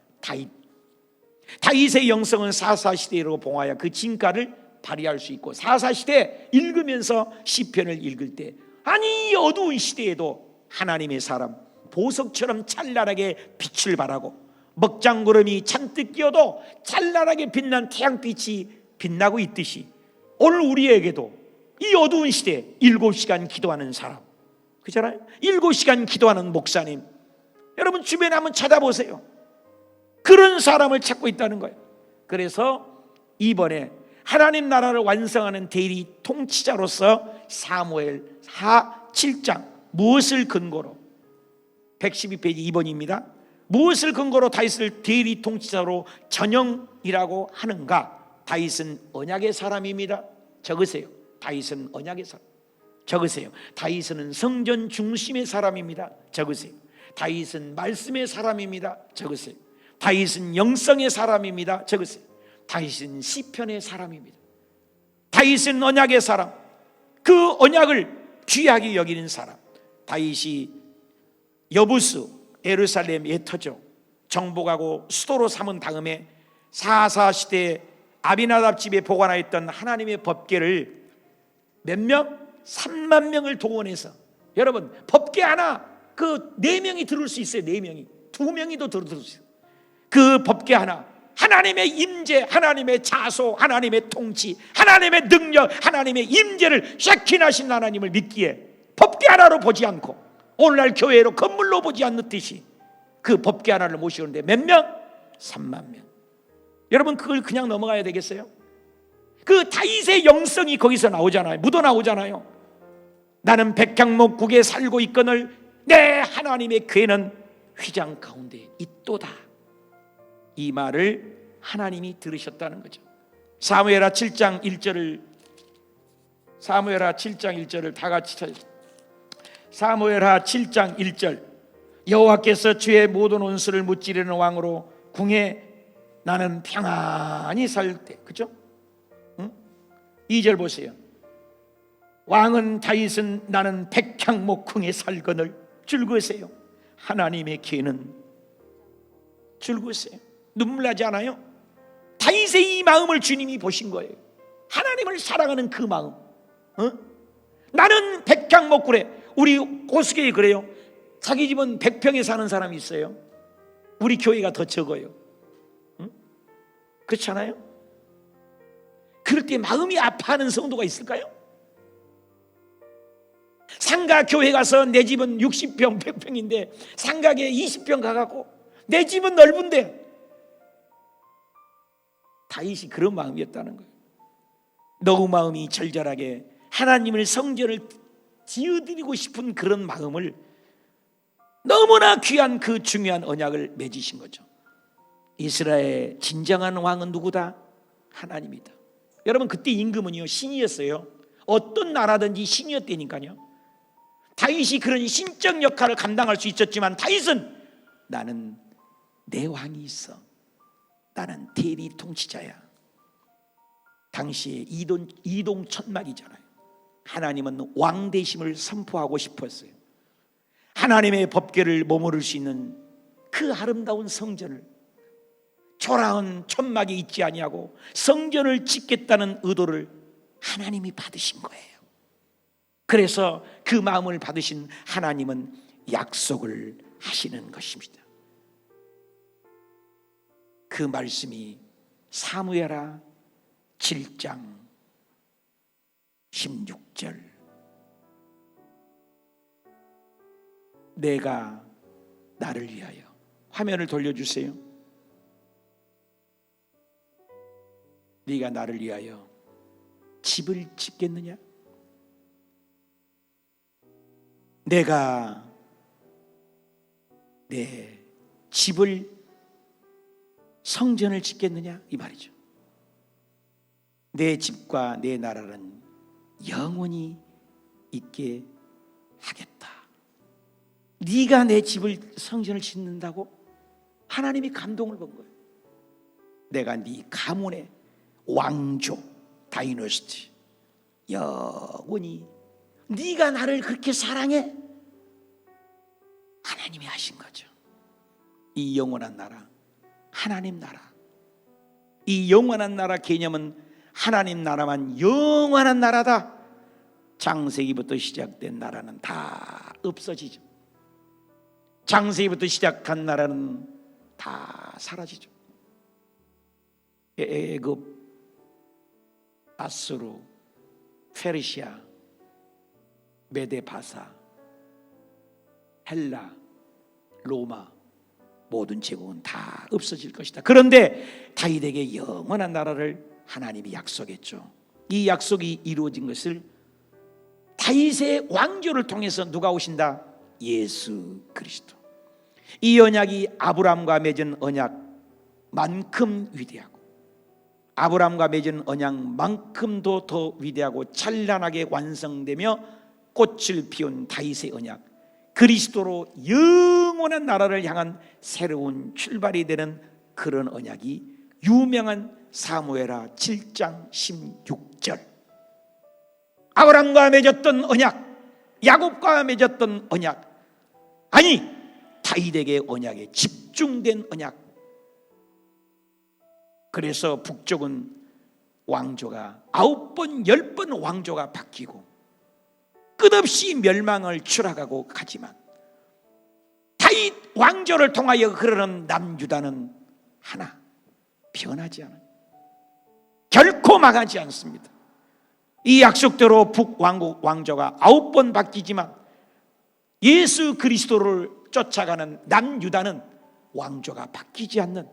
다윗의 영성은 사사시대로 봉하여 그 진가를 발휘할 수 있고, 사사시대 읽으면서 시편을 읽을 때 아니 이 어두운 시대에도 하나님의 사람 보석처럼 찬란하게 빛을 발하고 먹장구름이 잔뜩 끼어도 찬란하게 빛난 태양빛이 빛나고 있듯이 오늘 우리에게도 이 어두운 시대에 7시간 기도하는 사람, 그잖아요. 7시간 기도하는 목사님, 여러분 주변에 한번 찾아보세요. 그런 사람을 찾고 있다는 거예요. 그래서 이번에 하나님 나라를 완성하는 대리 통치자로서 사무엘 하 7장 무엇을 근거로, 112페이지 2번입니다. 무엇을 근거로 다윗을 대리 통치자로 전형이라고 하는가? 다윗은 언약의 사람입니다. 적으세요. 다윗은 언약의 사람. 적으세요. 다윗은 성전 중심의 사람입니다. 적으세요. 다윗은 말씀의 사람입니다. 적으세요. 다윗은 영성의 사람입니다. 적으세요. 다윗은 시편의 사람입니다. 다윗은 언약의 사람, 그 언약을 귀하게 여기는 사람. 다윗이 여부스 예루살렘 예터죠 정복하고 수도로 삼은 다음에 사사시대에 아비나답 집에 보관하였던 하나님의 법궤를 몇 명? 3만 명을 동원해서, 여러분 법궤 하나 그 4명이 들을 수 있어요. 4명이 2명이도 들을 수 있어요. 그 법궤 하나, 하나님의 임재, 하나님의 자소, 하나님의 통치, 하나님의 능력, 하나님의 임재를 쉐킨하신 하나님을 믿기에 법궤 하나로 보지 않고 오늘날 교회로 건물로 보지 않는 듯이 그 법궤 하나를 모시는데 몇 명? 3만 명. 여러분 그걸 그냥 넘어가야 되겠어요? 그 다윗의 영성이 거기서 나오잖아요. 묻어나오잖아요. 나는 백향목국에 살고 있거늘 내 하나님의 궤는 휘장 가운데 있도다. 이 말을 하나님이 들으셨다는 거죠. 사무엘하 7장 1절을 다 같이 찾으세요. 사무엘하 7장 1절 여호와께서 주의 모든 원수를 무찌르는 왕으로 궁에 나는 평안히 살 때, 그죠? 2절 보세요. 왕은 다윗은 나는 백향목 궁에 살거늘 즐거우세요. 하나님의 궤는 즐거우세요. 눈물 나지 않아요? 다윗의 이 마음을 주님이 보신 거예요. 하나님을 사랑하는 그 마음. 나는 백향목굴에, 우리 고수교회 그래요. 자기 집은 100평에 사는 사람이 있어요. 우리 교회가 더 적어요. 그렇지 않아요? 그럴 때 마음이 아파하는 성도가 있을까요? 상가 교회 가서 내 집은 60평 100평인데 상가에 20평 가갖고 내 집은 넓은데, 다윗이 그런 마음이었다는 거예요. 너무 마음이 절절하게 하나님을 성전을 지어드리고 싶은 그런 마음을, 너무나 귀한 그 중요한 언약을 맺으신 거죠. 이스라엘의 진정한 왕은 누구다? 하나님이다. 여러분 그때 임금은요 신이었어요. 어떤 나라든지 신이었다니까요. 다윗이 그런 신적 역할을 감당할 수 있었지만 다윗은 나는 내 왕이 있어, 나는 대리 통치자야. 당시에 이동 천막이잖아요. 하나님은 왕 되심을 선포하고 싶었어요. 하나님의 법궤를 머무를 수 있는 그 아름다운 성전을 초라한 천막이 있지 아니하고 성전을 짓겠다는 의도를 하나님이 받으신 거예요. 그래서 그 마음을 받으신 하나님은 약속을 하시는 것입니다. 그 말씀이 사무엘하 7장 16절, 내가 나를 위하여, 화면을 돌려주세요. 네가 나를 위하여 집을 짓겠느냐? 내가 내 집을, 성전을 짓겠느냐? 이 말이죠. 내 집과 내 나라는 영원히 있게 하겠다. 네가 내 집을, 성전을 짓는다고? 하나님이 감동을 본 거예요. 내가 네 가문의 왕조, 다이너스티, 영원히, 네가 나를 그렇게 사랑해? 하나님이 하신 거죠. 이 영원한 나라, 하나님 나라. 이 영원한 나라 개념은 하나님 나라만 영원한 나라다. 창세기부터 시작된 나라는 다 없어지죠. 창세기부터 시작한 나라는 다 사라지죠. 애굽, 아수르, 페르시아, 메데바사, 헬라, 로마, 모든 제국은 다 없어질 것이다. 그런데 다윗에게 영원한 나라를 하나님이 약속했죠. 이 약속이 이루어진 것을 다윗의 왕조를 통해서 누가 오신다? 예수 그리스도. 이 언약이 아브라함과 맺은 언약만큼 위대하고, 아브라함과 맺은 언약만큼도 더 위대하고 찬란하게 완성되며 꽃을 피운 다윗의 언약, 그리스도로 영원한 나라를 향한 새로운 출발이 되는 그런 언약이 유명한 사무엘하 7장 16절. 아브라함과 맺었던 언약, 야곱과 맺었던 언약, 아니 다윗에게 언약에 집중된 언약. 그래서 북쪽은 왕조가 9번 10번 왕조가 바뀌고 끝없이 멸망을 추락하고 가지만 다윗 왕조를 통하여 흐르는 남유다는 하나 변하지 않아요. 결코 망하지 않습니다. 이 약속대로 북왕국 왕조가 9번 바뀌지만 예수 그리스도를 쫓아가는 남유다는 왕조가 바뀌지 않는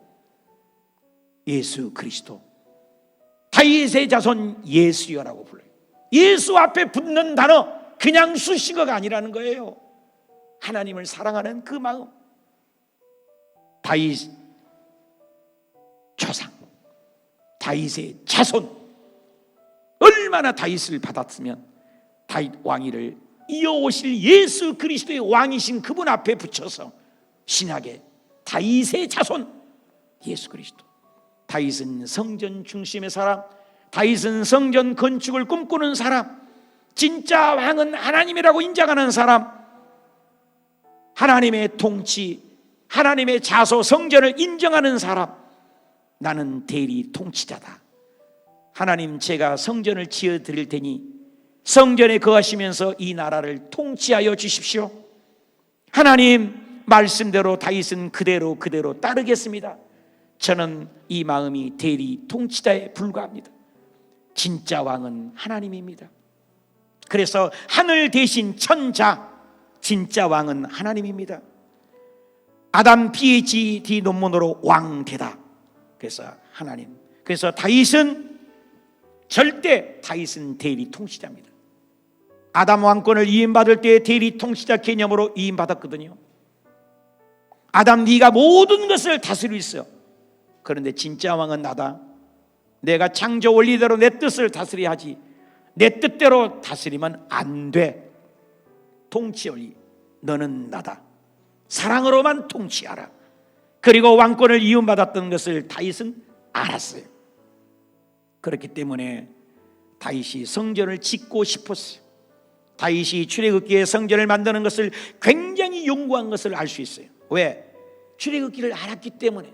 예수 그리스도, 다윗의 자손 예수여라고 불러요. 예수 앞에 붙는 단어 그냥 수식어가 아니라는 거예요. 하나님을 사랑하는 그 마음. 다윗 조상, 다윗의 자손, 얼마나 다윗을 받았으면 다윗 왕위를 이어오실 예수 그리스도의 왕이신 그분 앞에 붙여서 신약에 다윗의 자손 예수 그리스도. 다윗은 성전 중심의 사람, 다윗은 성전 건축을 꿈꾸는 사람, 진짜 왕은 하나님이라고 인정하는 사람, 하나님의 통치, 하나님의 자소 성전을 인정하는 사람. 나는 대리 통치자다. 하나님, 제가 성전을 지어 드릴 테니 성전에 거하시면서 이 나라를 통치하여 주십시오. 하나님 말씀대로 다윗은 그대로 따르겠습니다. 저는 이 마음이 대리 통치자에 불과합니다. 진짜 왕은 하나님입니다. 그래서 하늘 대신 천자, 진짜 왕은 하나님입니다. 아담 PhD 논문으로 왕되다. 그래서 하나님. 그래서 다윗은 대리 통치자입니다. 아담 왕권을 이임받을 때 대리 통치자 개념으로 이임받았거든요. 아담, 네가 모든 것을 다스리고 있어. 그런데 진짜 왕은 나다. 내가 창조 원리대로 내 뜻을 다스려야 하지, 내 뜻대로 다스리면 안 돼. 통치 원리, 너는 나다. 사랑으로만 통치하라. 그리고 왕권을 이음받았던 것을 다윗은 알았어요. 그렇기 때문에 다윗이 성전을 짓고 싶었어요. 다윗이 출애굽기에 성전을 만드는 것을 굉장히 연구한 것을 알 수 있어요. 왜? 출애굽기를 알았기 때문에.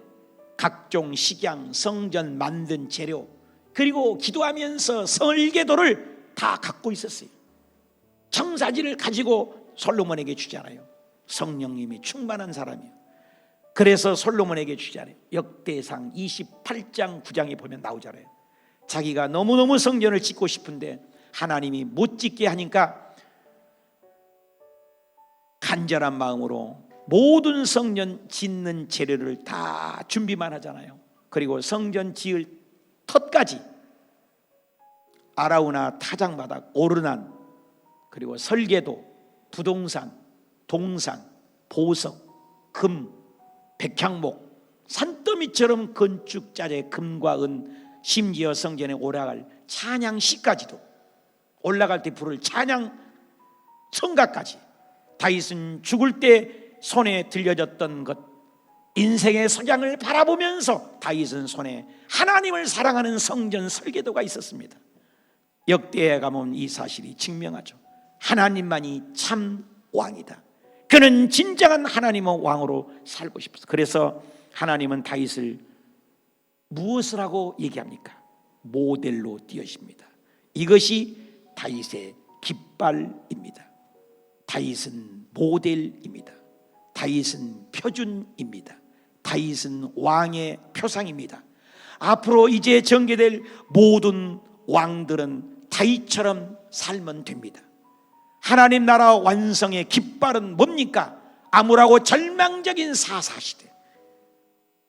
각종 식양, 성전 만든 재료, 그리고 기도하면서 설계도를 다 갖고 있었어요. 청사진을 가지고 솔로몬에게 주잖아요. 성령님이 충만한 사람이에요. 그래서 솔로몬에게 주잖아요. 역대상 28장 9장에 보면 나오잖아요. 자기가 너무너무 성전을 짓고 싶은데 하나님이 못 짓게 하니까 간절한 마음으로 모든 성전 짓는 재료를 다 준비만 하잖아요. 그리고 성전 지을 텄까지 아라우나 타작마당, 오르난, 그리고 설계도, 부동산, 동산, 보석, 금, 백향목, 산더미처럼 건축자재 금과 은, 심지어 성전에 올라갈 찬양시까지도, 올라갈 때 부를 찬양 성가까지, 다윗은 죽을 때 손에 들려졌던 것, 인생의 석양을 바라보면서 다윗은 손에 하나님을 사랑하는 성전 설계도가 있었습니다. 역대에 가면 이 사실이 증명하죠. 하나님만이 참 왕이다. 그는 진정한 하나님의 왕으로 살고 싶었어. 그래서 하나님은 다윗을 무엇을 하고 얘기합니까? 모델로 띄우십니다. 이것이 다윗의 깃발입니다. 다윗은 모델입니다. 다윗은 표준입니다. 다윗은 왕의 표상입니다. 앞으로 이제 전개될 모든 왕들은 다윗처럼 살면 됩니다. 하나님 나라 완성의 깃발은 뭡니까? 암울하고 절망적인 사사시대,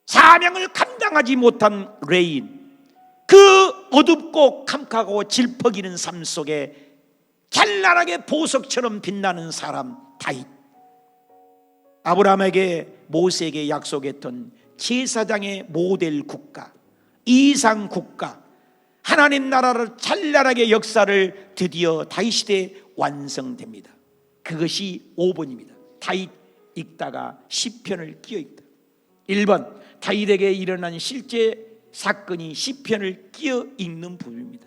사명을 감당하지 못한 레인, 그 어둡고 캄캄하고 질퍽이는 삶 속에 찬란하게 보석처럼 빛나는 사람 다윗, 아브라함에게 모세에게 약속했던 제사장의 모델 국가, 이상 국가, 하나님 나라를 찬란하게 역사를 드디어 다윗 시대에 완성됩니다. 그것이 5번입니다. 다윗 읽다가 시편을 끼어 읽다. 1번, 다윗에게 일어난 실제 사건이 시편을 끼어 읽는 부분입니다.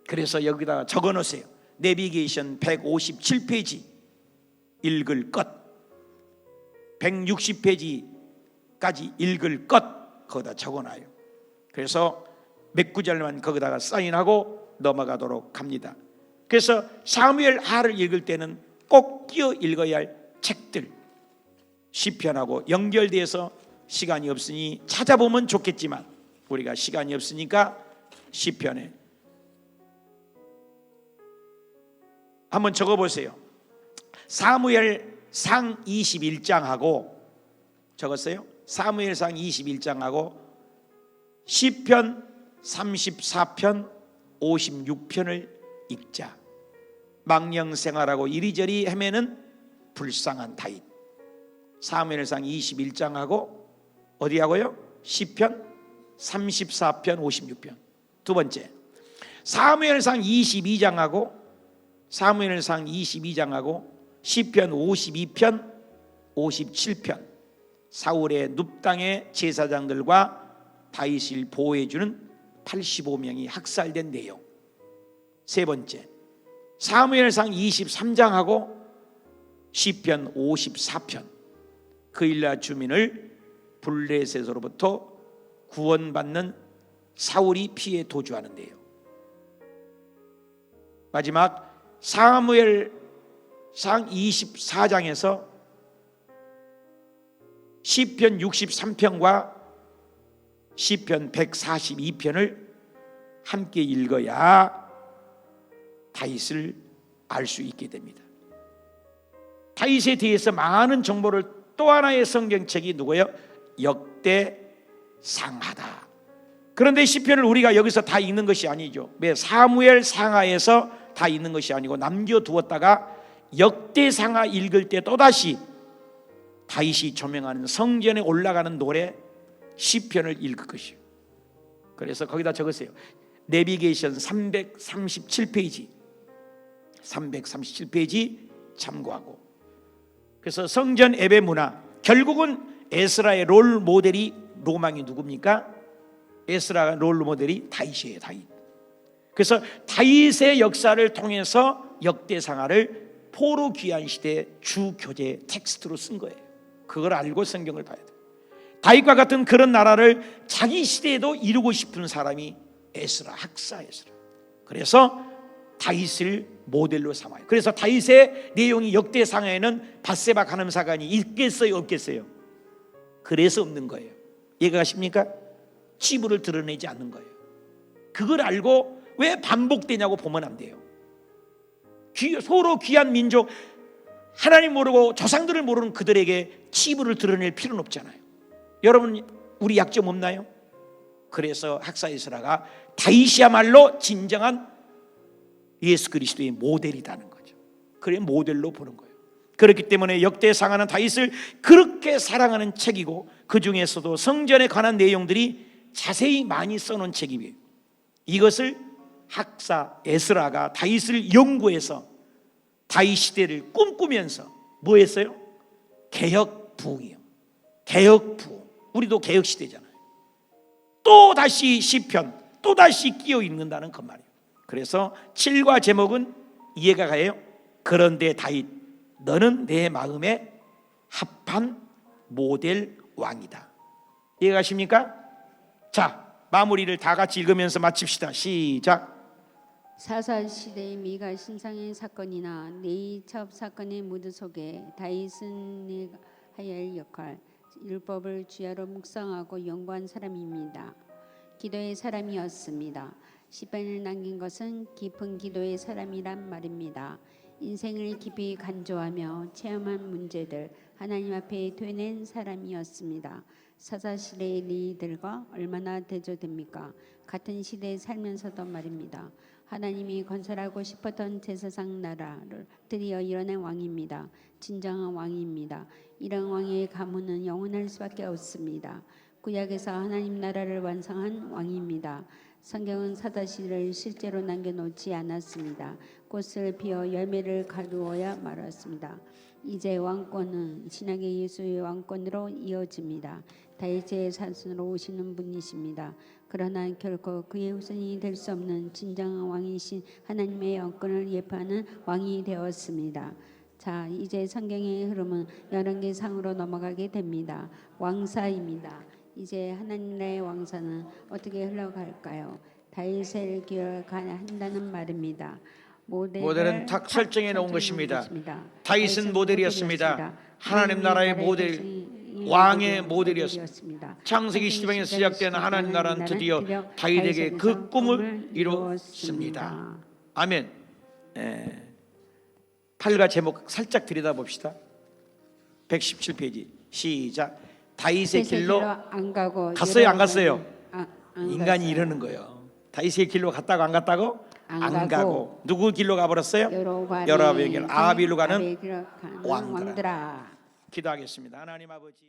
그래서 여기다가 적어 놓으세요. 내비게이션 157페이지 읽을 것, 160페이지까지 읽을 것 거기다 적어놔요. 그래서 몇 구절만 거기다가 사인하고 넘어가도록 합니다. 그래서 사무엘 하를 읽을 때는 꼭 끼어 읽어야 할 책들, 시편하고 연결돼서 시간이 없으니 찾아보면 좋겠지만 우리가 시간이 없으니까 시편에 한번 적어보세요. 사무엘상 21장하고 적었어요? 사무엘상 21장하고 시편 34편 56편을 읽자. 망령생활하고 이리저리 헤매는 불쌍한 다윗. 사무엘상 21장하고 어디하고요? 시편 34편 56편. 두 번째, 사무엘상 22장하고 시편 52편 57편, 사울의 눕당의 제사장들과 다윗을 보호해주는 85명이 학살된 내용. 세 번째, 사무엘상 23장하고 시편 54편, 그일라 주민을 블레셋으로부터 구원받는 사울이 피해 도주하는데요. 마지막 사무엘상 24장에서 시편 63편과 시편 142편을 함께 읽어야 다윗을 알 수 있게 됩니다. 다윗에 대해서 많은 정보를 또 하나의 성경책이 누구예요? 역대상하다. 그런데 시편을 우리가 여기서 다 읽는 것이 아니죠. 왜? 사무엘 상하에서 다 읽는 것이 아니고 남겨두었다가 역대상하 읽을 때 또다시 다윗이 조명하는 성전에 올라가는 노래 시편을 읽을 것이에요. 그래서 거기다 적으세요. 내비게이션 337페이지 참고하고. 그래서 성전 예배 문화, 결국은 에스라의 롤 모델이 로망이 누굽니까? 에스라가 롤 모델이 다윗이에요. 다윗. 그래서 다윗의 역사를 통해서 역대상하를 포로 귀환 시대 주 교재 텍스트로 쓴 거예요. 그걸 알고 성경을 봐야 돼요. 다윗과 같은 그런 나라를 자기 시대에도 이루고 싶은 사람이 에스라, 학사 에스라. 그래서 다윗을 모델로 삼아요. 그래서 다윗의 내용이 역대상하에는 밧세바 간음 사건이 있겠어요, 없겠어요? 그래서 없는 거예요. 이해가 가십니까? 치부를 드러내지 않는 거예요. 그걸 알고 왜 반복되냐고 보면 안 돼요. 서로 귀한 민족, 하나님 모르고 조상들을 모르는 그들에게 치부를 드러낼 필요는 없잖아요. 여러분, 우리 약점 없나요? 그래서 학사 에스라가 다윗이야말로 진정한 예수 그리스도의 모델이라는 거죠. 그래 모델로 보는 거예요. 그렇기 때문에 역대상하는 다윗을 그렇게 사랑하는 책이고, 그 중에서도 성전에 관한 내용들이 자세히 많이 써놓은 책이에요. 이것을 학사 에스라가 다윗을 연구해서 다윗 시대를 꿈꾸면서 뭐 했어요? 개혁 부흥이요. 개혁 부흥. 우리도 개혁 시대잖아요. 또 다시 시편, 또 다시 끼어 있는다는 그 말이에요. 그래서 7과 제목은 이해가 가요. 그런데 다윗, 너는 내 마음에 합한 모델 왕이다. 이해가 가십니까? 자, 마무리를 다 같이 읽으면서 마칩시다. 시작. 사사시대의 미가 신상의 사건이나 네이첩 사건의 무드 속에 다윗은 내가 해야 할 역할, 율법을 주야로 묵상하고 연구한 사람입니다. 기도의 사람이었습니다. 시편을 남긴 것은 깊은 기도의 사람이란 말입니다. 인생을 깊이 간조하며 체험한 문제들 하나님 앞에 되낸 사람이었습니다. 사사시대의 리들과 얼마나 대조됩니까? 같은 시대에 살면서도 말입니다. 하나님이 건설하고 싶었던 제사상 나라를 드디어 이뤄낸 왕입니다. 진정한 왕입니다. 이런 왕의 가문은 영원할 수밖에 없습니다. 구약에서 하나님 나라를 완성한 왕입니다. 성경은 사사시대를 실제로 남겨놓지 않았습니다. 꽃을 피워 열매를 가두어야 말았습니다. 이제 왕권은 신약의 예수의 왕권으로 이어집니다. 다윗의 사순으로 오시는 분이십니다. 그러나 결코 그의 후손이 될 수 없는 진정한 왕이신 하나님의 영권을 예표하는 왕이 되었습니다. 자, 이제 성경의 흐름은 열왕기상으로 넘어가게 됩니다. 왕사입니다. 이제 하나님의 왕사는 어떻게 흘러갈까요? 다윗을 기억한다는 말입니다. 모델은 탁 설정해 놓은 것입니다. 다윗은 모델이었습니다. 하나님 나라의 모델, 왕의 모델이었습니다. 창세기 시대에 시작된 하나님 나라는 드디어 다윗에게 그 꿈을 이루었습니다. 아멘. 8과 제목 살짝 들여다봅시다. 117페이지 시작. 다윗의 길로 안 가고 갔어요, 안 갔어요? 안 인간이 갔어요. 이러는 거예요. 다윗의 길로 갔다고 안 갔다고? 안 가고. 누구 길로 가버렸어요? 여로보암의 길, 아비로 가는 왕들아. 기도하겠습니다. 하나님 아버지,